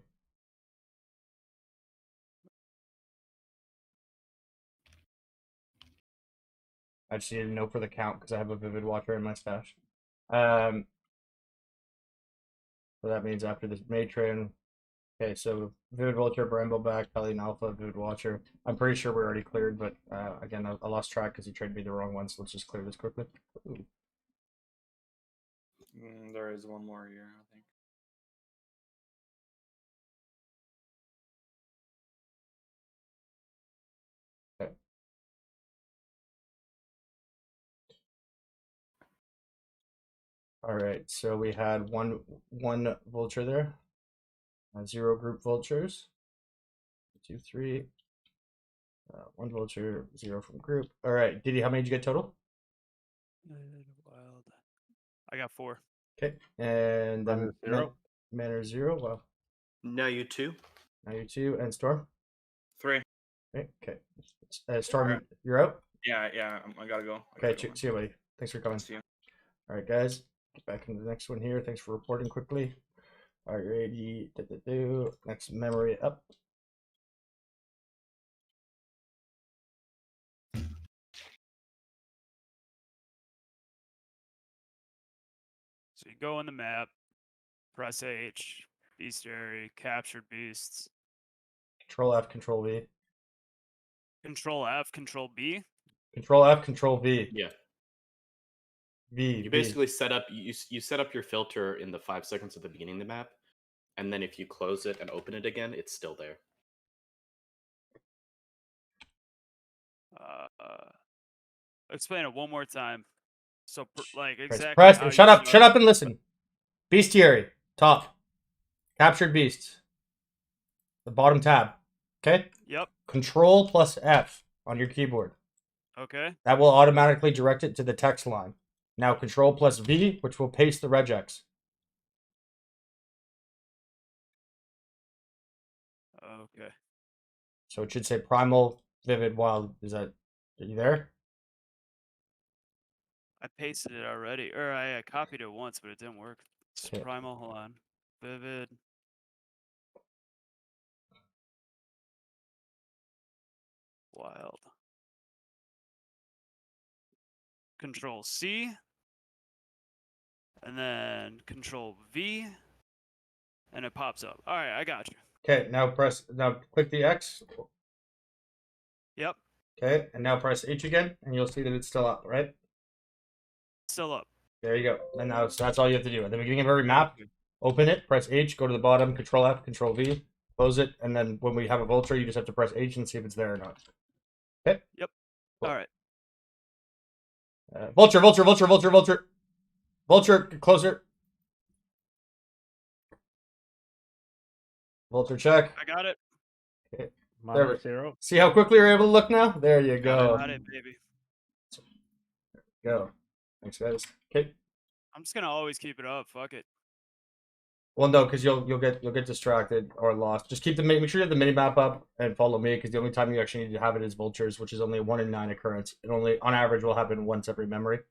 I just need to know for the count because I have a Vivid Watcher in my stash. So that means after this matron. Okay, so Vivid Vulture, Brambleback, Hellion Alpha, Vivid Watcher. I'm pretty sure we're already cleared, but again, I lost track because he traded me the wrong one, so let's just clear this quickly. Ooh. There is one more here, I think. Okay. All right, so we had one vulture there. 0 group vultures. 2, 3. 1 vulture, 0 from group. All right, Diddy, how many did you get total? Wild. I got 4. Okay, and then Manor 0. Manor 0. Wow, Now you 2. now you 2 and Storm. 3. Okay. Storm, Alright. you're out. Yeah, I gotta go. Okay, see you, buddy. Thanks for coming. See you. All right, guys, get back into the next one here. Thanks for reporting quickly. Alrighty, next memory up. So you go on the map, press H, bestiary, captured beasts, Control F, Control V. Control F, Control B. Control F, Control V. Yeah. You basically set up you set up your filter in the 5 seconds at the beginning of the map, and then if you close it and open it again, it's still there. Explain it one more time. So, like, Press exactly press. how Shut you up. Shut up and listen. Bestiary. Top. Captured beasts. The bottom tab. Okay? Yep. Control plus F on your keyboard. Okay. That will automatically direct it to the text line. Now Control plus V, which will paste the regex. Okay. So it should say Primal Vivid Wild. Is that, are you there? I pasted it already, or I copied it once, but it didn't work. It's Okay. Primal. Hold on. Vivid. Wild. Control C. And then Control V. And it pops up. All right, I got you. Okay, now click the X. Yep. Okay, and now press H again, and you'll see that it's still up, right? Still up. There you go. And now so that's all you have to do. At the beginning of every map, open it, press H, go to the bottom, Control F, Control V, close it, and then when we have a vulture, you just have to press H and see if it's there or not. Okay? Yep. Cool. All right. Vulture, vulture, vulture, vulture, vulture. Vulture, closer. Vulture check. I got it. Okay. Minor 0. See how quickly you're able to look now? There you go. Got it, baby. Go. Thanks, guys. Okay. I'm just gonna always keep it up. Fuck it. Well, no, because you'll get distracted or lost. Just make sure you have the mini map up and follow me, because the only time you actually need to have it is vultures, which is only a 1 in 9 occurrence. It only on average will happen once every memory,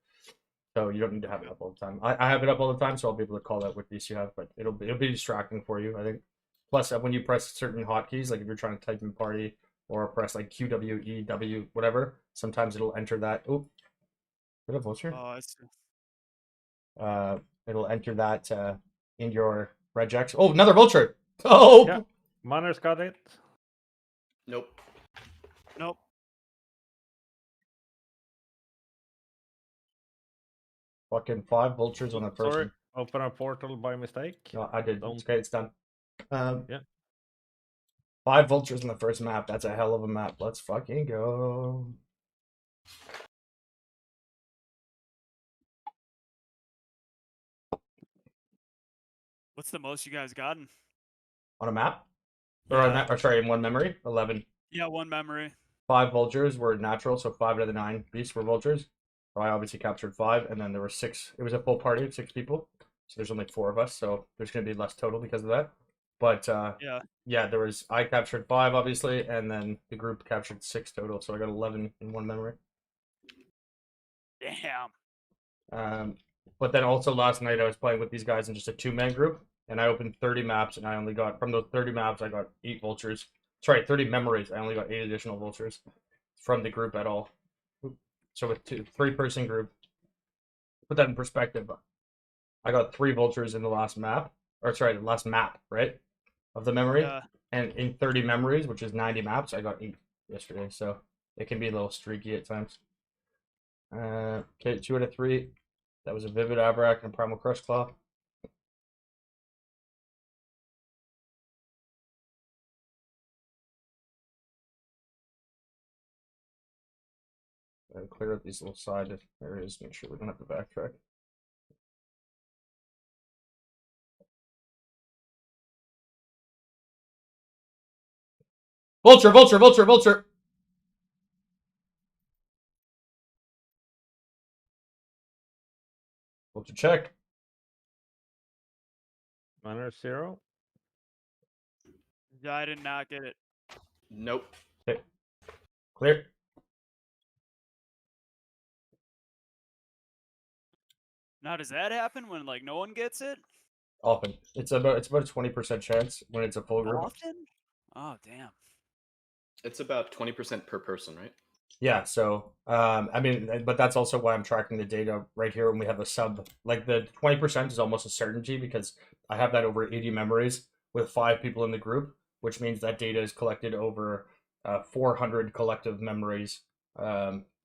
so you don't need to have it up all the time. I have it up all the time, so I'll be able to call that what piece you have, but it'll be distracting for you, I think. Plus, when you press certain hotkeys, like if you're trying to type in party or press like Q, W, E, W, whatever, sometimes it'll enter that. Oh, is it a vulture? Oh, I see. It'll enter that in your regex. Oh, another vulture! Oh, Yeah. Minor's got it. Nope. Nope. fucking 5 vultures on a person. Sorry, open a portal by mistake. No, I did. Don't- It's okay, it's done. Yeah. 5 vultures in the first map. That's a hell of a map. Let's fucking go. What's the most you guys gotten? On a map? Or sorry, in one memory? 11. Yeah, one memory. 5 vultures were natural, so 5 out of the 9 beasts were vultures. So I obviously captured 5, and then there were 6. It was a full party of 6 people, so there's only 4 of us, so there's going to be less total because of that. But yeah, I captured 5 obviously, and then the group captured 6 total, so I got 11 in one memory. Damn. But then also last night I was playing with these guys in just a 2-man group, and I opened 30 maps, and I only got, from those 30 maps, I got 8 vultures. Sorry, 30 memories. I only got 8 additional vultures from the group at all. So with 3-person group, put that in perspective. I got 3 vultures in the last map, the last map, right, of the memory. Yeah. And in 30 memories, which is 90 maps, I got 8 yesterday. So it can be a little streaky at times. Okay, 2 out of 3. That was a Vivid Avrak and Primal Crush Claw. Clear up these little side areas, make sure we don't have to backtrack. Vulture, vulture, vulture, vulture! Vulture check. Minor 0. Yeah, I did not get it. Nope. Okay. Clear. Now, does that happen when like no one gets it? Often. It's about a 20% chance when it's a full group. Often? Oh, damn. It's about 20% per person, right? Yeah, so I mean, but that's also why I'm tracking the data right here when we have a sub. Like the 20% is almost a certainty because I have that over 80 memories with 5 people in the group, which means that data is collected over 400 collective memories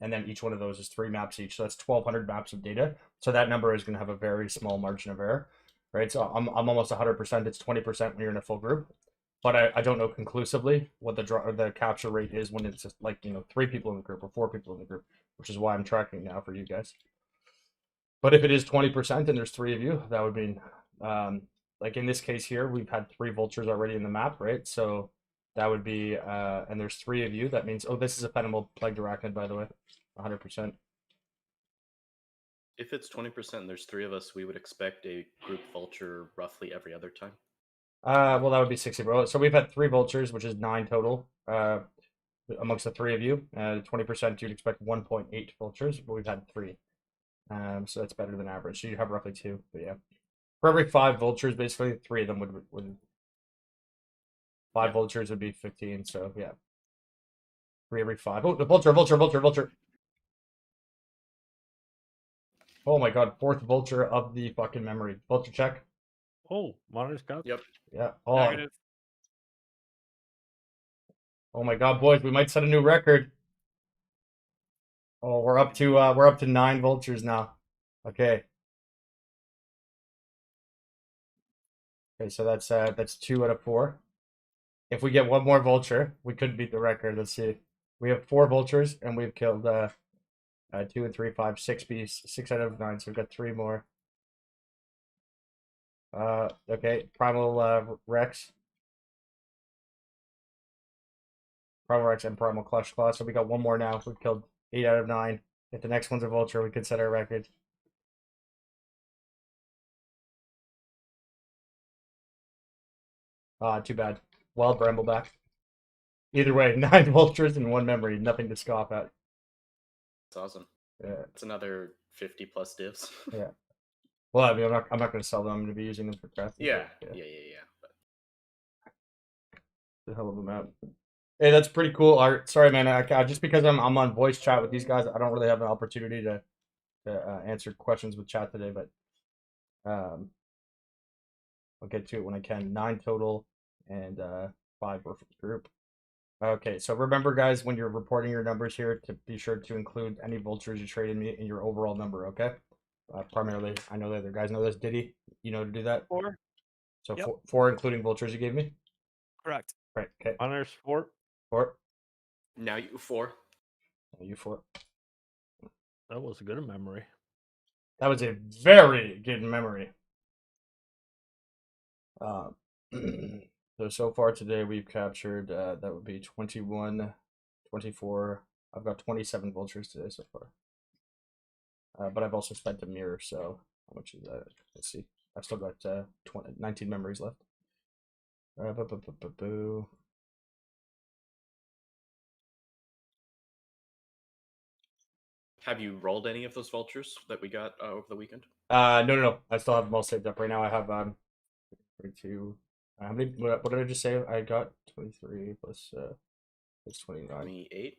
and then each one of those is 3 maps each. So that's 1,200 maps of data. So that number is going to have a very small margin of error, right? So I'm almost 100%. It's 20% when you're in a full group, but I don't know conclusively what the capture rate is when it's just like 3 people in the group or 4 people in the group, which is why I'm tracking now for you guys. But if it is 20% and there's 3 of you, that would mean like in this case here, we've had 3 vultures already in the map, right? So that would be, and there's 3 of you. That means, oh, this is a Fenimal Plagued Arachnid, by the way, 100%. If it's 20% and there's 3 of us, we would expect a group vulture roughly every other time. Well, that would be 60, bro. So we've had 3 vultures, which is 9 total, amongst the 3 of you. 20%, you'd expect 1.8 vultures, but we've had 3. So that's better than average. So you have roughly 2, but yeah. For every 5 vultures, basically, 3 of them would 5 vultures would be 15, so yeah. 3 every 5. Oh, the vulture. Oh my god, 4th vulture of the fucking memory. Vulture check. Oh, Monitor's got. Yep. Yeah. Oh, Negative. oh my god, boys, we might set a new record. Oh, we're up to 9 vultures now. Okay. Okay, so that's 2 out of 4. If we get one more vulture, we could beat the record. Let's see. We have 4 vultures and we've killed 2 and 3, 5, 6 beasts. 6 out of 9, so we've got 3 more. Okay, Primal Rex. Primal Rex and Primal Clutch Claw. So we got 1 more now. We've killed 8 out of 9. If the next one's a vulture, we could set our record. Too bad. Wild Brambleback. Either way, 9 vultures and 1 memory. Nothing to scoff at. It's awesome. Yeah. It's another 50 plus divs. Yeah. Well, I mean, I'm not going to sell them. I'm going to be using them for crafting. Yeah. But, Yeah. But the hell of a map. Hey, that's pretty cool, Art. Sorry, man. Just because I'm on voice chat with these guys, I don't really have an opportunity to answer questions with chat today. But I'll get to it when I can. 9 total, and 5 were for the group. Okay, so remember, guys, when you're reporting your numbers here, to be sure to include any vultures you traded me in your overall number. Okay. Primarily, I know the other guys know this. Diddy, you know to do that. 4. So Yep. 4 including vultures you gave me. Correct. Right. Okay. Monitor's 4. 4. now you 4. You 4. That was a good memory. That was a very good memory. So far today we've captured, that would be 21, 24. I've got 27 vultures today so far. But I've also spent a mirror, so how much is that? Let's see. I've still got 19 memories left. Boo. Have you rolled any of those vultures that we got over the weekend? No. I still have them all saved up right now. I have 32. How many? What did I just say? I got 23 plus 29. 28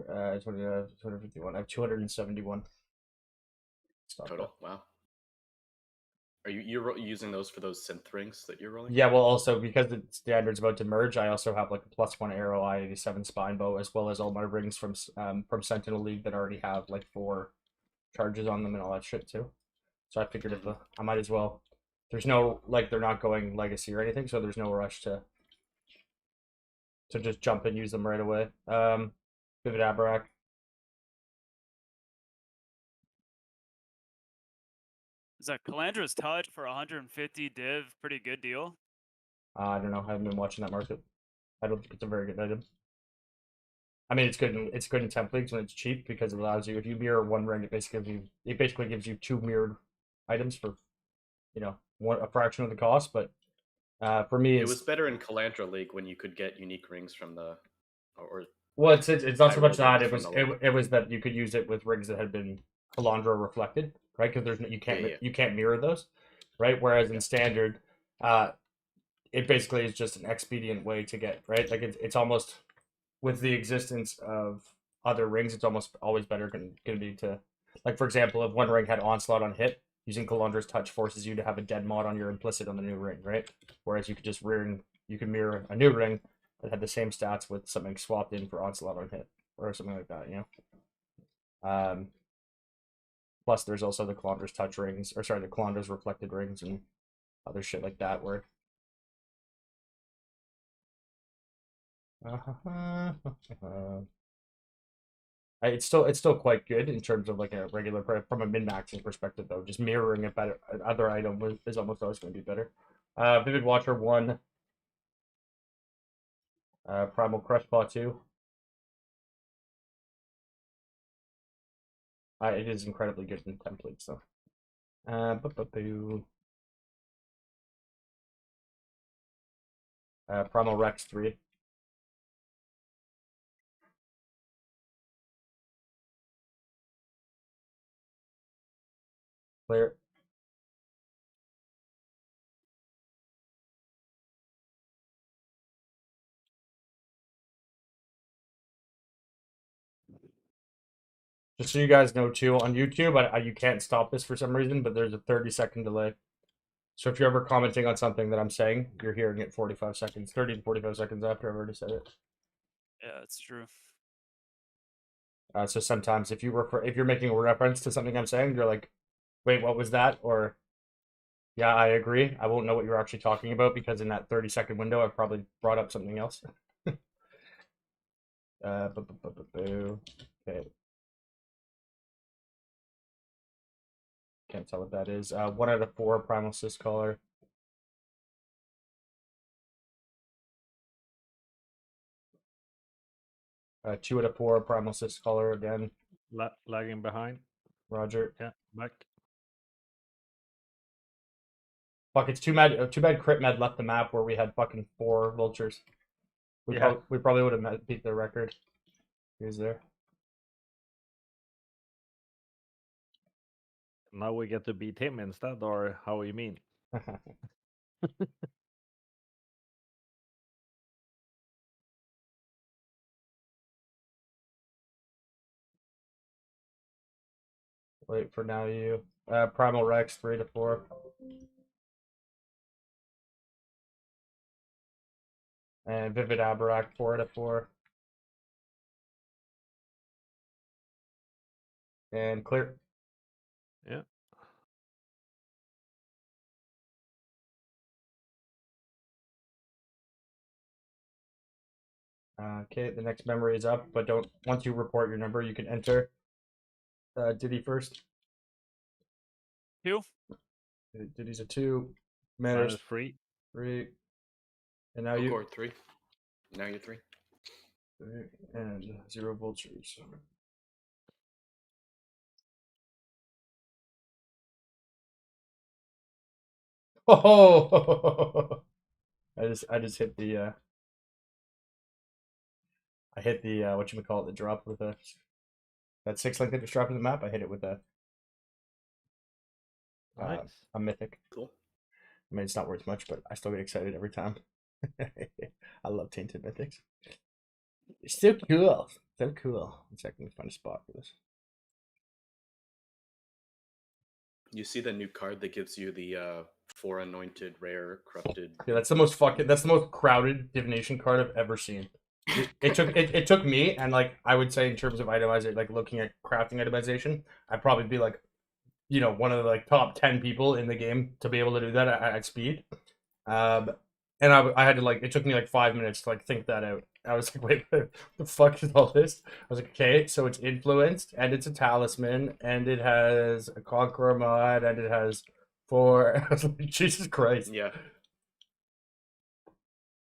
251. I have 271. total. Up. Wow. Are you're using those for those synth rings that you're rolling? Yeah, well, also because the standard's about to merge, I also have like a +1 arrow, I-87 spine bow, as well as all my rings from Sentinel League that already have like 4 charges on them and all that shit too. So I figured I might as well. There's no they're not going legacy or anything, so there's no rush to just jump and use them right away. Vivid Abarak. Is that Calandra's Touch for 150 div? Pretty good deal. I don't know. I haven't been watching that market. I don't think it's a very good item. I mean, it's good. It's good in temp leagues when it's cheap because it allows you, if you mirror 1 ring, it basically gives you 2 mirrored items for, a fraction of the cost. But for me, it was better in Calandra League when you could get unique rings from the, or well, it's not so much that it it was that you could use it with rigs that had been Calandra reflected, right? Because you can't mirror those, right? Whereas in standard, it basically is just an expedient way to get, right? Like it's almost, with the existence of other rings, it's almost always better going to be to, like, for example, if 1 ring had Onslaught on hit, using Calandra's Touch forces you to have a dead mod on your implicit on the new ring, right? Whereas you could just mirror a new ring that had the same stats with something swapped in for Onslaught on hit, or something like that, Plus, there's also the Calandra's touch rings, or sorry, the Calandra's reflected rings and other shit like that. Where it's still quite good in terms of like a regular from a min maxing perspective though. Just mirroring it better, other item is almost always going to be better. Vivid Watcher 1, Primal Crush Paw 2. It is incredibly good in templates though. Primal Rex 3. Clear. Just so you guys know too, on YouTube, you can't stop this for some reason, but there's a 30-second delay. So if you're ever commenting on something that I'm saying, you're hearing it 45 seconds, 30 to 45 seconds after I've already said it. Yeah, that's true. So sometimes if you're making a reference to something I'm saying, you're like, wait, what was that? Or yeah, I agree. I won't know what you're actually talking about because in that 30-second window, I've probably brought up something else. Okay. Can't tell what that is. 1 out of 4 Primal Cyst Collar. 2 out of 4 Primal Cyst Collar again. Lagging behind. Roger. Yeah, back. Fuck, it's too bad Crit Med left the map where we had fucking 4 vultures. We probably would have beat their record. He was there. Now we get to beat him instead, or how you mean? Wait for now you. Primal Rex 3 to 4. And Vivid Abarak 4 to 4. And clear. Yeah. Okay, the next memory is up, but don't once you report your number, you can enter. Diddy first. 2. Diddy's a 2. Minus Manners 3. 3. And now Go you. Cord 3. Now you're 3. 3. And 0 vultures. Oh! I just hit the I hit the whatchamacallit, the drop with that 6 link that just dropped in the map. I hit it with Nice. a mythic. Cool. I mean, it's not worth much, but I still get excited every time. I love tainted mythics. It's so cool. So cool. Let's see if I can find a spot for this. You see the new card that gives you the 4 anointed, rare, corrupted. Yeah, that's the most crowded divination card I've ever seen. It took me, and like I would say in terms of itemization, like looking at crafting itemization, I'd probably be like, one of the like top 10 people in the game to be able to do that at speed. And I had to like, it took me like 5 minutes to like think that out. I was like, wait, what the fuck is all this? I was like, okay, so it's influenced, and it's a talisman, and it has a conqueror mod, and it has 4. I was like, Jesus Christ. Yeah.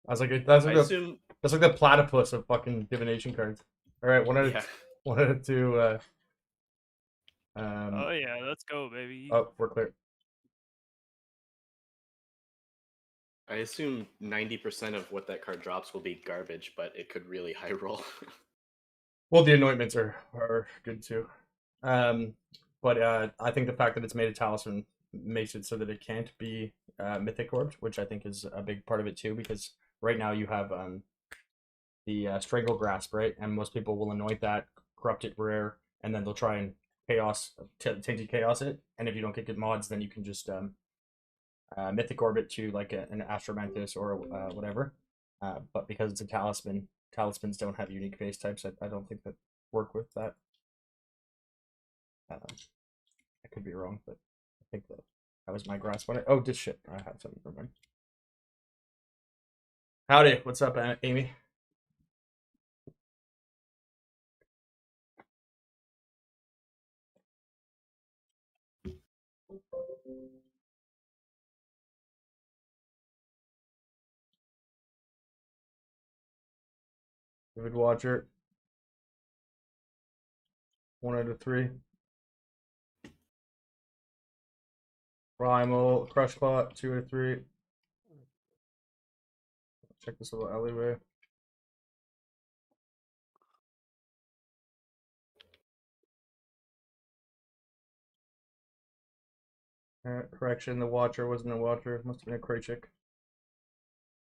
I was like, I that's assume. like the platypus of fucking divination cards. All right, 1 out of Yeah. 1 out of 2. Oh yeah, let's go, baby. Oh, we're clear. I assume 90% of what that card drops will be garbage, but it could really high roll. Well, the anointments are good too. But I think the fact that it's made a talisman makes it so that it can't be mythic orbed, which I think is a big part of it too, because right now you have the strangle grasp, right? And most people will anoint that, corrupt it rare, and then they'll try and tainted chaos it. And if you don't get good mods, then you can just mythic orbit to like an astromantis or whatever. But because it's a talisman, talismans don't have unique base types. I don't think that work with that. I could be wrong, but I think that was my grasp on it. Oh, this shit. I have something for me. Howdy. What's up, Amy? Vivid Watcher. 1 out of 3. Primal. Crushbot. 2 out of 3. Check this little alleyway. Correction, the Watcher wasn't a Watcher. It must have been a Kraychik.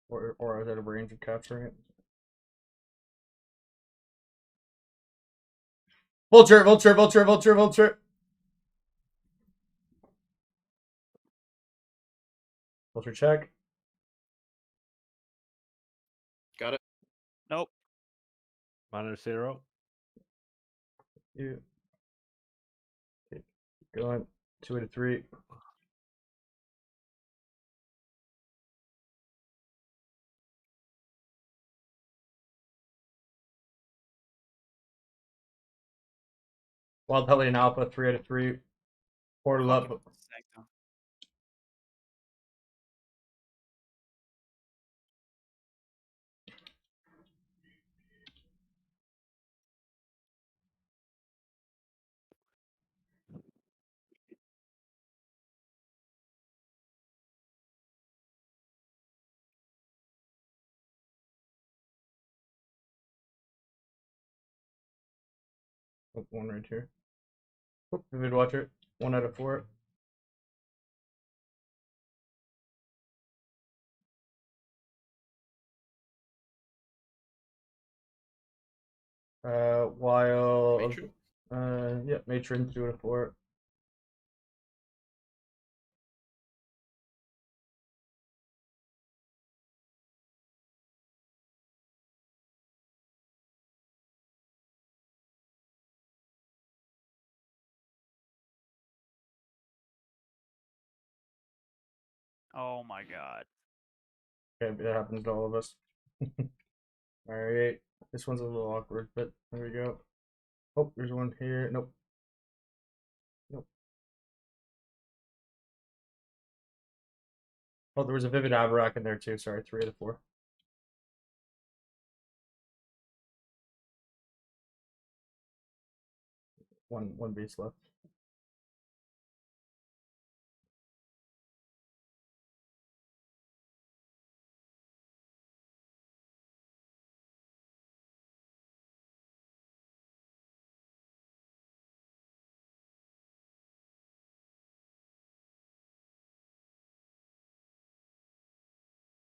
Or I was at a range of capturing it. Vulture, Vulture, Vulture, Vulture, Vulture. Vulture check. Got it. Nope. -0. You. Okay. Going. 2 out of 3. Wild Hellion Alpha, 3 out of 3. Portal up. Fucking Sanctum. Oh, 1 right here. Oh, Vivid Watcher, 1 out of 4. Wild. Matron? Yeah, Matron, 2 out of 4. Oh my god. Okay, that happens to all of us. Alright. This one's a little awkward, but there we go. Oh, there's one here. Nope. Nope. Oh, there was a Vivid Abarak in there too. Sorry, 3 out of 4. One base left.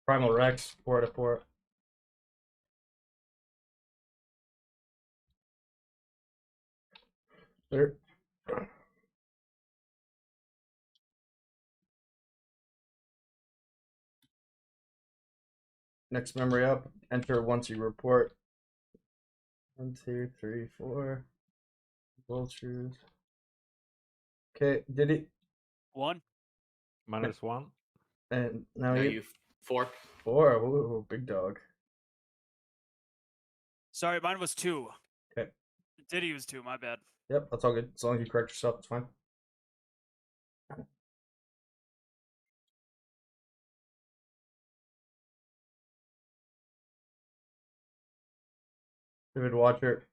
Primal Rex, 4 out of 4. There. Next memory up. Enter once you report. 1, 2, 3, 4. Vultures. Okay, did he? 1. -1. And now Now you. you 4. 4. Ooh, big dog. Sorry, mine was 2. Okay. Diddy was 2, my bad. Yep, that's all good. As long as you correct yourself, it's fine. Vivid Watcher.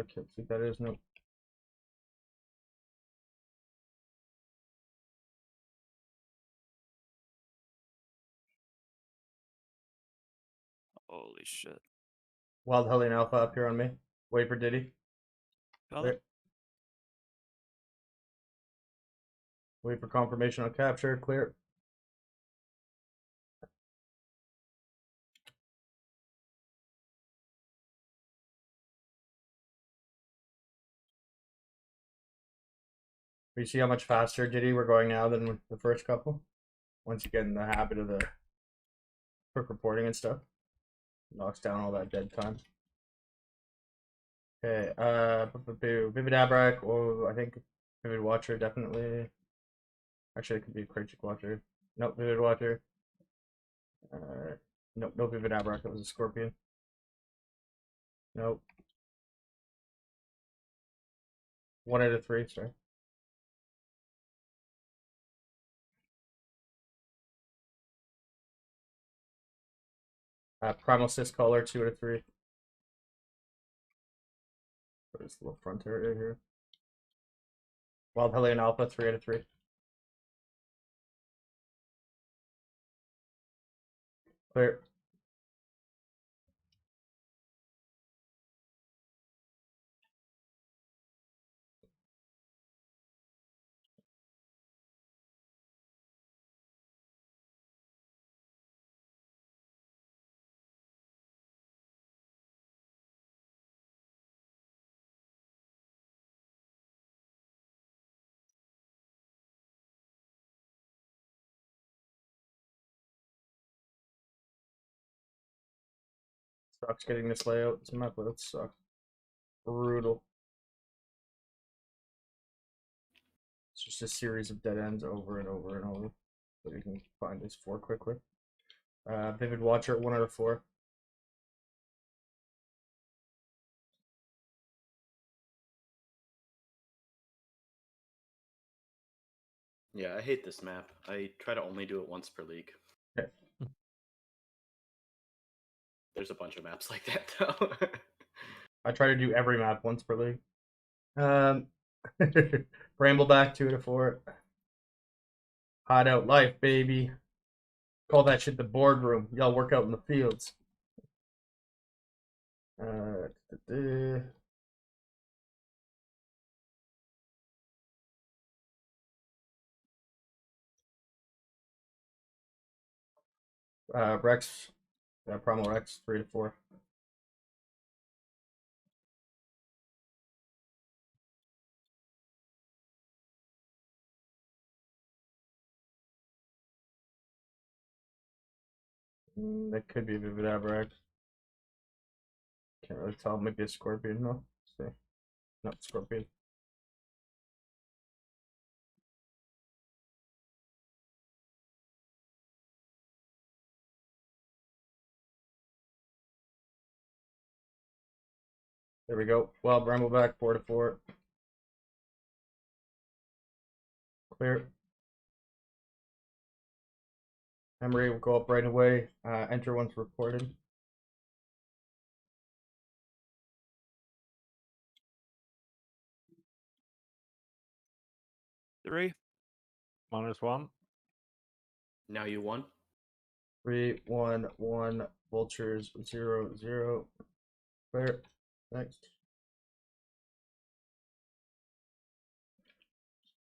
Can't see what that is. Nope. Holy shit. Wild Hellion Alpha up here on me. Wait for Diddy. Coming. Clear. Wait for confirmation on capture. Clear. You see how much faster, Diddy, we're going now than the first couple? Once you get in the habit of the quick reporting and stuff. Knocks down all that dead time. Okay, Vivid Abrak, oh, I think Vivid Watcher, definitely. Actually, it could be Craig Watcher. Nope, Vivid Watcher. Nope, no Vivid Abrak, it was a Scorpion. Nope. 1 out of 3, sorry. Primal Cyst Collar, 2 out of 3. Put this little front area here. Wild Hellion Alpha, 3 out of 3. Clear. Sucks getting this layout. Some map layouts suck. Brutal. It's just a series of dead ends over and over and over. So you can find this 4 quickly. Vivid Watcher, 1 out of 4. Yeah, I hate this map. I try to only do it once per league. Okay. There's a bunch of maps like that though. I try to do every map once per league. Brambleback, 2 out of 4. Hideout Life, baby. Call that shit the boardroom. Y'all work out in the fields. Rex, Primal Rex, 3 to 4. That could be Vivid Abrak. Can't really tell. Maybe a Scorpion. No, see, not Scorpion. There we go. Wild Brambleback, 4 to 4. Clear. Memory will go up right away. Enter once reported. Three. -1. Now you won. 3, 1, 1. Vultures, 0, 0. Clear. Next.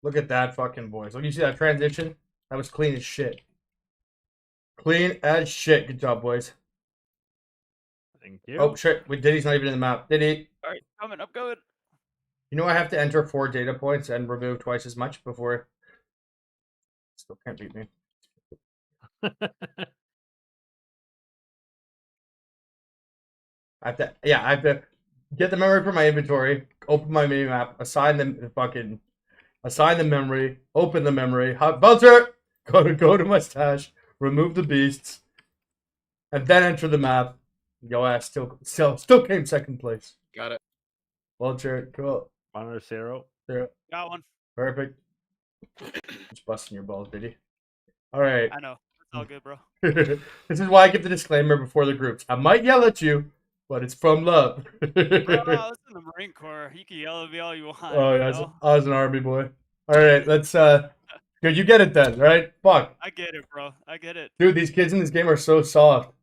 Look at that fucking boys. Look, you see that transition? That was clean as shit. Clean as shit. Good job, boys. Thank you. Oh shit, Diddy's not even in the map. Diddy. Alright, coming, I'm going. You know I have to enter 4 data points and remove twice as much before. Still can't beat me. I have to get the memory from my inventory, open my mini map, assign the memory, open the memory, Belter, go to my stash, remove the beasts, and then enter the map. Yo ass still came second place. Got it. Vulture, cool. 1-0. Got one. Perfect. Just busting your balls, Diddy. All right. I know. It's all good, bro. This is why I give the disclaimer before the groups. I might yell at you, but it's from love. Bro, I was in the Marine Corps. You can yell at me all you want. Oh, you yeah, know? I was an army boy. All right, let's good, you get it then, right? Fuck. I get it, bro. I get it. Dude, these kids in this game are so soft.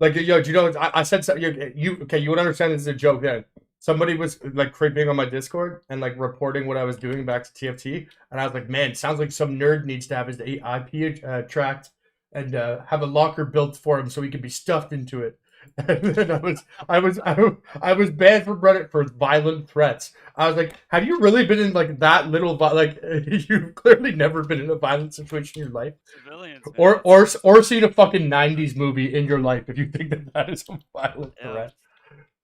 Like, yo, do you know, I said something, you would understand this is a joke then. Somebody was like creeping on my Discord and like reporting what I was doing back to TFT, and I was like, man, sounds like some nerd needs to have his IP tracked and have a locker built for him so he can be stuffed into it. And then I was banned from Reddit for violent threats. I was like, have you really been in like that little like you've clearly never been in a violent situation in your life, Civilians, man. or seen a fucking '90s movie in your life if you think that that is a violent Yeah. threat.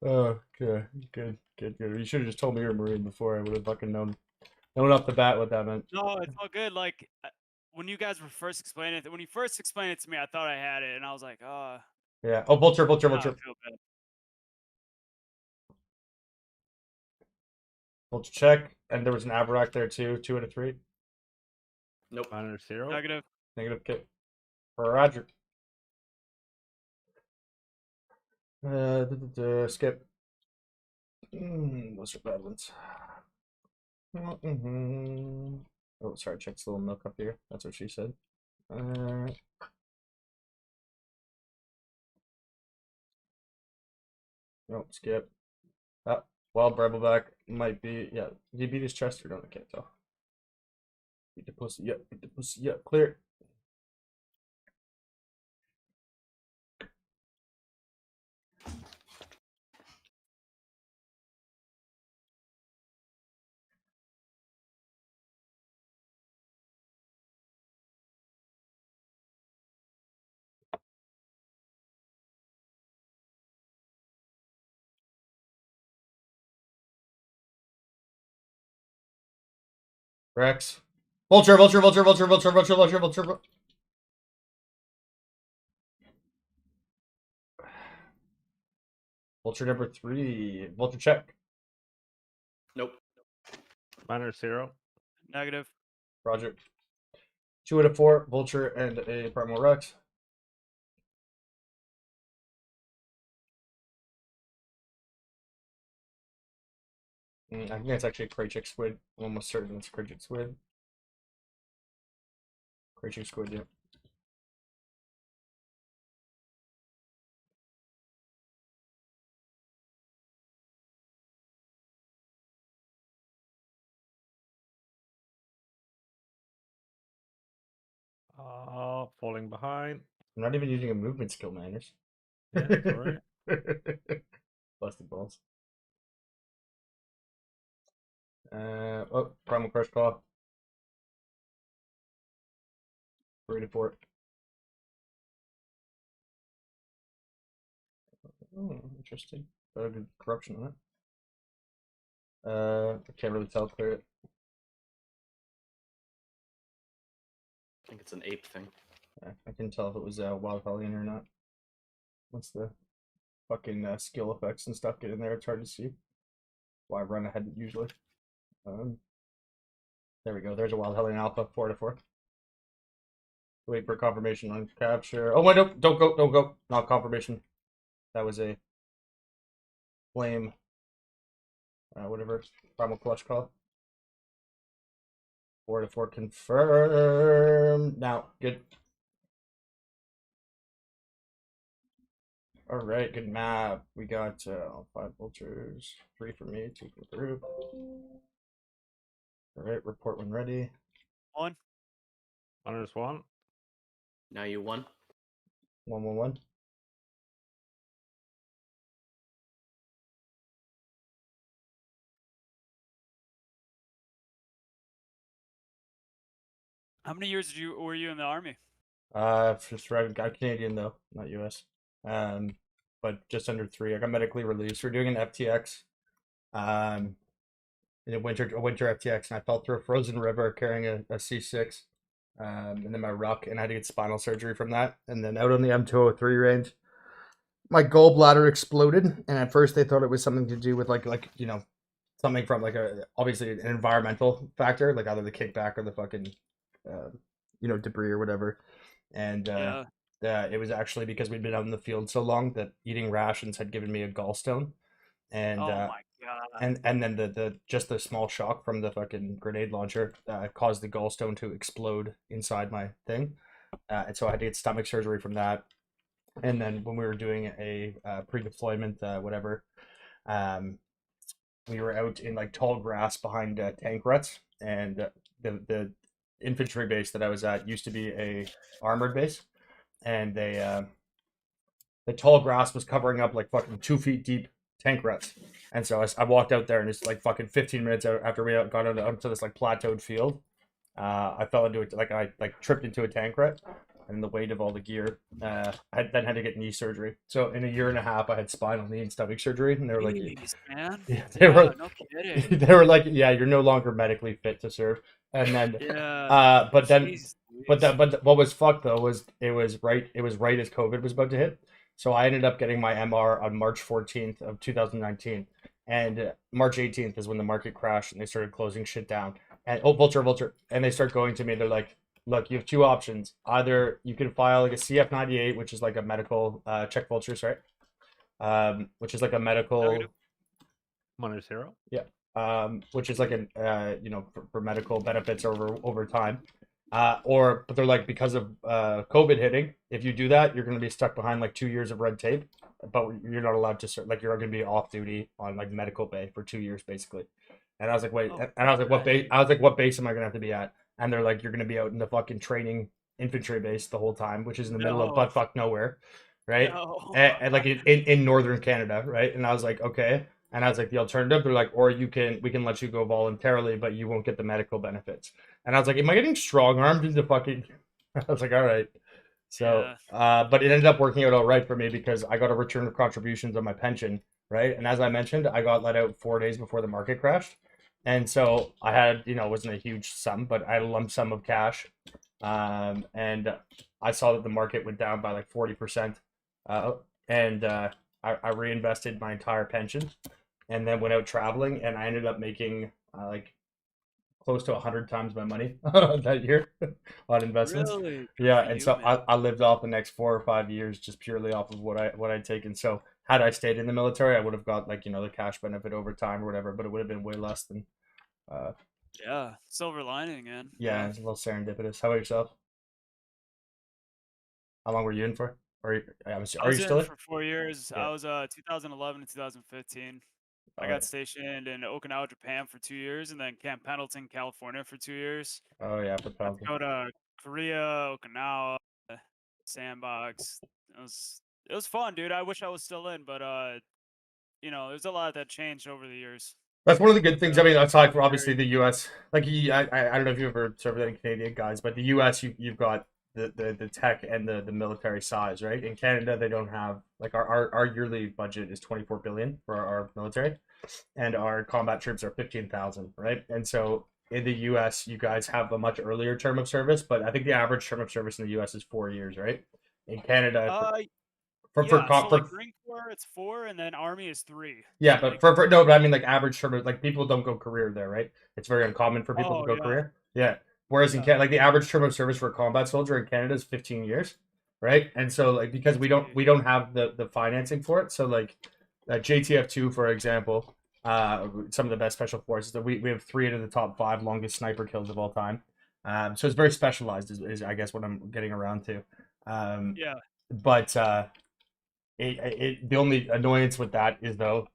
Oh, good. You should have just told me you were a Marine before. I would have fucking known off the bat what that meant. No, it's all good. Like when you guys were first explaining it, when you first explained it to me, I thought I had it, and I was like, oh, Yeah. Oh, vulture. now I feel bad. Vulture check, and there was an Aberrack there too. 2 out of 3. Nope. Minor 0. Negative. Negative kit. Roger. Skip. What's your bad ones? Oh, sorry. Check's a little milk up here. That's what she said. No, skip. Wild Brambleback might be. Yeah, did he beat his chest or not? I can't tell. Beat the pussy. Yep. Beat the pussy. Yep. Clear. Rex. Vulture. Vulture number 3. Vulture check. Nope. Minor 0. Negative. Roger. 2 out of 4. Vulture and a Primal Rex. I think that's actually a Kraychik Squid. I'm almost certain it's a Kraychik Squid. Kraychik Squid, yeah. Falling behind. I'm not even using a movement skill, Manners. Yeah, sorry. Busted balls. Oh, Primal Crush Claw. 3 to 4. Oh, interesting. Got a good corruption on it. I can't really tell clear it. I think it's an ape thing. Yeah, I can tell if it was Wild Hellion or not. Once the fucking skill effects and stuff get in there, it's hard to see. Why I run ahead usually. There we go. There's a Wild Hellion Alpha, 4 to 4. Wait for confirmation on capture. Oh, wait, don't go. Not confirmation. That was a flame. Whatever. Primal Clutch Call. 4 to 4 confirmed. Now, good. All right, good map. We got 5 vultures, 3 for me, 2 for the group. All right, report when ready. 1. Minus 1. Now you won. 111. How many years were you in the army? Just I'm Canadian though, not US. But just under 3. I got medically released. We're doing an FTX. In a winter FTX, and I fell through a frozen river carrying a C6. And then my ruck, and I had to get spinal surgery from that. And then out on the M203 range, my gallbladder exploded, and at first they thought it was something to do with like something from like obviously an environmental factor, like either the kickback or the fucking debris or whatever. And it was actually because we'd been out in the field so long that eating rations had given me a gallstone, and oh my god. and then the just the small shock from the fucking grenade launcher caused the gallstone to explode inside my thing, and so I had to get stomach surgery from that. And then when we were doing a pre-deployment whatever, we were out in like tall grass behind tank ruts, and the infantry base that I was at used to be a armored base, and they the tall grass was covering up like fucking 2 feet deep tank ruts. And so I walked out there, and it's like fucking 15 minutes after we got onto this like plateaued field. I fell into it, like I like tripped into a tank rut, and the weight of all the gear. I then had to get knee surgery. So in a year and a half, I had spinal, knee, and stomach surgery, and they were like, Jeez, man. yeah, they were, no kidding. they were like, yeah, you're no longer medically fit to serve. And then, Yeah. but then, Jeez, but Louise. what was fucked though was it was right as COVID was about to hit. So I ended up getting my MR on March 14th of 2019, and March 18th is when the market crashed and they started closing shit down. And Vulture, and they start going to me. They're like, look, you have two options. Either you can file like a CF98, which is like a medical check Vulture, sorry, which is like a medical, Negative. -0. which is like an for medical benefits over time. But they're like, because of COVID hitting, if you do that, you're going to be stuck behind like 2 years of red tape, but you're not allowed to like, you're going to be off duty on like medical bay for 2 years basically. And I was like, wait, Oh, and I was like, what base? I was like, what base am I going to have to be at? And they're like, you're going to be out in the fucking training infantry base the whole time, which is in the middle of No. buttfuck nowhere, right? No. And like in northern Canada, right? And I was like, okay. And I was like, the alternative, they're like, or we can let you go voluntarily, but you won't get the medical benefits. And I was like, am I getting strong armed into fucking? I was like, all right. So, but it ended up working out all right for me because I got a return of contributions on my pension, right? And as I mentioned, I got let out 4 days before the market crashed. And so I had, it wasn't a huge sum, but I had a lump sum of cash. And I saw that the market went down by like 40%. And I reinvested my entire pension and then went out traveling. And I ended up making like close to 100 times my money that year on investments. Really? Yeah, for and you, so man. I lived off the next 4 or 5 years just purely off of what I'd taken. So had I stayed in the military, I would have got like the cash benefit over time or whatever, but it would have been way less than. Yeah, silver lining, man. Yeah, it's a little serendipitous. How about yourself? How long were you in for? Or I are was you still in in? for 4 years. Yeah. I was 2011 to 2015. I Oh, got stationed in Okinawa, Japan for 2 years, and then Camp Pendleton, California for 2 years. oh yeah, for Got to penalty. go to Korea, Okinawa, Sandbox. It was fun, dude. I wish I was still in, but there's a lot that changed over the years. That's one of the good things. I mean, aside from Very- obviously the U.S., like I don't know if you've ever served with any Canadian guys, but the U.S. you've got the tech and the military size, right? In Canada, they don't have like our yearly budget is 24 billion for our military, and our combat troops are 15,000, right? And so in the U.S., you guys have a much earlier term of service, but I think the average term of service in the U.S. is 4 years, right? In Canada, yeah, so like for Marine Corps, it's 4, and then Army is 3. yeah, So, but like, for no, but I mean like average sort of like people don't go career there, right? It's very uncommon for people to oh go yeah, career. Yeah. Whereas in yeah. Canada, like the average term of service for a combat soldier in Canada is 15 years, right? And so like because we don't have the financing for it, so like JTF2 for example, some of the best special forces that we have 3 out of the top 5 longest sniper kills of all time. So it's very specialized is I guess what I'm getting around to. Yeah. But the only annoyance with that is though,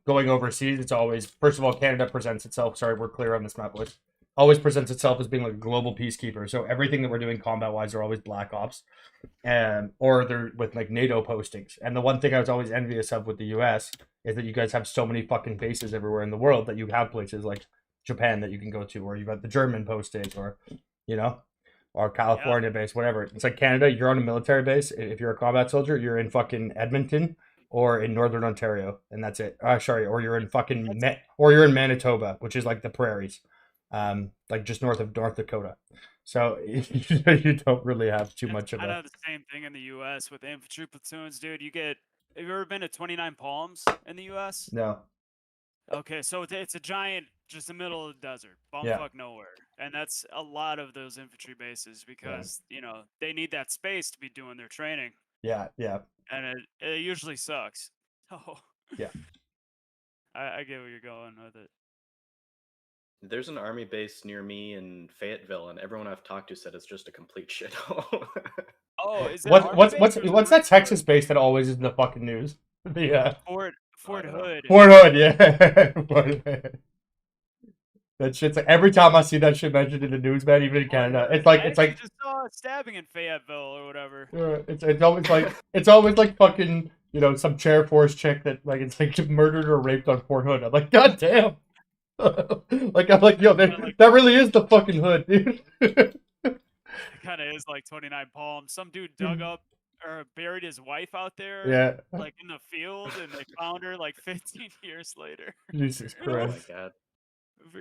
going overseas, it's always, first of all, Canada presents itself. Sorry, we're clear on this map, boys. Always presents itself as being like a global peacekeeper. So everything that we're doing combat wise are always black ops, or they're with like NATO postings. And the one thing I was always envious of with the US is that you guys have so many fucking bases everywhere in the world that you have places like Japan that you can go to, or you've got the German posting, or or California base, whatever. It's like Canada, you're on a military base. If you're a combat soldier, you're in fucking Edmonton or in Northern Ontario, and that's it. Sorry, or you're in fucking or you're in Manitoba, which is like the prairies, like just north of North Dakota. So you don't really have too much of Kind a. of the same thing in the U.S. with infantry platoons, dude. Have you ever been to 29 Palms in the U.S.? No. Okay, so it's a giant, just the middle of the desert, Yeah. bumfuck nowhere, and that's a lot of those infantry bases because they need that space to be doing their training, Yeah. and it usually sucks. Oh, Yeah. I get where you're going with it. There's an army base near me in Fayetteville, and everyone I've talked to said it's just a complete shithole. Oh, is it What's Army base or is it what's that Marine Texas base that always is in the fucking news? The Corps? Fort don't know. Hood. Fort Hood, yeah. Fort Hood. That shit's like every time I see that shit mentioned in the news, man, even in Canada, it's I like actually just saw a stabbing in Fayetteville or whatever. it's always like fucking some chair force chick that like it's like murdered or raped on Fort Hood. I'm like, god damn. Like I'm like, yo, that really is the fucking hood, dude. It kind of is like 29 Palms. Some dude dug up or buried his wife out there, Yeah. like in the field, and they found her like 15 years later. Jesus Oh my Christ. god.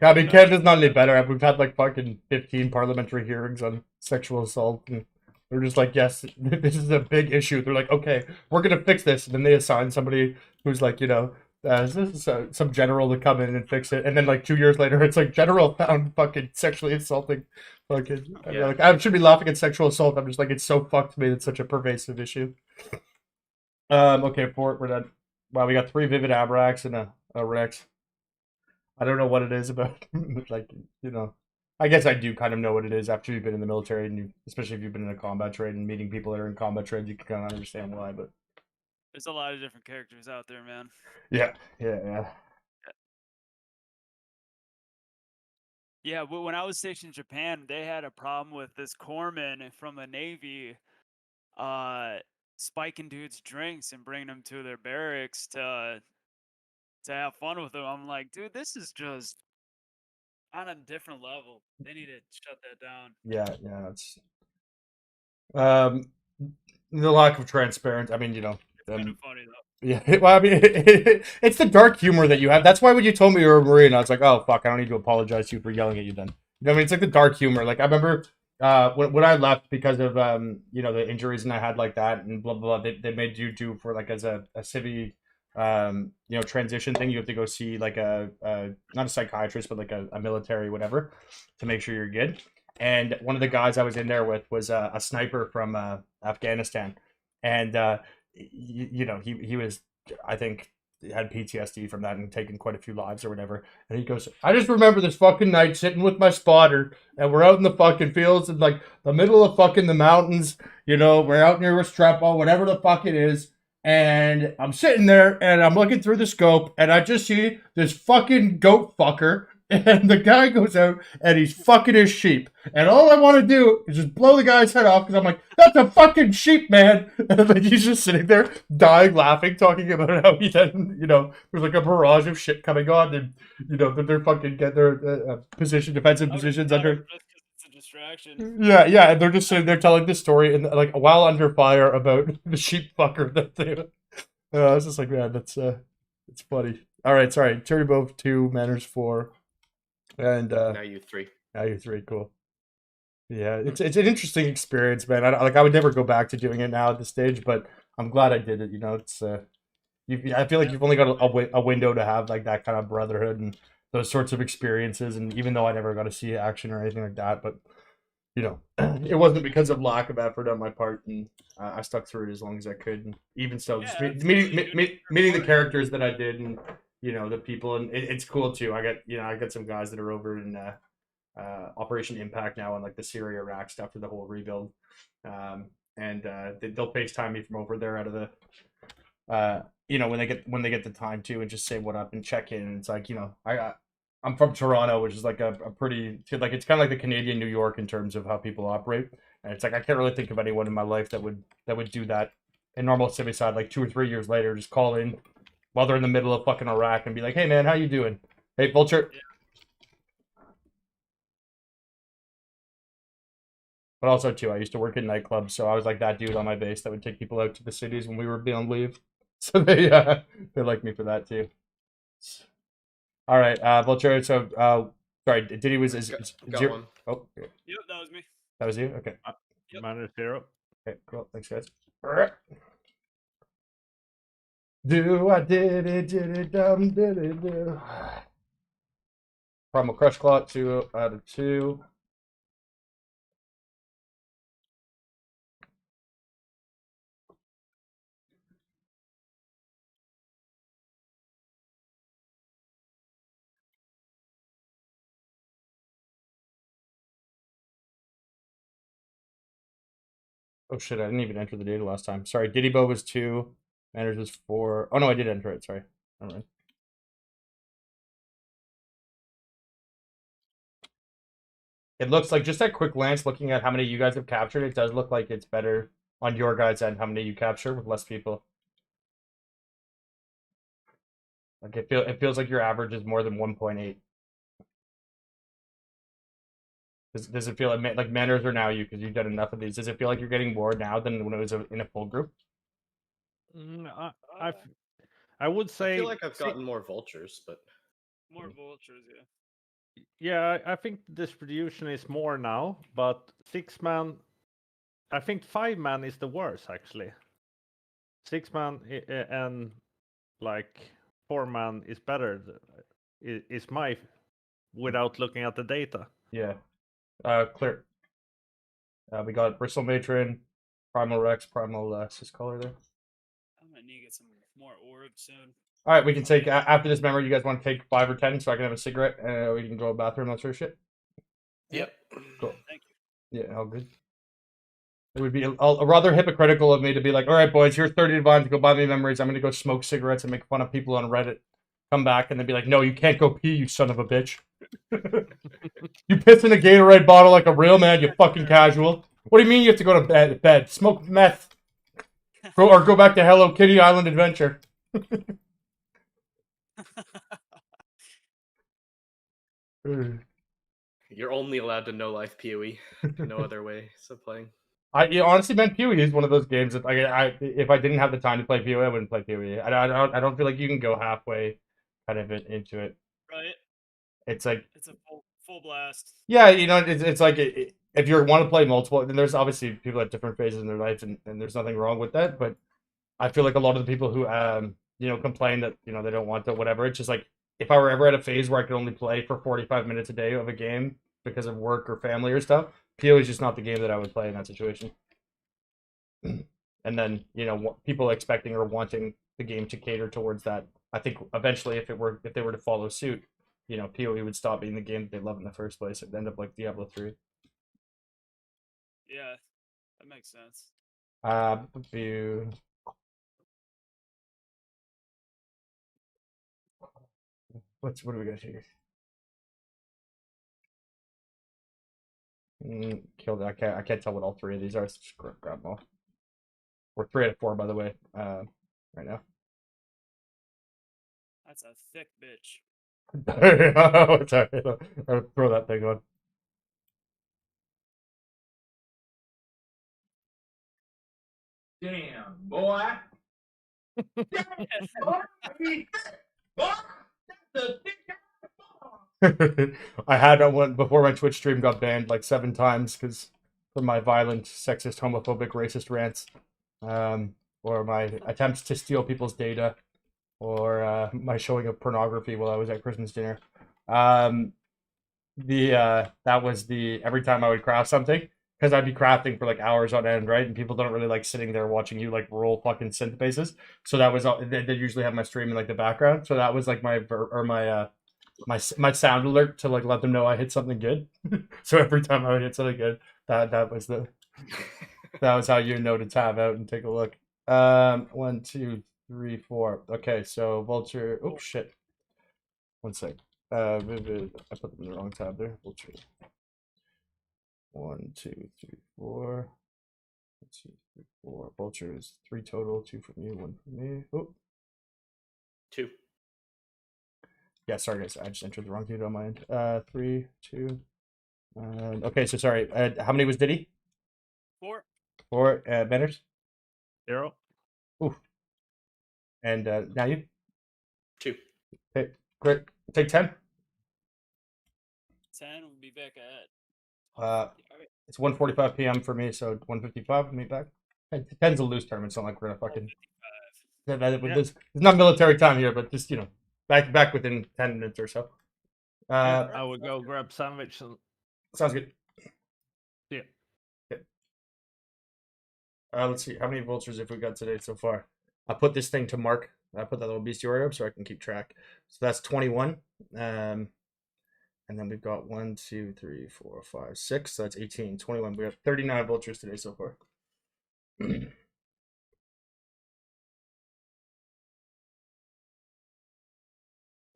I mean, Canada's not any better. We've had like fucking 15 parliamentary hearings on sexual assault, and they're just like, yes, this is a big issue. They're like, okay, we're gonna fix this, and then they assign somebody who's like, some general to come in and fix it, and then like 2 years later, it's like general found fucking sexually assaulting. Fucking, Yeah. like I should be laughing at sexual assault. I'm just like, it's so fucked to me. It's such a pervasive issue. Okay, Fort, we're done. Wow, we got 3 Vivid Abrax and a Rex. I don't know what it is about, like, I guess I do kind of know what it is after you've been in the military, and especially if you've been in a combat trade and meeting people that are in combat trades, you can kind of understand why. But There's a lot of different characters out there, man. yeah. Yeah, when I was stationed in Japan, they had a problem with this corpsman from the Navy, spiking dudes' drinks and bringing them to their barracks to have fun with them. I'm like, dude, this is just on a different level. They need to shut that down. Yeah, it's the lack of transparency. I mean, It's kind of funny though. yeah. Well, I mean, it's the dark humor that you have. That's why when you told me you were a Marine, I was like, oh fuck, I don't need to apologize to you for yelling at you. Then, I mean, it's like the dark humor. Like I remember when I left because of the injuries and I had like that and blah blah blah. They made you do for like as a civvy transition thing. You have to go see like a not a psychiatrist but like a military whatever to make sure you're good. And one of the guys I was in there with was a sniper from Afghanistan, and he was, I think, had PTSD from that and taken quite a few lives or whatever. And he goes, I just remember this fucking night sitting with my spotter, and we're out in the fucking fields in like the middle of fucking the mountains. We're out near Restrepo, whatever the fuck it is. And I'm sitting there and I'm looking through the scope and I just see this fucking goat fucker. And the guy goes out and he's fucking his sheep. And all I want to do is just blow the guy's head off because I'm like, that's a fucking sheep, man. And then he's just sitting there dying laughing, talking about how he then, there's like a barrage of shit coming on. And, they're fucking get their defensive positions under. It's a distraction. Yeah. And they're just sitting there telling this story and like while under fire about the sheep fucker that they. I was just like, man, it's funny. All right, sorry. Turbo 2, Manners 4. And Now you 3. now you're 3, cool. Yeah, it's an interesting experience, man. I would never go back to doing it now at this stage, but I'm glad I did it. It's I feel like you've only got a window to have like that kind of brotherhood and those sorts of experiences. And even though I never got to see action or anything like that, but it wasn't because of lack of effort on my part, and I stuck through it as long as I could. And even so, just meeting the characters that I did, and the people, and it's cool too. I got some guys that are over in Operation Impact now on like the Syria Iraq stuff for the whole rebuild, and they'll FaceTime me from over there out of the when they get the time to, and just say what up and check in. And it's like I'm from Toronto, which is like a pretty like it's kind of like the Canadian New York in terms of how people operate. And it's like I can't really think of anyone in my life that would do that in normal civic side. Like 2 or 3 years later, just call in while they're in the middle of fucking Iraq and be like, "Hey man, how you doing? Hey Vulture." Yeah. But also too, I used to work in nightclubs, so I was like that dude on my base that would take people out to the cities when we were being on leave. So they like me for that too. All right, Vulture. So sorry, Diddy was Got zero. one. Oh, Yep, that was me. that was you. Okay. Yep. -0. Okay, cool. Thanks, guys. Do I did it dum did it do. Primal Crush Clot 2 out of 2. Oh shit, I didn't even enter the data last time. Sorry, Diddy Bo was 2. Manners was 4. Oh no, I did enter it, sorry. Never mind. It looks like, just at quick glance, looking at how many you guys have captured, it does look like it's better on your guys' end how many you capture with less people. Like it feels like your average is more than 1.8. Does it feel like manners are now you because you've done enough of these? Does it feel like you're getting more now than when it was in a full group? Mm, I would I say feel like I've gotten more vultures, but More vultures, yeah. yeah, I think the distribution is more now, but 6-man, I think 5-man is the worst actually. 6-man and like 4-man is better. Is my without looking at the data. Yeah. Clear. We got Bristle Matron, Primal Rex, Primal Syscolor there. I'm gonna need to get some more orbs soon. All right, we can take after this memory. You guys want to take 5 or 10 so I can have a cigarette and we can go to the bathroom, that sort of shit. yep. Cool. Thank you. Yeah, all good. It would be a rather hypocritical of me to be like, all right, boys, here's 30 divines to go buy me memories. I'm going to go smoke cigarettes and make fun of people on Reddit. Come back and then be like, no, you can't go pee, you son of a bitch. You piss in a Gatorade bottle like a real man, you fucking casual. What do you mean you have to go to bed? Smoke meth. Go back to Hello Kitty Island Adventure. You're only allowed to no life PoE. No other way of playing. Honestly, man, PoE is one of those games that if I didn't have the time to play PoE, I wouldn't play PoE. I don't feel like you can go halfway kind of into it. Right? It's like, It's a full blast. yeah, it's like if you want to play multiple, then there's obviously people at different phases in their life, and there's nothing wrong with that. But I feel like a lot of the people who complain that they don't want to whatever. It's just like if I were ever at a phase where I could only play for 45 minutes a day of a game because of work or family or stuff, PoE is just not the game that I would play in that situation. And then people expecting or wanting the game to cater towards that. I think eventually, if they were to follow suit, PoE would stop being the game that they love in the first place. It'd end up like Diablo 3. Yeah, that makes sense. View. What do we got here? Killed it. I can't tell what all 3 of these are. So just grab them all. We're 3 out of 4, by the way, right now. That's a thick bitch. Oh, sorry. I'll throw that thing on. Damn, boy. I had one before my Twitch stream got banned like 7 times because for my violent, sexist, homophobic, racist rants, or my attempts to steal people's data, or my showing of pornography while I was at Christmas dinner. That was the every time I would craft something because I'd be crafting for like hours on end, right? And people don't really like sitting there watching you like roll fucking synth bases. So that was they usually have my stream in like the background. So that was like my my sound alert to like let them know I hit something good. So every time I would hit something good, that was that was how you know to tab out and take a look. 1, 2, 3, 4. Okay, so vulture. Oops, shit. One sec. Vivid. I put them in the wrong tab there. Vulture. 1, 2, 3, 4. 1, 2, 3, 4. Vulture is 3 total. 2 from you, 1 from me. Oh. 2. Yeah, sorry guys, I just entered the wrong dude on my end. 3, 2. Okay, so sorry. How many was Diddy? 4. 4. Banners? 0. Ooh. And now you? 2. Okay, great. Take 10. 10 would be back ahead. It's 1:45 p.m. for me, so 1:55 we'll meet back. It depends a loose term. It's not like we're gonna fucking. There's not military time here, but just back within 10 minutes or so. I will go grab sandwich and Sounds good. yeah. Okay. Let's see how many vultures have we got today so far. I put this thing to mark. I put that little bestiary up so I can keep track. So that's 21. And then we've got 1, 2, 3, 4, 5, 6. So that's 18, 21. We have 39 vultures today so far.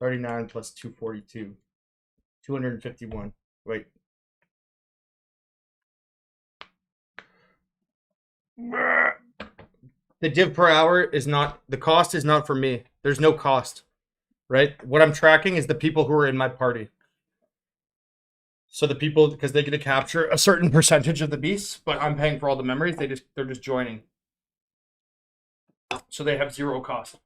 39 plus 242. 251. Wait. The div per hour is not, the cost is not for me. There's no cost, right? What I'm tracking is the people who are in my party. So the people, because they get to capture a certain percentage of the beasts, but I'm paying for all the memories. They're just joining. So they have zero cost.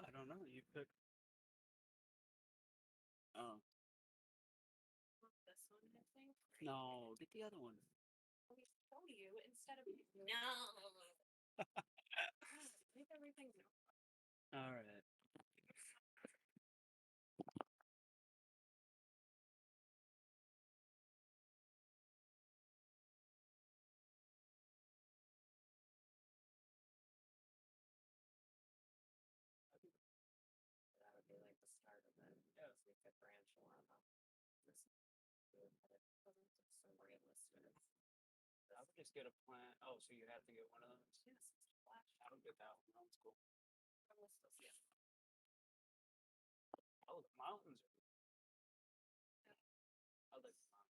I don't know. You pick. Oh. This one, I think. No, get the other one. We show you instead of no. Leave everything. All right. That would be like the start of it. Yeah, so we could branch along up. This good, but it doesn't look so realistic. I would just get a plant. Oh, so you have to get one of those. Yes, it's flash. I don't get that one. That's cool. I will still see it. Oh, the mountains are. I like the mountains.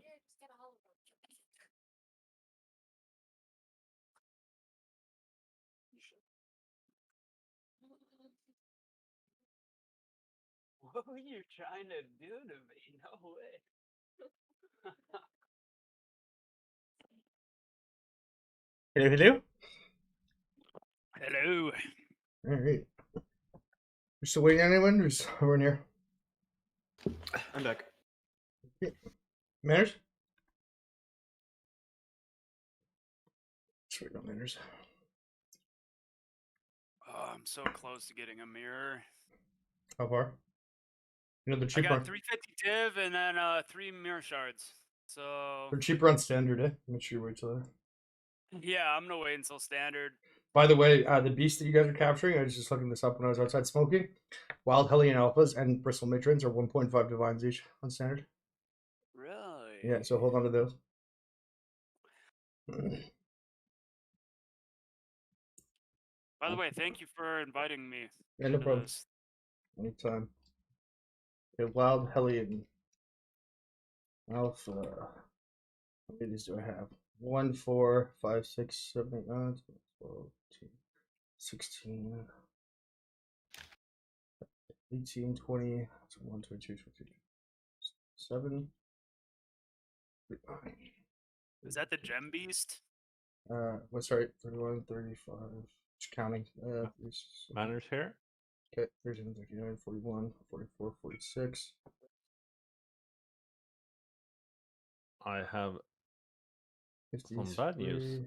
Yeah, just get a hold of them. You should. What were you trying to do to me? No way. Hello, hello. Hello. All right. We're still waiting on anyone? Or is everyone here? I'm back. Manners? Just waiting on Manners. Oh, I'm so close to getting a mirror. How far? You know, they're I cheaper. got 350 div and then 3 mirror shards. So They're cheaper on standard, eh? Make sure you wait till that. yeah, I'm gonna wait until standard. By the way, the beast that you guys are capturing, I was just looking this up when I was outside smoking. Wild Hellion Alphas and Bristle Matrons are 1.5 divines each on standard. Really? Yeah, so hold on to those. By the way, thank you for inviting me. Yeah, no to problem. this. Anytime. Okay, Wild Hellion Alpha. How many of these do I have? 1, 4, 5, 6, 7, 8, 9, 12, 13, 16, 18, 20, 21, 22, 23, 7. Is that the gem beast? What's right? 31, 35. Just counting. Manners here. Okay, 13, 39, 41, 44, 46. I have 53, some bad news.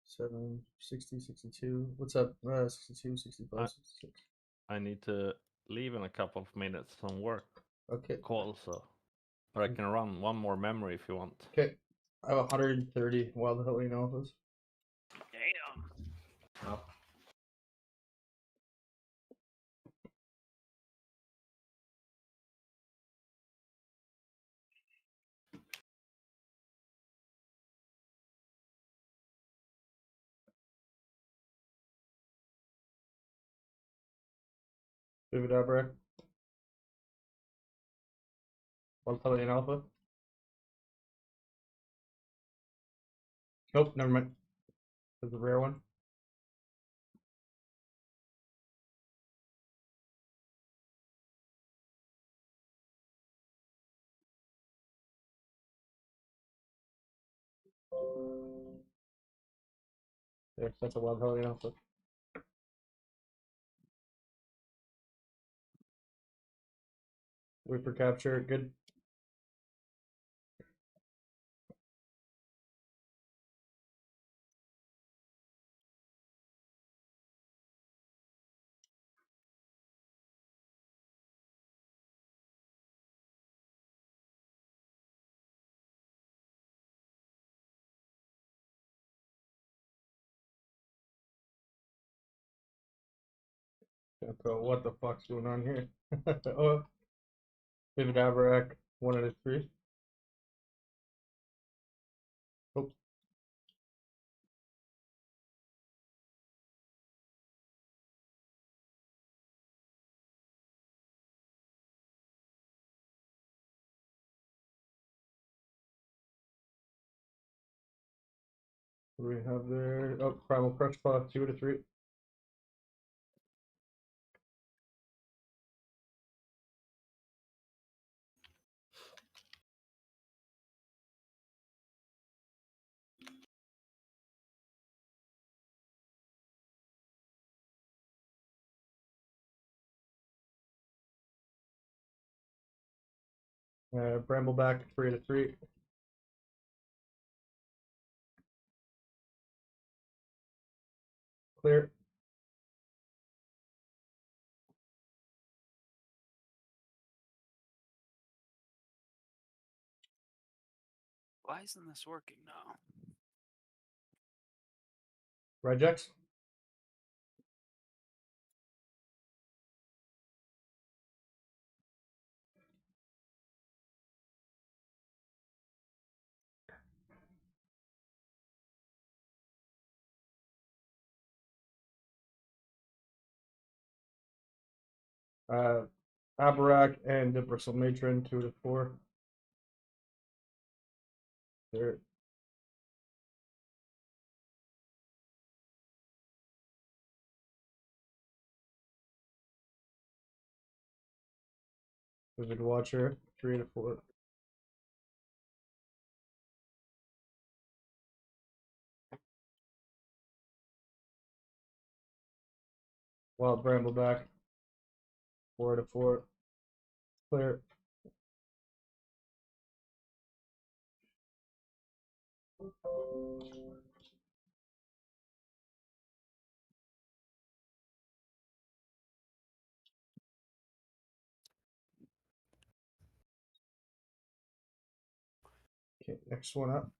7, 60, 62. What's up? 62, 65, 66. I need to leave in a couple of minutes on work Okay. call, so but I can run one more memory if you want. Okay. I have 130 Wild Hellion Alphas. Damn. Oh. Vivid Abra. Wild Hellion Alpha. Nope, never mind. There's a rare one. There, that's a Wild Hellion Alpha. Wait for capture. Good. What the fuck's going on here? Oh, Vivid Abrak, 1 out of 3. Oh, What do we have there? Oh, Primal Crush Buff, 2 to 3. Brambleback, 3 to 3. Clear. Why isn't this working now? Regex. Abarak and the Bristle Matron, 2 to 4. There. Vivid Watcher, 3 to 4. Wild Brambleback, 4 to 4. Clear. Okay, next one up.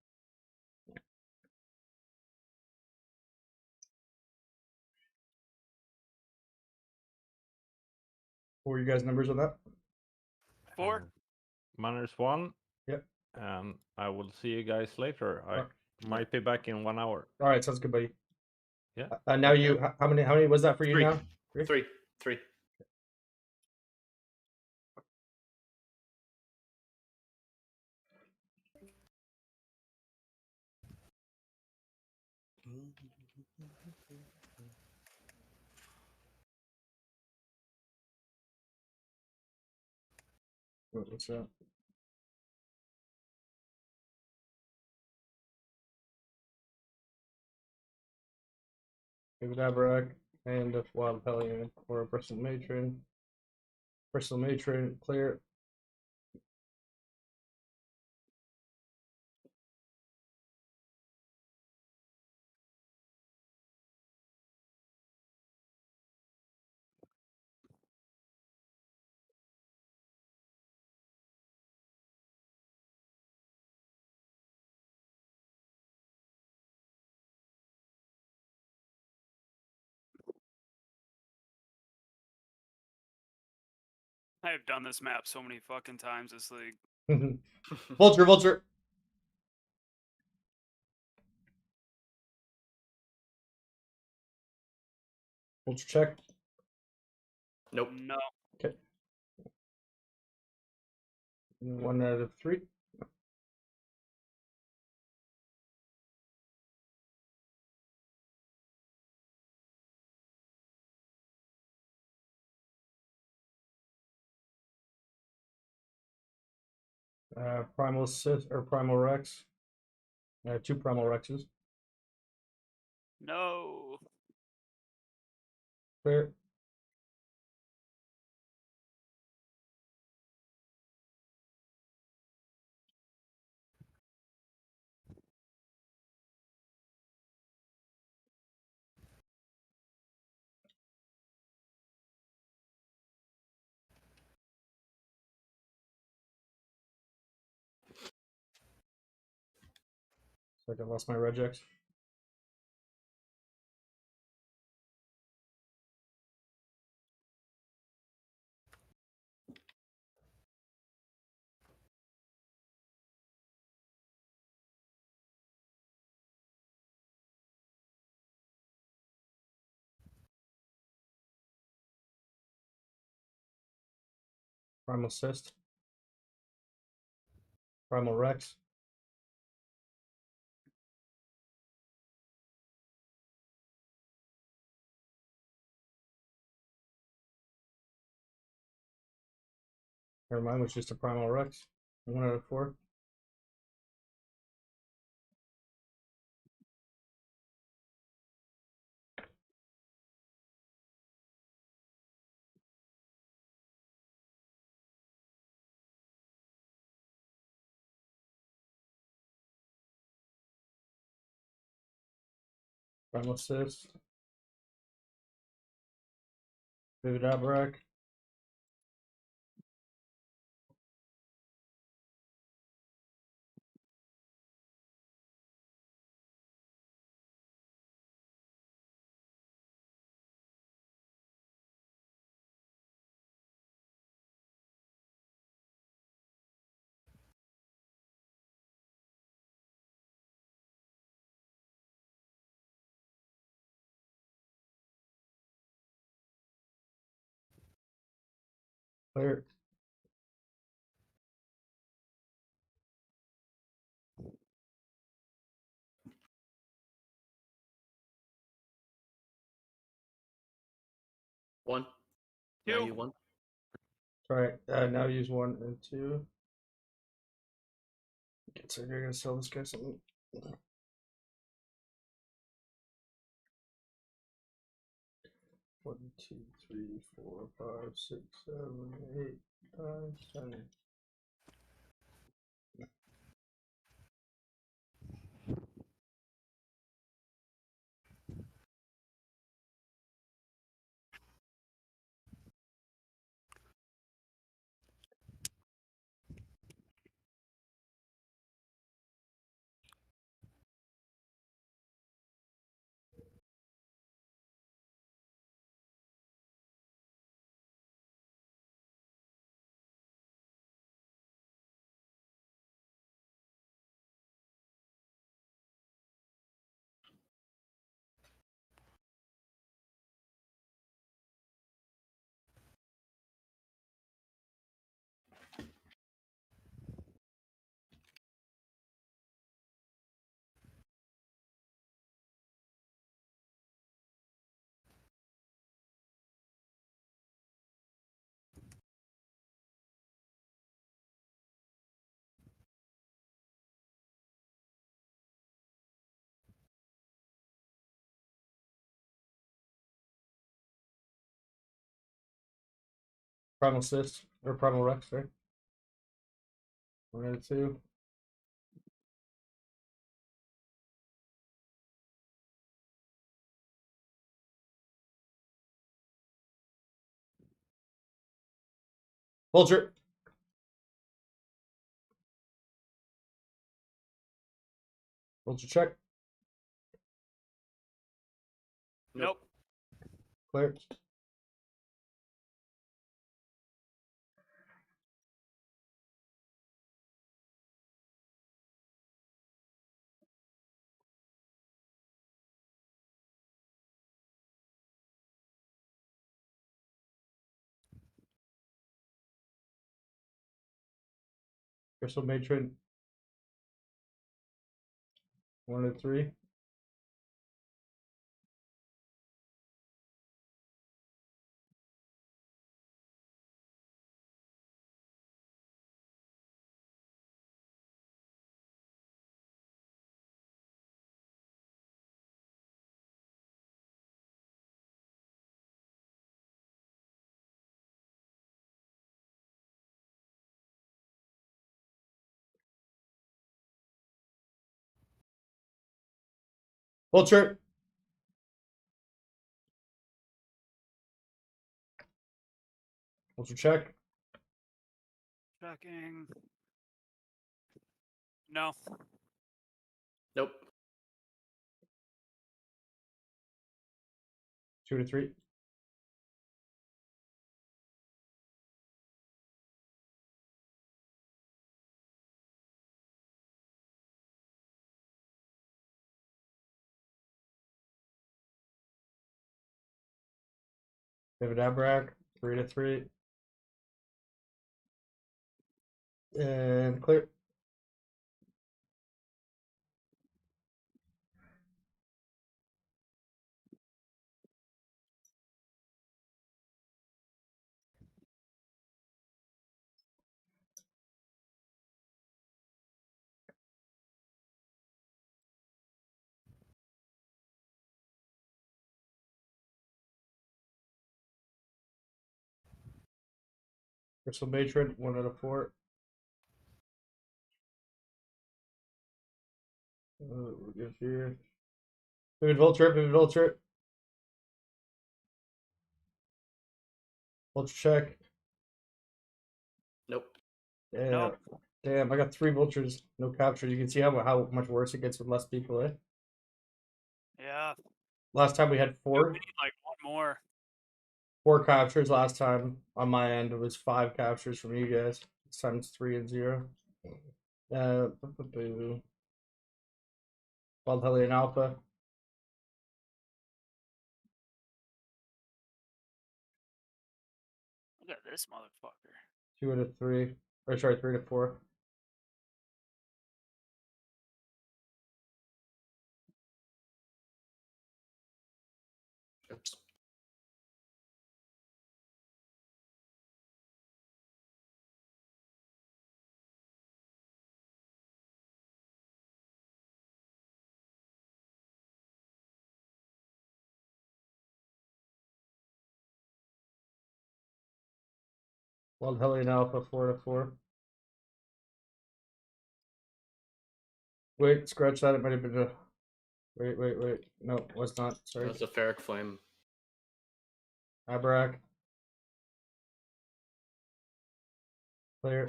What were you guys' numbers on that? 4. Manners 1. Yep. And I will see you guys later. I might be back in 1 hour. All right, sounds good, buddy. Yeah. Now Okay. you, how many was that for you 3. now? 3. What's that? David Abarak and a Wild Hellion or a Bristle Matron. Bristle Matron, clear. I have done this map so many fucking times this league. Vulture, Vulture. Vulture check. Nope. No. Okay. 1 out of 3. Primal Sith or Primal Rex. 2 Primal Rexes. No. Clear. It's like I lost my regex. Primal Cyst. Primal Rex. Never mind, was just a Primal Rex. 1 out of 4. Primal Cyst. Vivid Abrak. Clear. One. Now Two. you one. Alright, now use 1 and 2. So you're gonna sell this guy something. 1, 2, 3, 4, 5, 6, 7, 8, 9, 10. Primal Cyst, or Primal Rex, right? 1 out of 2. Vulture. Vulture check. Nope. Clear. Crystal Matron. 1 out of 3. Vulture. Vulture check. Checking. No. Nope. 2 to 3. Vivid Abrak. 3 to 3. And clear. Crystal Matron, 1 out of 4. We're good here. Vivid Vulture, Vivid Vulture. Vulture check. Nope. Yeah. Nope. Damn, I got 3 vultures, no capture. You can see how much worse it gets with less people, eh? Yeah. Last time we had Dude, 4. we need like one more. 4 captures last time. On my end, it was 5 captures from you guys. This time it's 3 and 0. Wild Hellion Alpha. Look at this motherfucker. 2 out of 3. Or sorry, 3 to 4. Oops. Wild Hellion Alpha, 4 to 4. Wait, scratch that. It might have been a. Wait. No, it was not. Sorry. That's a Ferric Flame. Abarak. Clear.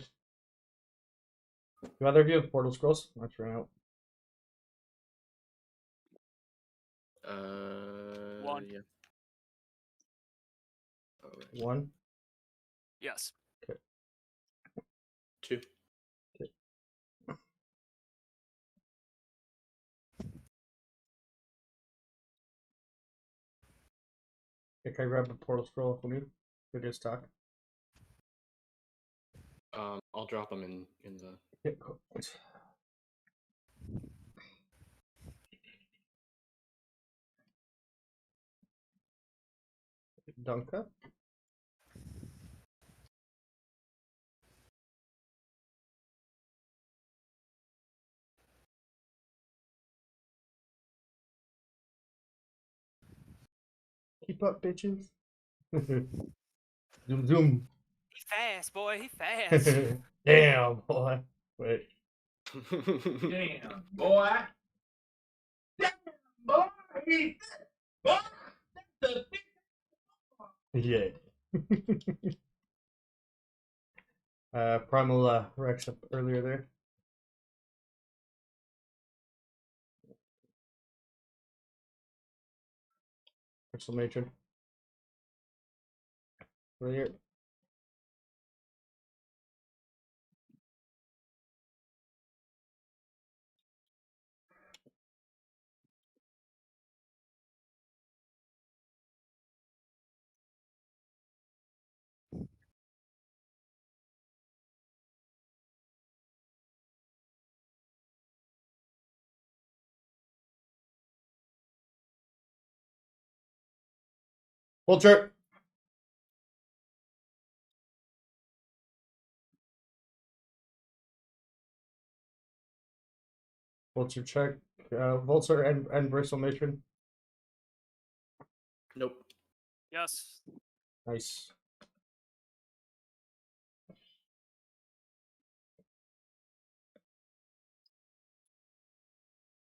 Do either of you have Portal Scrolls? Let's run out. One. Yeah. All right. 1. Yes. 2. Okay, can I grab a Portal Scroll from you? Good to stock. I'll drop them in the. Yeah, cool. Dunka. Keep up, bitches. Zoom, zoom. He fast, boy. He fast. Damn, boy. Wait. Damn, boy. Yeah. Primal Rex up earlier there. Crystal Matron. Earlier. Vulture. Vulture check. Vulture and Bristle Matron. Nope. Yes. Nice.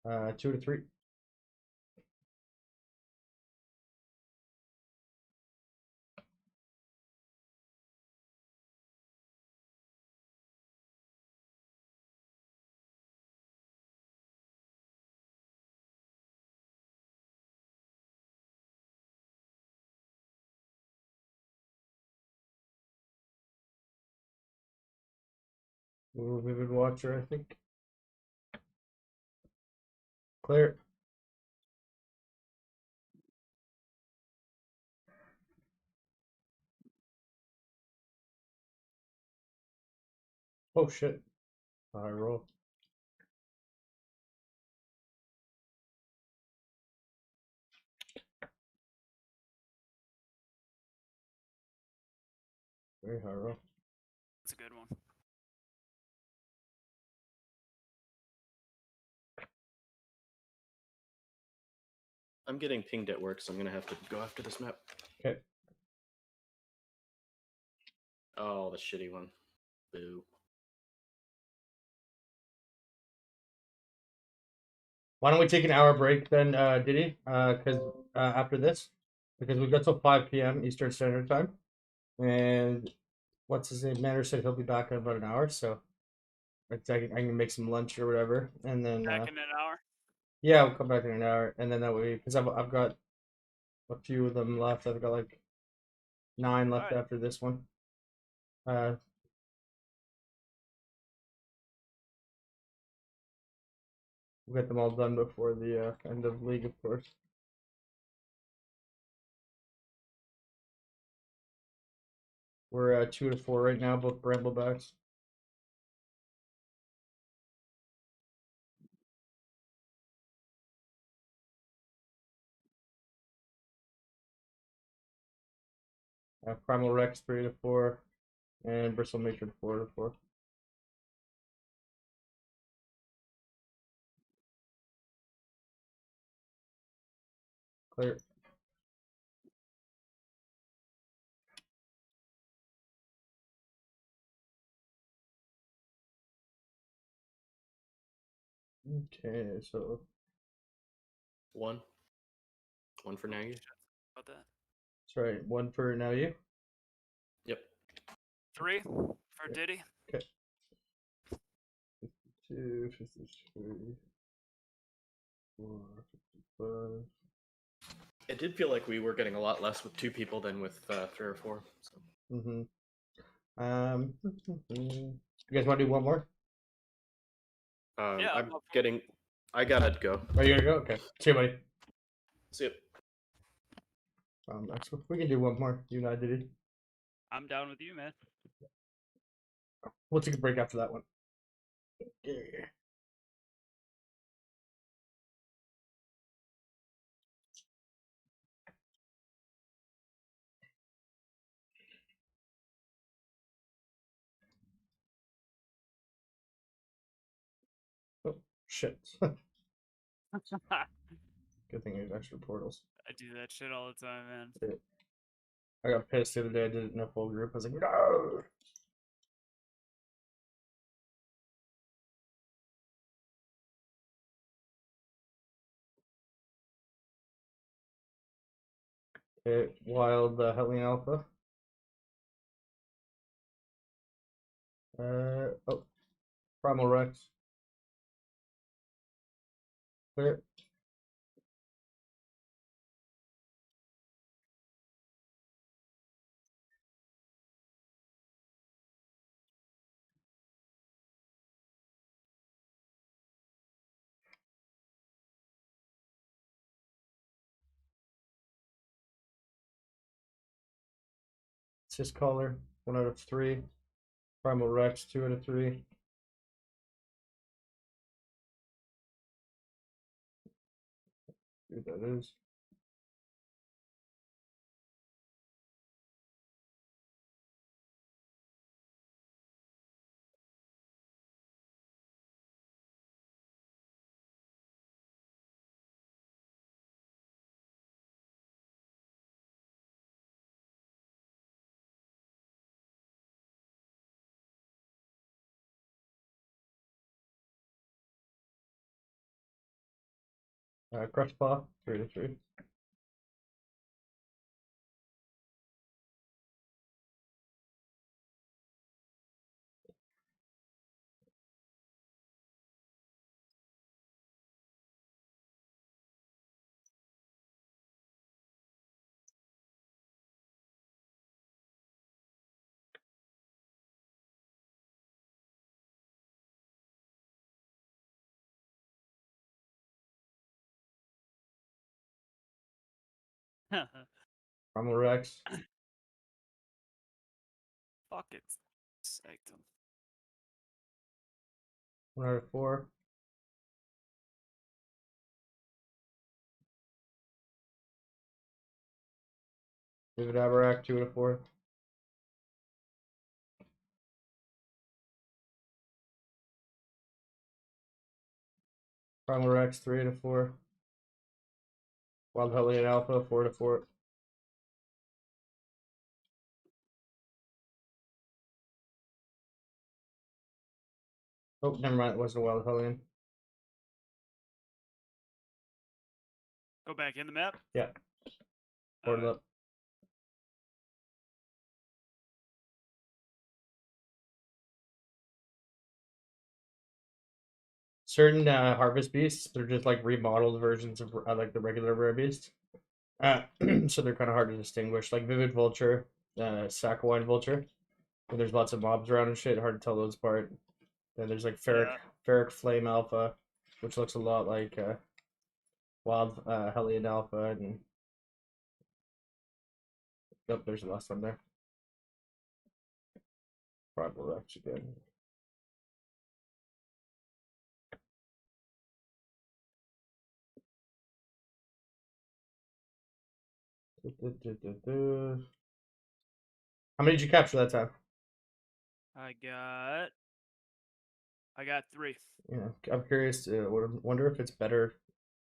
Uh, 2 to 3. Vivid Watcher, I think. Clear. Oh shit. I roll. Very high roll. That's a good one. I'm getting pinged at work, so I'm gonna have to go after this map. Okay. Oh, the shitty one. Boo. Why don't we take an hour break then, Diddy? Because after this, because we've got till 5 p.m. Eastern Standard Time, and what's his name? Manor said he'll be back in about an hour, so I can make some lunch or whatever, and then Back in an hour. yeah, we'll come back in an hour, and then that way, because I've got a few of them left. I've got like 9 left Alright. after this one. We'll get them all done before the end of league, of course. We're at 2 to 4 right now, both Bramblebacks. Primal Rex 3 to 4, and Bristle Matron 4 to 4. Clear. Okay, so One. One for now. You. About that. that's right. 1 for now you. Yep. 3 for Diddy. 52, 53, 4, 55. It did feel like we were getting a lot less with 2 people than with 3 or 4. So. Mm-hmm. You guys want to do one more? Yeah, I'm I'm up for it. getting. I gotta go. Oh, you gotta go? Okay. See you, buddy. See you. We can do one more. You and I did it. I'm down with you, man. We'll take a break after that one. Yeah. Oh, shit. I Good thing there's extra portals. do that shit all the time, man. Yeah. I got pissed the other day. I did it in a full group. I was like, no! Okay, Wild Hellion Alpha. Oh, Primal Rex. Clear. It's just Caller. 1 out of 3. Primal Rex. 2 out of 3. See what that is. Crush Paw. 3 to 3. Primal Rex. Fuck it. Sanctum. 1 out of 4. David Abarak. 2 out of 4. Primal Rex. 3 out of 4. Wild Hellion Alpha. 4 to 4. Oh, never mind. It wasn't a wild Hellion. Go back in the map. Yeah. Board it Alright. up. Certain harvest beasts, they're just like remodeled versions of like the regular rare beast. So they're kind of hard to distinguish. Like Vivid Vulture, Saccowine Vulture. And there's lots of mobs around and shit. Hard to tell those apart. Then there's like Yeah. Ferric Flame Alpha, which looks a lot like Wild Hellion Alpha. And oh, there's the last one there. Probably actually good. How many did you capture that time? I got 3. Yeah, I'm curious. Wonder if it's better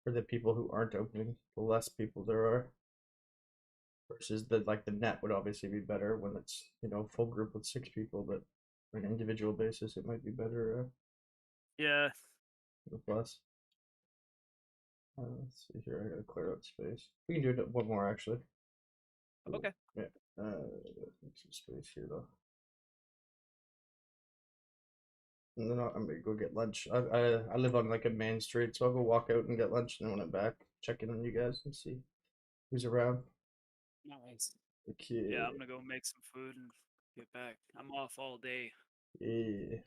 for the people who aren't opening. The less people there are, versus the net would obviously be better when it's full group with 6 people, but on an individual basis, it might be better Yeah. with less. Let's see here. I gotta clear out space. We can do it one more actually. Okay. Yeah. Make some space here though. And then I'm gonna go get lunch. I live on like a main street, so I'll go walk out and get lunch, and then when I'm back, check in on you guys and see who's around. Nice. Okay. Yeah, I'm gonna go make some food and get back. I'm off all day. Yeah.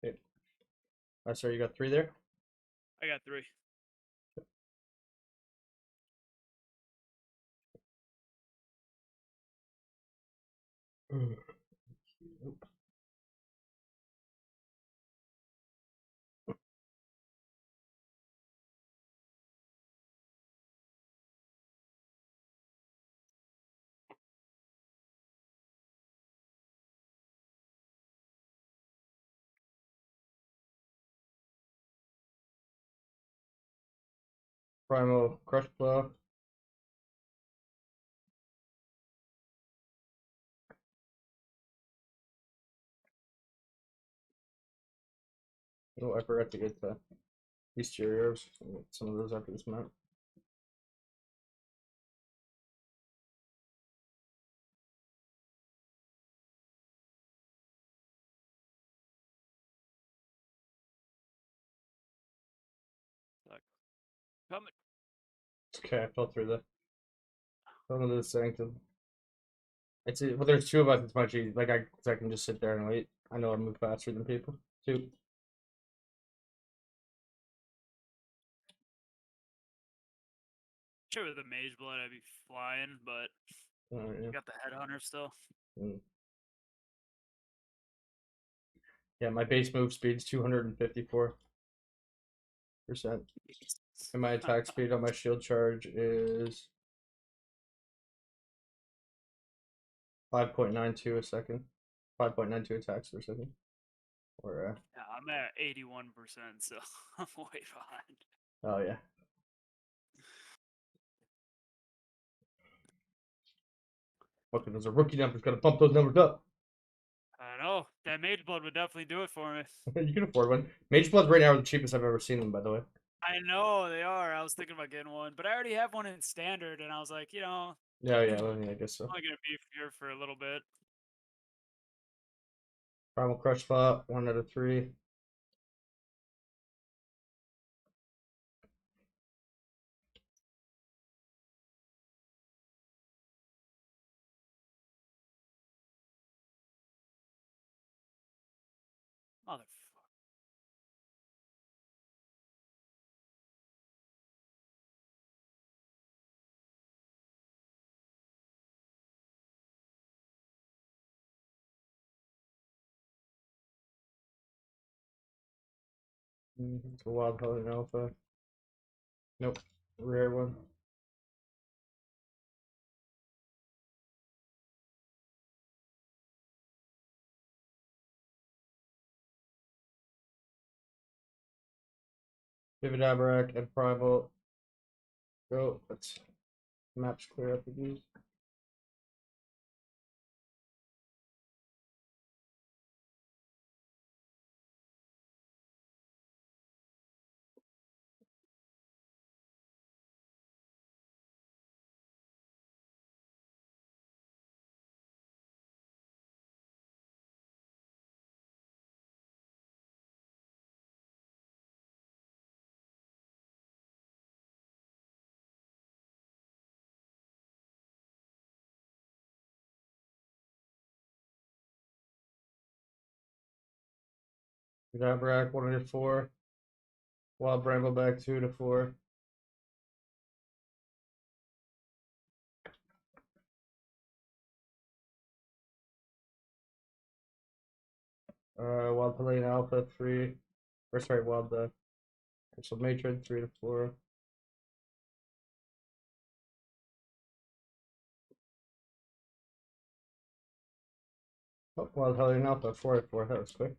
Okay. Sorry, you got 3 there? I got 3. Nope. Primal Crush Blow. Oh, I forgot to get the bestiary herbs. Some of those after this map. Like, coming. Okay, I fell through the sanctum. It's well, there's 2 of us. It's much easier. Like I can just sit there and wait. I know I move faster than people too. Sure, with the mage blood, I'd be flying, but Oh, yeah. got the headhunter still. Mm. Yeah, my base move speed's 254%, and my attack speed on my shield charge is 5.92 a second. 5.92 attacks per second. Or Yeah, I'm at 81%, so I'm way behind. oh yeah. Okay, there's a rookie number's gonna bump those numbers up. I know that mage blood would definitely do it for me. You can afford one. Mage Bloods right now are the cheapest I've ever seen them, by the way. I know they are. I was thinking about getting one, but I already have one in standard, and I was like, Yeah, well, I guess so. I'm only gonna be here for a little bit. Primal Crush Spot, 1 out of 3. Motherfucker. It's a Wild Hellion Alpha. Nope. Rare one. Vivid Abarak and Primal. Go. Let's maps clear up with these. Gabrack 1 to 4. Wild Brambleback 2 to 4. Wild Palladian Alpha 3. Or sorry, Wild Crystal Matron 3 to 4. Oh, Wild Palladian Alpha 4 to 4. That was quick.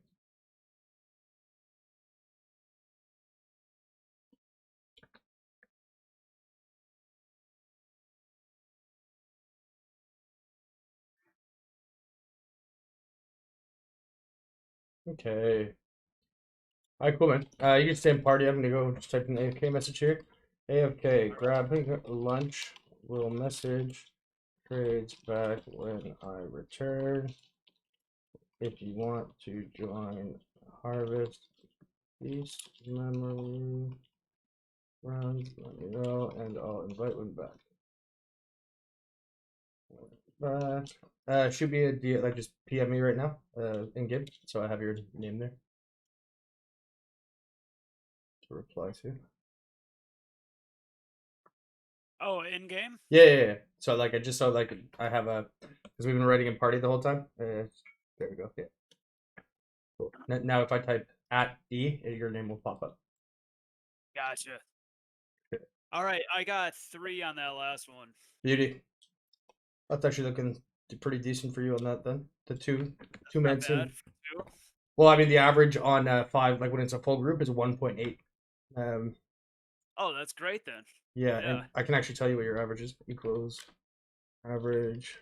Okay. Alright, cool, man. You can stay in party. I'm gonna go just type an AFK message here. AFK, grabbing lunch. Will message. Trades back when I return. If you want to join Harvest Feast Memory Rounds, let me know and I'll invite one back. Should be a deal, like just PM me right now, in game, so I have your name there to reply to. Oh, in game? Yeah. So like I just saw like I have a because we've been writing in party the whole time. There we go. Yeah. Cool. Now if I type @D, your name will pop up. Gotcha. All right, I got 3 on that last one. Beauty. That's actually looking pretty decent for you on that then. The two man Not team. bad for 2. Well, I mean the average on 5, like when it's a full group, is 1.8. Oh, that's great then. Yeah, Yeah. and I can actually tell you what your average is. Equals average.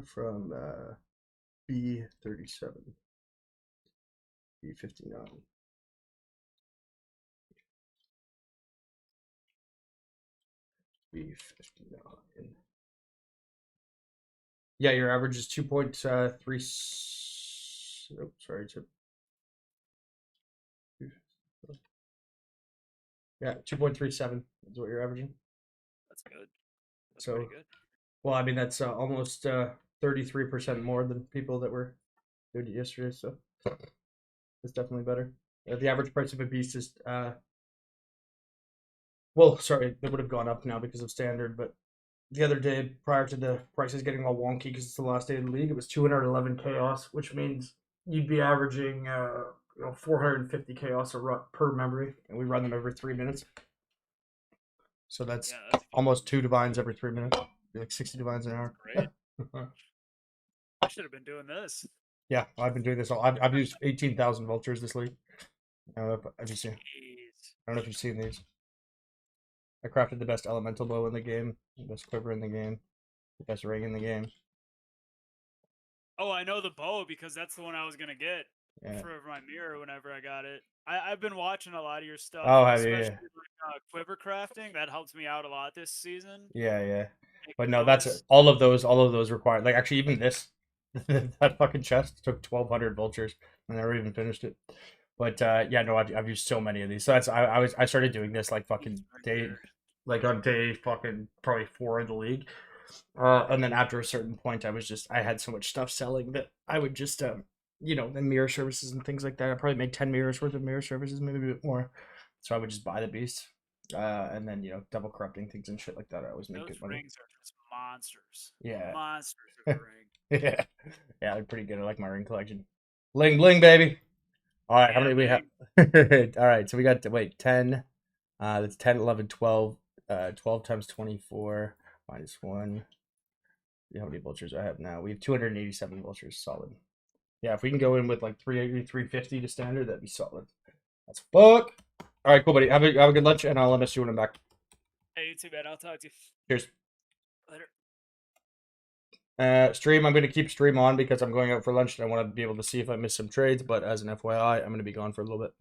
From B37, B59. B59. Yeah, your average is 2.3. Oh, sorry, yeah, 2.37 is what you're averaging. That's good. That's So, pretty good. well, I mean that's almost 33% more than people that were doing it yesterday. So it's definitely better. The average price of a beast is well, sorry, it would have gone up now because of standard, but the other day prior to the prices getting all wonky because it's the last day of the league, it was 211 chaos, which means you'd be averaging 450 chaos per memory, and we run them every 3 minutes. So that's almost 2 divines every 3 minutes. Be like 60 divines an hour. Great. I should have been doing this. Yeah, I've been doing this all. I've used 18,000 vultures this league. I don't know if you've seen. Jeez. I don't know if you've seen these. I crafted the best elemental bow in the game, the best quiver in the game, the best ring in the game. Oh, I know the bow because that's the one I was gonna get for my mirror whenever I got it. I've been watching a lot of your stuff, Oh, have you? especially like, quiver crafting. That helps me out a lot this season. Yeah. Making But no, that's those. all of those require, like, actually even this that fucking chest took 1,200 vultures. I never even finished it. But yeah, no, I've used so many of these. So that's I started doing this like fucking day, like on day fucking probably 4 in the league. And then after a certain point, I had so much stuff selling that I would just the mirror services and things like that. I probably made 10 mirrors worth of mirror services, maybe a bit more. So I would just buy the beast, and then double corrupting things and shit like that. I always make Those good money. rings are just monsters. Yeah. Monsters of a ring. Yeah, they're pretty good. I like my ring collection. Bling bling, baby. All right, how many we have? All right, so we got 10. That's 10, 11, 12. 12 times 24 minus 1. See how many vultures I have now. We have 287 vultures, solid. Yeah, if we can go in with like 350 to standard, that'd be solid. That's fuck. All right, cool, buddy. Have a good lunch, and I'll miss you when I'm back. Hey, you too, man. I'll talk to you Cheers. later. Stream, I'm going to keep stream on because I'm going out for lunch and I want to be able to see if I miss some trades. But as an FYI, I'm going to be gone for a little bit.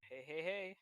Hey, hey, hey.